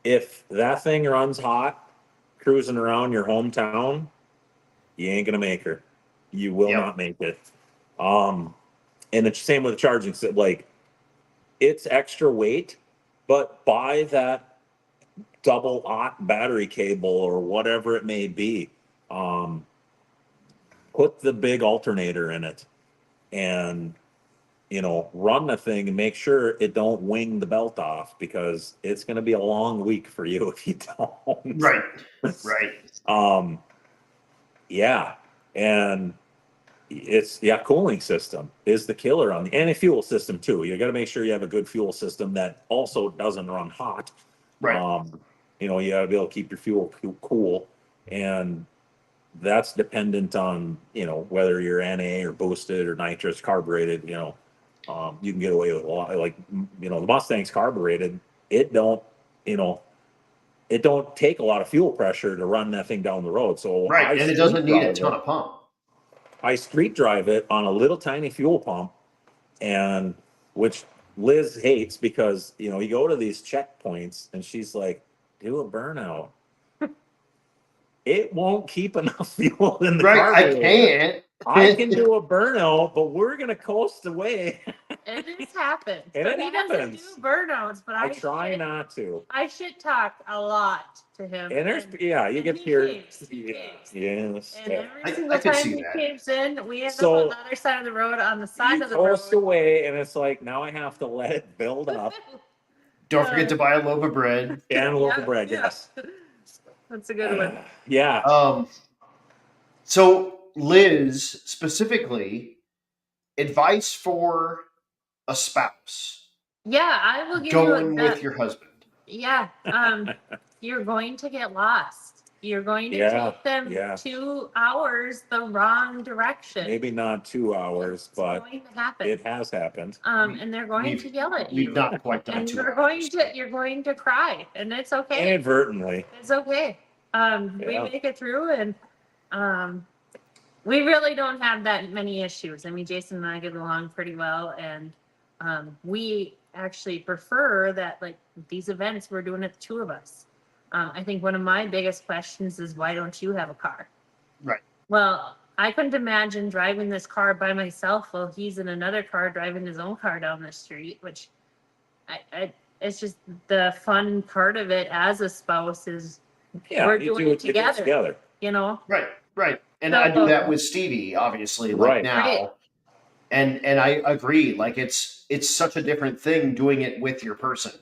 If that thing runs hot, cruising around your hometown, you ain't gonna make her. You will Yep. not make it. And it's the same with the charging. So, like, it's extra weight, but buy that double aught battery cable or whatever it may be. Put the big alternator in it, and run the thing and make sure it don't wing the belt off, because it's going to be a long week for you if you don't. Right. Right. Yeah. And cooling system is the killer on and a fuel system too. You got to make sure you have a good fuel system that also doesn't run hot. Right. You got to be able to keep your fuel cool, and that's dependent on, whether you're NA or boosted or nitrous carbureted. You can get away with a lot. Like, the Mustang's carbureted. It don't take a lot of fuel pressure to run that thing down the road. So Right. And it doesn't need a ton of pump. I street drive it on a little tiny fuel pump, and which Liz hates, because you go to these checkpoints and she's like, do a burnout. It won't keep enough fuel in the Right. I carburetor. can't. I can do a burnout, but we're gonna coast away. It has happened. And it He doesn't happens. do burnouts, but I try not to. I shit talk a lot to him. And there's you and get he your caves, he caves. yes. And every I single could time see he that. caves in, we end So- up on the other side of the road, on the side You of the road. coast away, and it's like, now I have to let it build up. Don't forget to buy a loaf of bread. And a loaf Yeah, of bread, yeah. yes. That's a good one. Yeah. So Liz, specifically, advice for a spouse Yeah, I will give going you with your husband. Yeah, you're going to get lost. You're going to Yeah, take them yeah. 2 hours the wrong direction. Maybe not 2 hours, It's but going to happen. it has happened. And they're going We've- to yell at We've you. not quite done And 2 you're hours. going to cry, and it's okay. Inadvertently. It's okay. We Yeah. make it through, and we really don't have that many issues. I mean, Jason and I get along pretty well, and we actually prefer that, like, these events, we're doing it the two of us. I think one of my biggest questions is, why don't you have a car? Right. Well, I couldn't imagine driving this car by myself while he's in another car driving his own car down the street, which it's just the fun part of it as a spouse is Yeah, we're you doing do it you do together. You know, Right. And I do that with Stevie, obviously, like Right. now. Right. And I agree. Like it's such a different thing doing it with your person.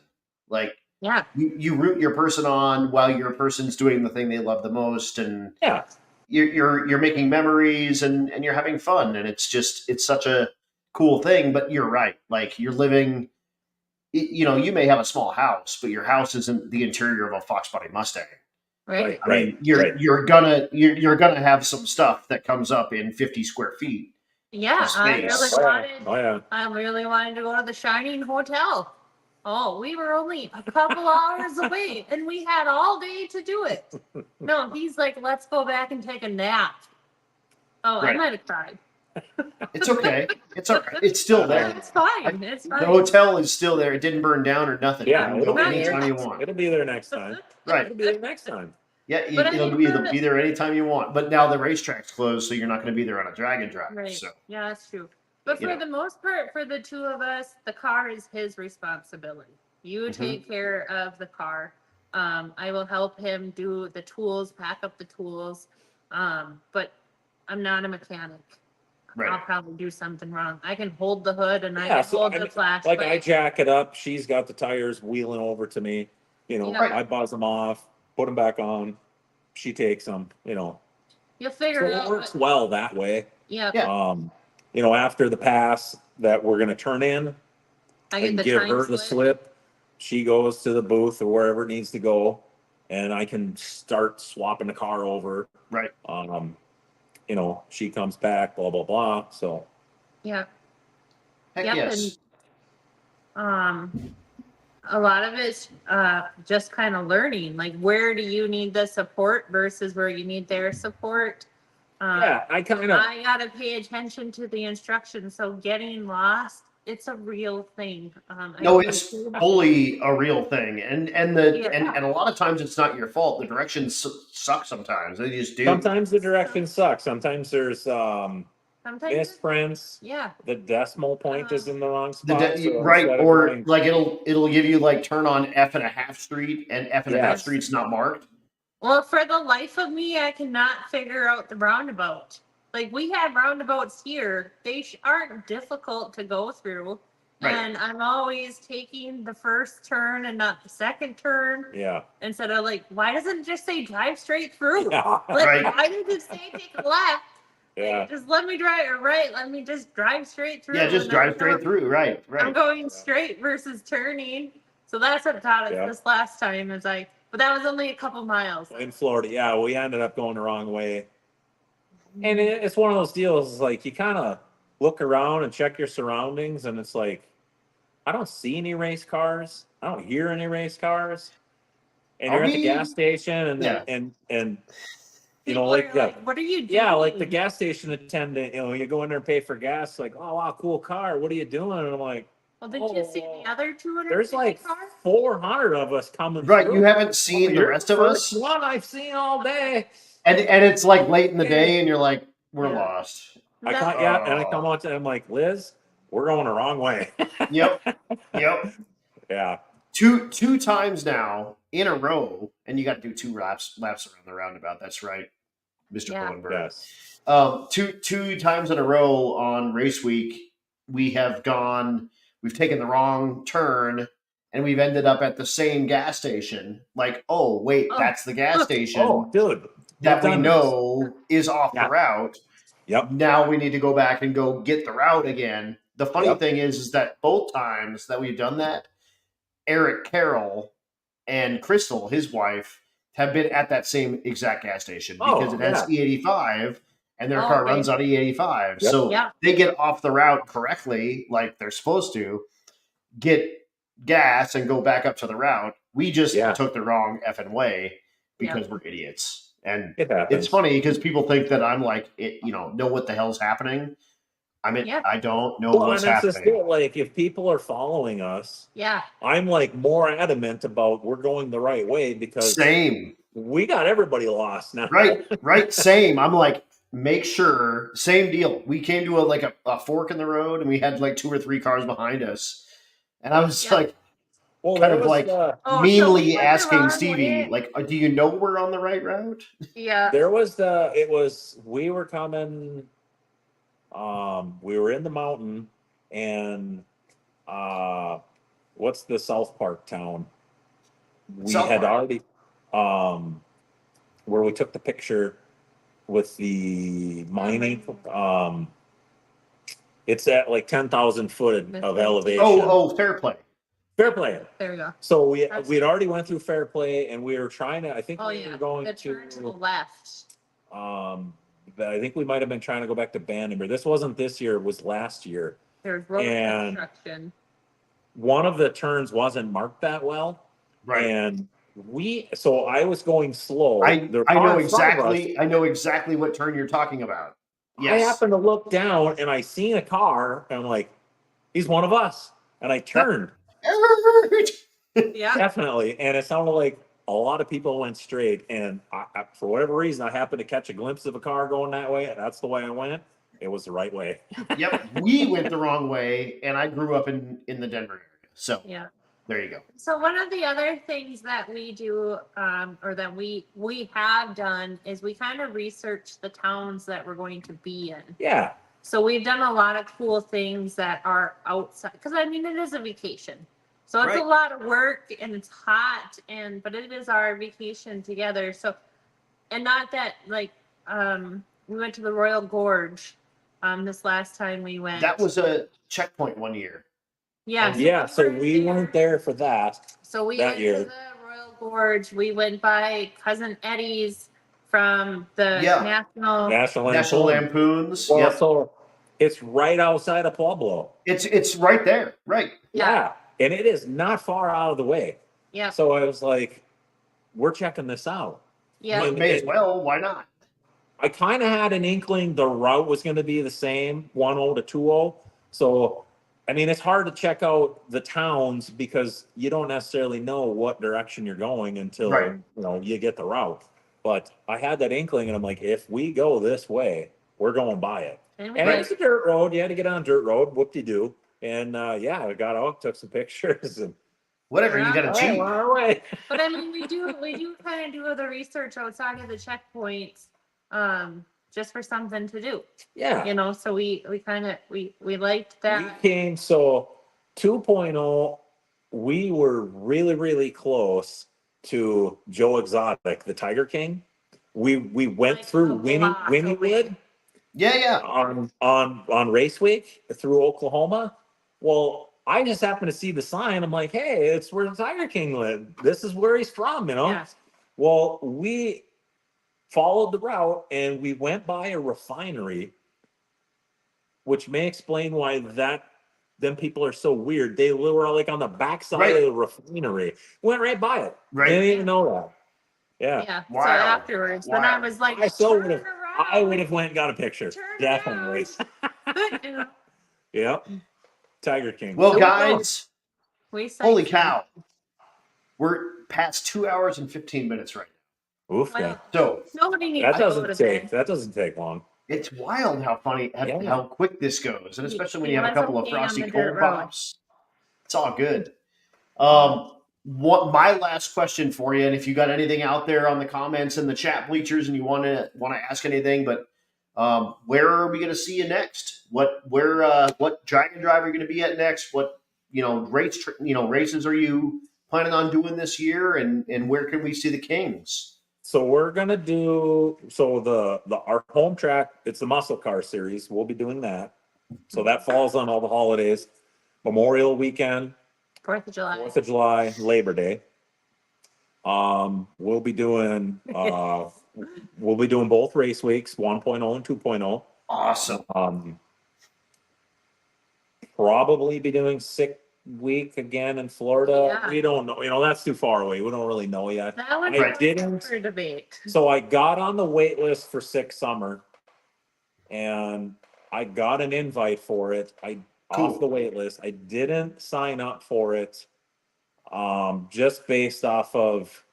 Like yeah, you root your person on while your person's doing the thing they love the most, and Yeah. you're making memories and you're having fun, and it's such a cool thing. But you're right. Like you're living. You know, you may have a small house, but your house isn't the interior of a Fox Body Mustang. right. I mean, you're gonna have some stuff that comes up in 50 square feet Yeah, of space. I really wanted to go to the Shining Hotel. Oh, we were only a couple hours away, and we had all day to do it. No, he's like, let's go back and take a nap. Oh, I Right. might have cried. It's okay. It's all right. It's still Yeah, there. it's fine. It's fine. The hotel is still there. It didn't burn down or nothing. Yeah, You can it'll go be there. anytime you want. It'll be there next time. Right. It'll be there next time. Yeah, But I it'll mean, be there anytime you want. But now the racetrack's closed, so you're not going to be there on a drag and drive. Right. So Yeah, that's true. But You for know. the most part, for the two of us, the car is his responsibility. You take care of the car. I will help him do the tools, pack up the tools. But I'm not a mechanic. I'll right. probably do something wrong. I can hold the hood and I Yeah, can so hold I the mean, flashlight. like I jack it up, she's got the tires wheeling over to me. You know, Yeah. Right. I buzz them off, put them back on. She takes them. You know, You'll so figure it it out. works well that way. Yeah. Yeah. You know, after the pass that we're gonna turn in, I I get can the give time her the slip. She goes to the booth or wherever it needs to go, and I can start swapping the car over. Right. You know, she comes back, blah blah blah. So Yeah. Heck Yep, yes. A lot of it's just kind of learning, like where do you need the support versus where you need their support. yeah, I kind of I gotta pay attention to the instructions. So getting lost, it's a real thing. No, it's fully a real thing, and Yeah. and a lot of times it's not your fault. The directions suck sometimes. They just do. sometimes the directions suck. Sometimes there's sometimes misprints. yeah. The decimal point is in the wrong The spot. So right, instead of or going, like it'll give you like turn on F and a half street, and F and a half Yes. street's not marked. Well, for the life of me, I cannot figure out the roundabout. Like we have roundabouts here, they aren't difficult to go through. Right. And I'm always taking the first turn and not the second turn. yeah, Instead of like, why doesn't it just say drive straight through? yeah, Like, Right. why did it say take a left? yeah. Just let me drive or right. Let me just drive straight through. Yeah, just And drive I'm straight going- through. Right. I'm Right. going straight versus turning. So that's what taught us Yeah. this last time. Is like, but that was only a couple miles. In Florida, yeah, we ended up going the wrong way, and it's one of those deals. Like you kind of look around and check your surroundings, and it's like, I don't see any race cars. I don't hear any race cars. And Are you're at the we- gas station, and Yeah. and you People know, like are like, what are you doing? yeah, like the gas station attendant. You know, you go in there and pay for gas. Like, oh wow, cool car. What are you doing? And I'm like, Well, did you see the other 200 there's like cars? 400 of us coming. Right. through. You haven't seen the You're rest of first us, one I've seen all day. and it's like late in the day, and you're like, we're Yeah. lost. I That- come, yeah, and I come on to. I'm like, Liz, we're going the wrong way. Yep. Yep. Yeah. Two times now in a row, and you got to do two laps around the roundabout. That's right, Mr. Yeah. Hohenberg. Yes. Two times in a row on race week, we've taken the wrong turn, and we've ended up at the same gas station. Like, oh wait, Oh. that's the gas station Oh, dude. that we've we done know is off Yeah. the route. Yep. Now we need to go back and go get the route again. The funny Yep. thing is that both times that we've done that, Eric Carroll and Crystal, his wife, have been at that same exact gas station because Oh, it has E85 and their Oh, car okay. runs on E85. Yep. So Yeah. they get off the route correctly, like they're supposed to, get gas and go back up to the route. We just Yeah. took the wrong effing way because we're idiots. And It happens. it's funny because people think that I'm like, know what the hell's happening. I mean, Yeah. I don't know Well, what's and it's just happening. it, like if people are following us, Yeah. I'm like more adamant about we're going the right way because Same. we got everybody lost now. Right. Same. I'm like, make sure, same deal. We came to a fork in the road and we had like 2 or 3 cars behind us. And I was Yeah. like, Well, kind there of was like Oh, so meanly we went the asking wrong Stevie, way. like, do you know we're on the right route? Yeah. we were coming, we were in the mountain and, what's the South Park town? We South had Park. already, where we took the picture with the mining, it's at like 10,000 foot of elevation. Fair play. Fair play. There we go. So we'd already went through fair play and we were trying to, I think Oh we yeah. were going The turn to the to, left. but I think we might have been trying to go back to Bandenberg. This wasn't this year, it was last year. There's road And- construction. One of the turns wasn't marked that well. Right. And so I was going slow. I The I car know in front of us, exactly. I know exactly what turn you're talking about. I Yes. happened to look down and I seen a car and I'm like, he's one of us. And I turned. Yeah. Definitely. And it sounded like a lot of people went straight. And for whatever reason, I happened to catch a glimpse of a car going that way. And that's the way I went. It was the right way. Yep. We went the wrong way, and I grew up in the Denver area. So Yeah. there you go. So one of the other things that we do, or that we have done, is we kind of research the towns that we're going to be in. Yeah. So we've done a lot of cool things that are outside, because I mean it is a vacation, so it's Right. a lot of work and it's hot, but it is our vacation together. So, and not that like we went to the Royal Gorge this last time we went. That was a checkpoint one year. yeah. Yeah. So were we there. weren't there for that. So we that went year. to the Royal Gorge. We went by Cousin Eddie's from the Yeah. National. National National Lampoon. Lampoons. Well, Yep. so it's right outside of Pueblo. It's right there. Right. Yeah. And it is not far out of the way. Yeah. So I was like, we're checking this out. Yeah. Like- May as well. Why not? I kind of had an inkling the route was going to be the same, 10 to 20. So, I mean, it's hard to check out the towns because you don't necessarily know what direction you're going until Right. you get the route. But I had that inkling, and I'm like, if we go this way, we're going by it. And we And did. it's a dirt road. You had to get on a dirt road. Whoop-de-doo. And I got out, took some pictures, and Whatever. You got all to right, cheat. we're on our way. But I mean, we do kind of do the research outside of the checkpoints, just for something to do, Yeah. So we kind of, we liked that. We came, so 2.0, we were really, really close to Joe Exotic, the Tiger King. We went Like through a block Winniewood Yeah. on race week through Oklahoma. Well, I just happened to see the sign. I'm like, hey, it's where the Tiger King lived. This is where he's from, Yeah. Well, we followed the route and we went by a refinery, which may explain why them people are so weird. They were like on the backside Right. of the refinery. Went right by it. Right. Didn't even know that. Yeah. Yeah. So Wow. afterwards, then I Wow. was like, I still turn would have. around. I would have went and got a picture. Turn Definitely. around. Yep. Tiger King. Well, So we guys, We holy sightseeing. cow, we're past 2 hours and 15 minutes right Oof. Well, now. So nobody needs That to go doesn't to take. bed. That doesn't take long. it's wild how Yeah. how quick this goes, and especially when He you have a was couple of okay on frosty the cold dirt road. pops. It's all good. What my last question for you, and if you got anything out there on the comments and the chat bleachers, and you want to ask anything, but where are we going to see you next? What Dragon Drive are you going to be at next? What races are you planning on doing this year, and where can we see the Kings? So we're gonna do our home track. It's the muscle car series. We'll be doing that. So that falls on all the holidays: Memorial Weekend, 4th of July. 4th of July, Labor Day. We'll be doing both race weeks, 1.0 and 2.0. Awesome. Probably be doing 6 week again in Florida. Yeah. We don't know. That's too far away. We don't really know yet. That one I was didn't- for debate. So I got on the wait list for 6 summer, and I got an invite for it. Cool. Off the wait list. I didn't sign up for it, just based off of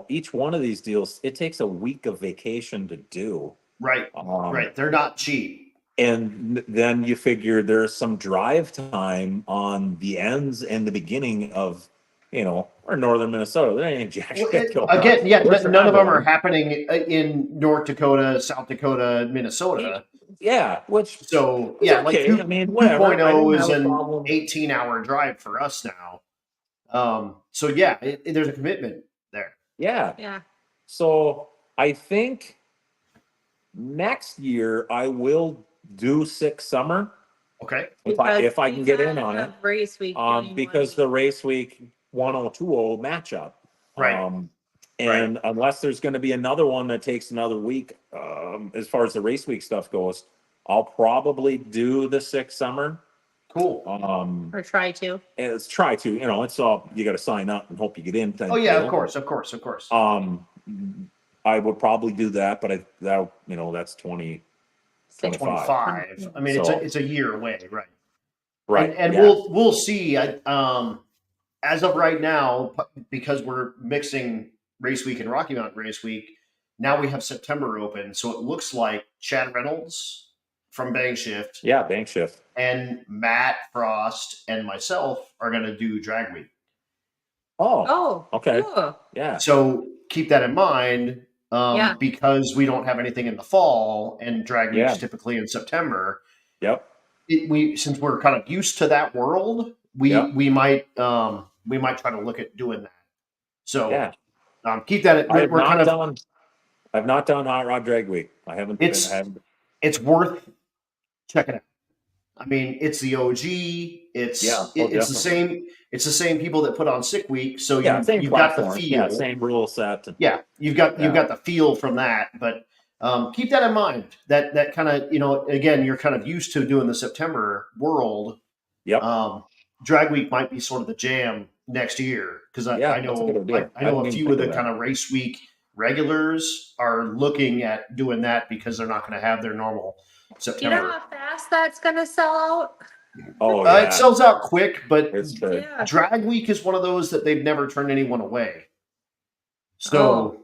each one of these deals. It takes a week of vacation to do. Right. Right. They're not cheap. And then you figure there's some drive time on the ends and the beginning of, or northern Minnesota. There ain't jack Well, shit going again, on. yeah, We're none of them are traveling. happening in North Dakota, South Dakota, Minnesota. Yeah, which So is yeah, like okay. I mean, whatever. I 2.0 don't is have a an problem. 18-hour drive for us now. So yeah, there's a commitment there. Yeah. Yeah. So I think next year I will do 6 summer Okay. if I can get in on it. Race week. doing Because one the week. race week 1020 matchup. Right. And unless there's going to be another one that takes another week, as far as the race week stuff goes, I'll probably do the 6 summer. Cool. Or try to. And let's try to, it's all, you got to sign up and hope you get in. Oh yeah, deal. of course. I would probably do that, but that's 25. 25. I mean, So- it's a year away, right? Right. And yeah. we'll see. As of right now, because we're mixing race week and Rocky Mountain race week, now we have September open. So it looks like Chad Reynolds from Bang Shift Yeah, bank shift. and Matt Frost and myself are going to do drag week. Oh, okay. Cool. Yeah. So keep that in mind. Yeah. Because we don't have anything in the fall and drag week's Yeah. typically in September. Yep. Since we're kind of used to that world, we might try to look at doing that. So Yeah. keep that. I've We're kind of. not done Hot Rod Drag Week. I haven't. It's worth checking out. I mean, it's the OG. It's the definitely. same. It's the same people that put on Sick Week. So same you've got the platform. feel. Yeah, same rule set. Yeah, you've got the feel from that, but keep that in mind. That kind of again, you're kind of used to doing the September world. Yep. Drag Week might be sort of the jam next year because I that's a good know idea. I know didn't a even few think of the that. kind of race week regulars are looking at doing that because they're not going to have their normal Do you September. know how fast that's gonna sell out? Oh yeah. It sells out quick, but It's good. Yeah. Drag Week is one of those that they've never turned anyone away. So,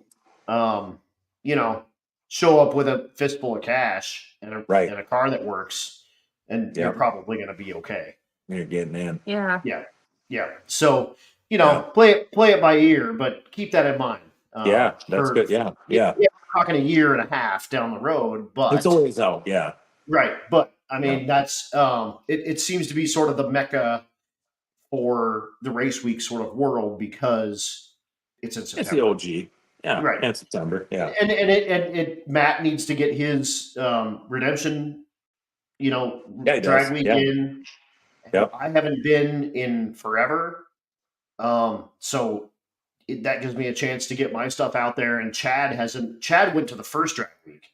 show up with a fistful of cash and a car that works, and you're probably going to be okay. You're getting in. Yeah. Yeah. So, play it by ear, but keep that in mind. That's good. Yeah. We're talking a year and a half down the road, but It's always out. Yeah. right. But I mean, that's it seems to be sort of the mecca for the race week sort of world because it's in September. It's the OG. Yeah. Right. And September. Yeah. And Matt needs to get his redemption, drag week in. Yep. I haven't been in forever. So that gives me a chance to get my stuff out there. And Chad went to the first drag week.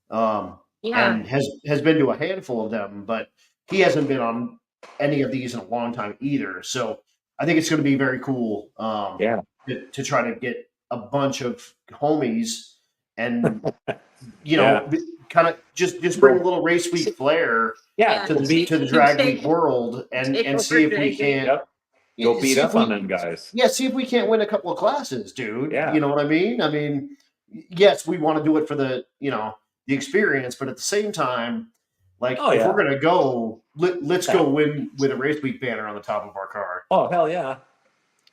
And has been to a handful of them, but he hasn't been on any of these in a long time either. So I think it's going to be very cool. To try to get a bunch of homies and kind of just bring a little race week flair to the drag week world and see if we can't go beat up on them guys. Yeah, see if we can't win a couple of classes, dude. Yeah. You know what I mean? I mean, yes, we want to do it for the the experience, but at the same time, like if we're gonna go, let's go win with a race week banner on the top of our car. Oh hell yeah!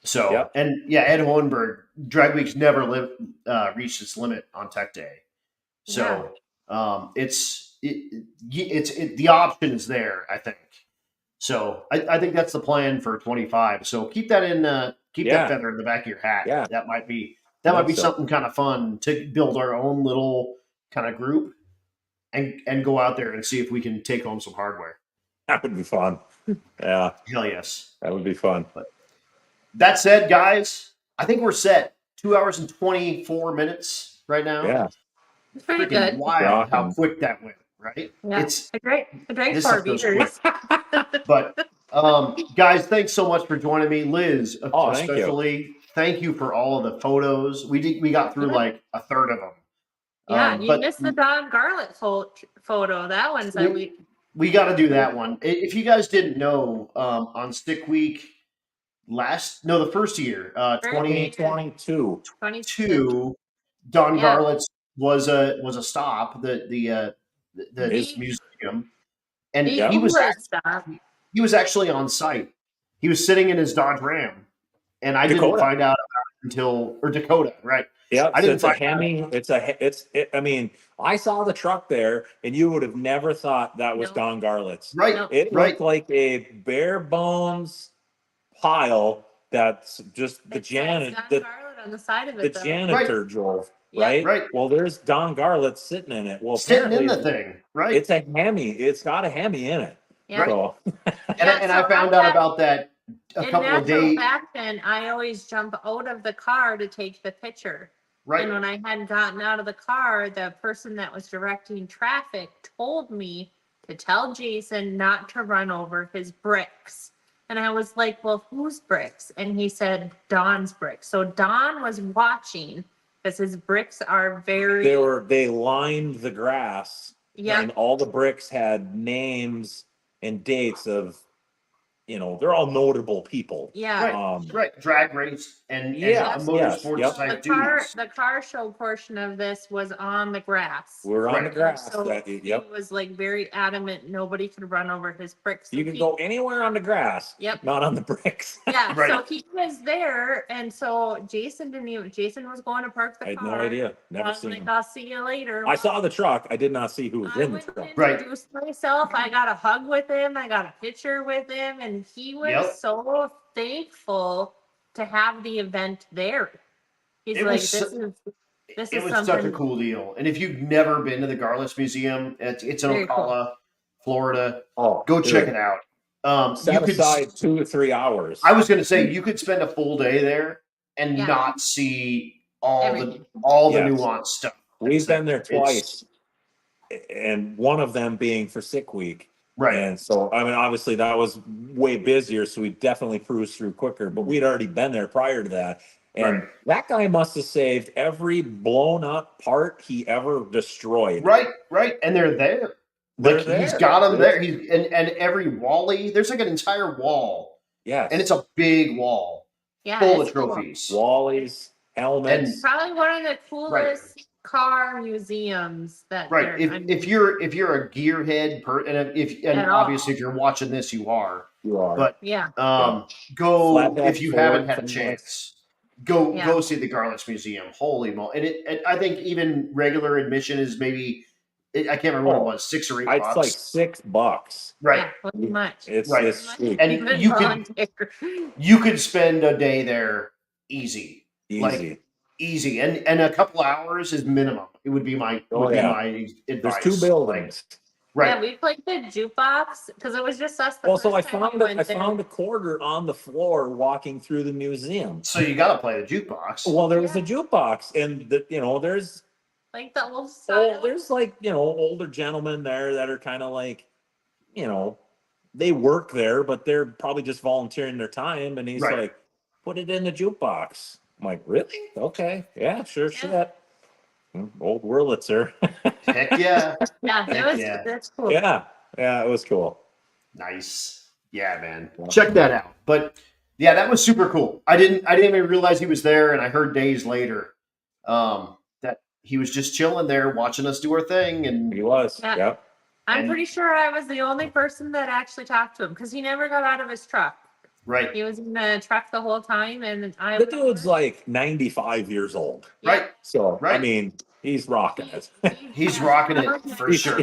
So and Ed Hohenberg, drag week's never reached its limit on Tech Day, so it's the option is there. I think so. I think that's the plan for 25. So keep that that feather in the back of your hat. Yeah, that might be something kind of fun to build our own little kind of group and go out there and see if we can take home some hardware. That would be fun. Yeah. Hell yes. That would be fun. But that said, guys, I think we're set. 2 hours and 24 minutes right now. Yeah. It's pretty good. Wild how quick that went, right? Yeah. It's a great 4 goes meters. But guys, thanks so much for joining me. Liz, especially. Thank you for all of the photos. We got through like a third of them. Yeah, you missed the Don Garlett photo. That one's we got to do that one. If you guys didn't know, on Stick Week the first year, 2022, Don Garlett's was a stop. The music Museum, and He Yeah. he was would stop. he was actually on site. He was sitting in his Dodge Ram, and I didn't Dakota. find out about it until Dakota, right? Yeah, I so didn't it's a find out. Hemi. I mean, I saw the truck there, and you would have never thought that was No. Don Garlett's. Right, No. It right. looked like a bare bones pile that's just the It says Don the Garland on the side of the it, though. janitor drove, Yeah. right? Right. Well, there's Don Garlett sitting in it. Well, Sitting in apparently the thing, right? it's a Hemi. It's got a Hemi in it. Yeah. So And I found out about that a in couple of natural days. fashion, I always jump out of the car to take the picture. Right, And when I hadn't gotten out of the car, the person that was directing traffic told me to tell Jason not to run over his bricks. And I was like, well, whose bricks? And he said, Don's bricks. So Don was watching because his bricks are very, they lined the grass, yeah, and all the bricks had names and dates of, they're all notable people. yeah. right. Drag race and Yes, motorsports yes, type The car, dudes. the car show portion of this was on the grass. We're on the Right. grass. So Yep. he was like very adamant nobody could run over his bricks. So You can he- go anywhere on the grass. Yep. Not on the bricks. Yeah, Right. so he was there, and so Jason was going to park the I had car. no idea. Never I'm seen like, him. I'll see you later. I saw the truck. I did not see who was I in the went truck. and Right. introduced myself. I got a hug with him. I got a picture with him, and he was Yep. so thankful to have the event there. He's It like, was this so- is It was something such a cool deal. And if you've never been to the Garless Museum, it's in Very cool. Ocala, Florida. Oh, Go dude. check it out. You Set could. aside 2 to 3 hours. I was going to say you could spend a full day there and Yeah. not see all Everything. the Yes. nuanced stuff. We've been there It's- twice, and one of them being for sick week. Right. And so, I mean, obviously that was way busier, so we definitely cruised through quicker, but we'd already been there prior to that. And Right. that guy must have saved every blown up part he ever destroyed. Right. And they're there. They're Like he's there. got them there. He's and every wally. There's like an entire wall, Yes. and it's a big wall Yeah, full it's of cool. trophies. Wallies, helmets. Probably one of the coolest car museums that Right. there. I mean, If you're a gearhead and At all. obviously if you're watching this, you are. You are. But yeah, go Flatbed if you Ford, haven't had a something like- chance. Go Yeah. see the Garless Museum. Holy moly! And I think even regular admission is maybe I can't remember what it was, $6 or $8 It's like $6. right. yeah, pretty much. It's Right. it's cheap. And Even you could- volunteer. You could spend a day there easy, Easy. easy, and a couple hours is minimum. It would be my Oh, yeah. my There's advice. 2 buildings. Right. Yeah, we played the jukebox because it was just us. The Well, so I first time we went there. found a quarter on the floor walking through the museum. So you got to play the jukebox. Well, there was a jukebox, and there's like the old style. there's like older gentlemen there that are kind of like, they work there, but they're probably just volunteering their time. And he's Right. like, "Put it in the jukebox." I'm like, "Really? Okay, yeah, sure, Yeah. shit." Old Wurlitzer. Heck yeah. Yeah, Heck it was. yeah. That's cool. yeah, it was cool. Nice. Yeah, man. Yeah. Check that out. But yeah, that was super cool. I didn't even realize he was there, and I heard days later that he was just chilling there watching us do our thing. And He was. Yeah. Yep. I'm And- pretty sure I was the only person that actually talked to him because he never got out of his truck. right. He was in the truck the whole time, and I. The dude's like 95 years old. Yeah. Right. So, I Right. mean, he's rocking it. He's rocking it for sure.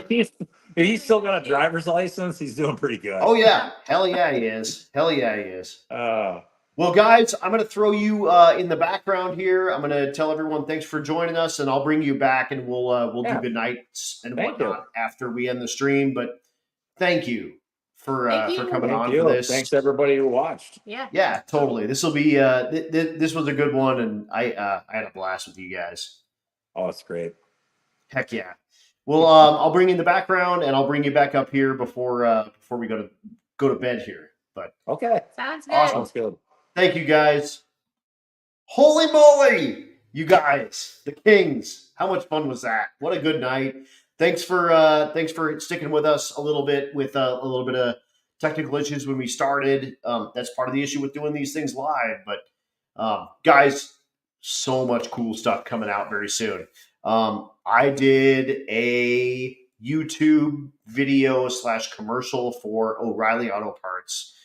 He's still got a driver's license. He's doing pretty good. Oh yeah. Hell yeah, he is. Hell yeah, he is. Uh, Well, guys, I'm going to throw you in the background here. I'm going to tell everyone thanks for joining us, and I'll bring you back, and we'll Yeah. do good nights and Thank you. whatnot after we end the stream. But thank you for Thank you. coming on thank you. for this. Thanks everybody who watched. Yeah. Yeah, totally. This will be this was a good one, and I had a blast with you guys. Oh, it's great. Heck yeah. Well, I'll bring you in the background, and I'll bring you back up here before we go to bed here. But Okay. Sounds good. Awesome. Sounds good. thank you guys. Holy moly, you guys, the Kings! How much fun was that? What a good night. Thanks for sticking with us a little bit with a little bit of technical issues when we started. That's part of the issue with doing these things live. But guys, so much cool stuff coming out very soon. I did a YouTube video / commercial for O'Reilly Auto Parts.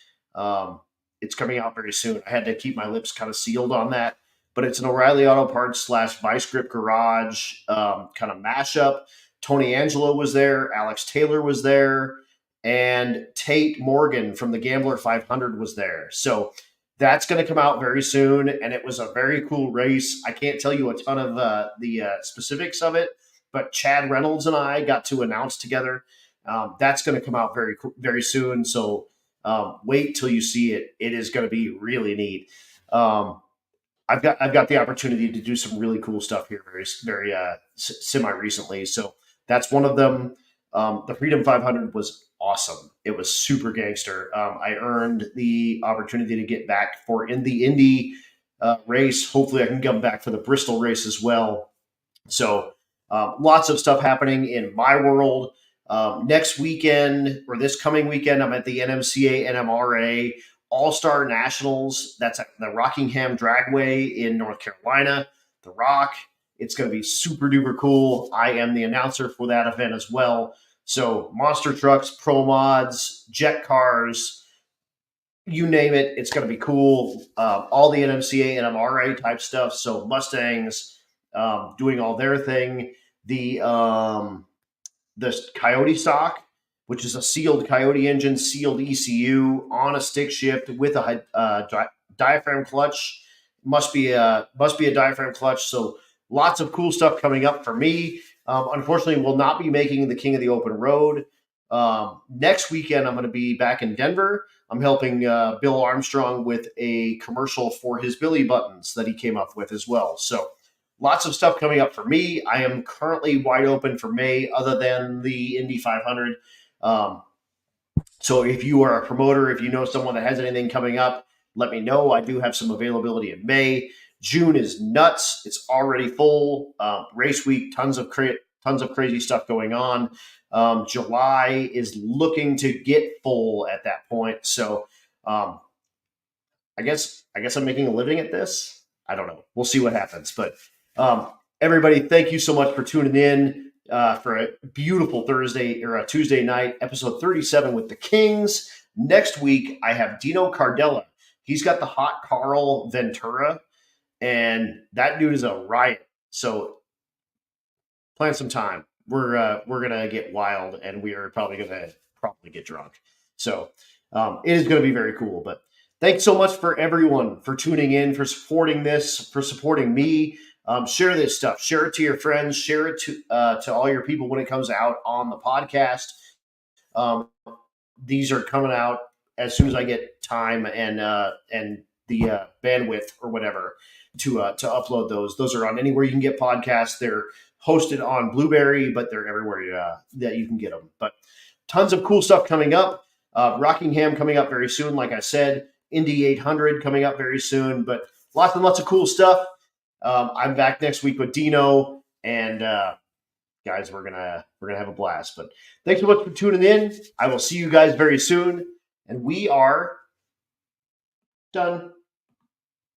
It's coming out very soon. I had to keep my lips kind of sealed on that, but it's an O'Reilly Auto Parts / Vice Grip Garage kind of mashup. Tony Angelo was there, Alex Taylor was there, and Tate Morgan from the Gambler 500 was there. So that's going to come out very soon, and it was a very cool race. I can't tell you a ton of the specifics of it, but Chad Reynolds and I got to announce together. That's going to come out very soon. So wait till you see it. It is going to be really neat. I've got the opportunity to do some really cool stuff here very semi recently. So that's one of them. The Freedom 500 was awesome. It was super gangster. I earned the opportunity to get back in the Indy race. Hopefully I can come back for the Bristol race as well. So lots of stuff happening in my world. Next weekend, or this coming weekend, I'm at the NMCA NMRA All-Star Nationals. That's at the Rockingham Dragway in North Carolina, The Rock. It's going to be super duper cool. I am the announcer for that event as well. So monster trucks, pro mods, jet cars, you name it, it's going to be cool. All the NMCA and NMRA type stuff. So Mustangs doing all their thing. The Coyote stock, which is a sealed Coyote engine, sealed ECU on a stick shift with a diaphragm clutch. Must be a diaphragm clutch. So lots of cool stuff coming up for me. Unfortunately, will not be making the King of the Open Road. Next weekend, I'm going to be back in Denver. I'm helping Bill Armstrong with a commercial for his Billy buttons that he came up with as well. So lots of stuff coming up for me. I am currently wide open for May, other than the Indy 500. So if you are a promoter, if you know someone that has anything coming up, let me know. I do have some availability in May. June is nuts. It's already full. Race week, tons of crazy stuff going on. July is looking to get full at that point. So I guess I'm making a living at this. I don't know. We'll see what happens. But everybody, thank you so much for tuning in for a beautiful Thursday or a Tuesday night, episode 37 with the Kings. Next week, I have Dino Cardella. He's got the Hot Carl Ventura, and that dude is a riot. So plan some time. We're gonna get wild, and we are probably gonna get drunk. So it is gonna be very cool. But thanks so much for everyone for tuning in, for supporting this, for supporting me. Share this stuff. Share it to your friends. Share it to all your people when it comes out on the podcast. These are coming out as soon as I get time and the bandwidth or whatever to upload those. Those are on anywhere you can get podcasts. They're hosted on Blueberry, but they're everywhere that you can get them. But tons of cool stuff coming up. Rockingham coming up very soon, like I said. Indy 800 coming up very soon. But lots and lots of cool stuff. I'm back next week with Dino, and guys, we're gonna have a blast. But thanks so much for tuning in. I will see you guys very soon, and we are done.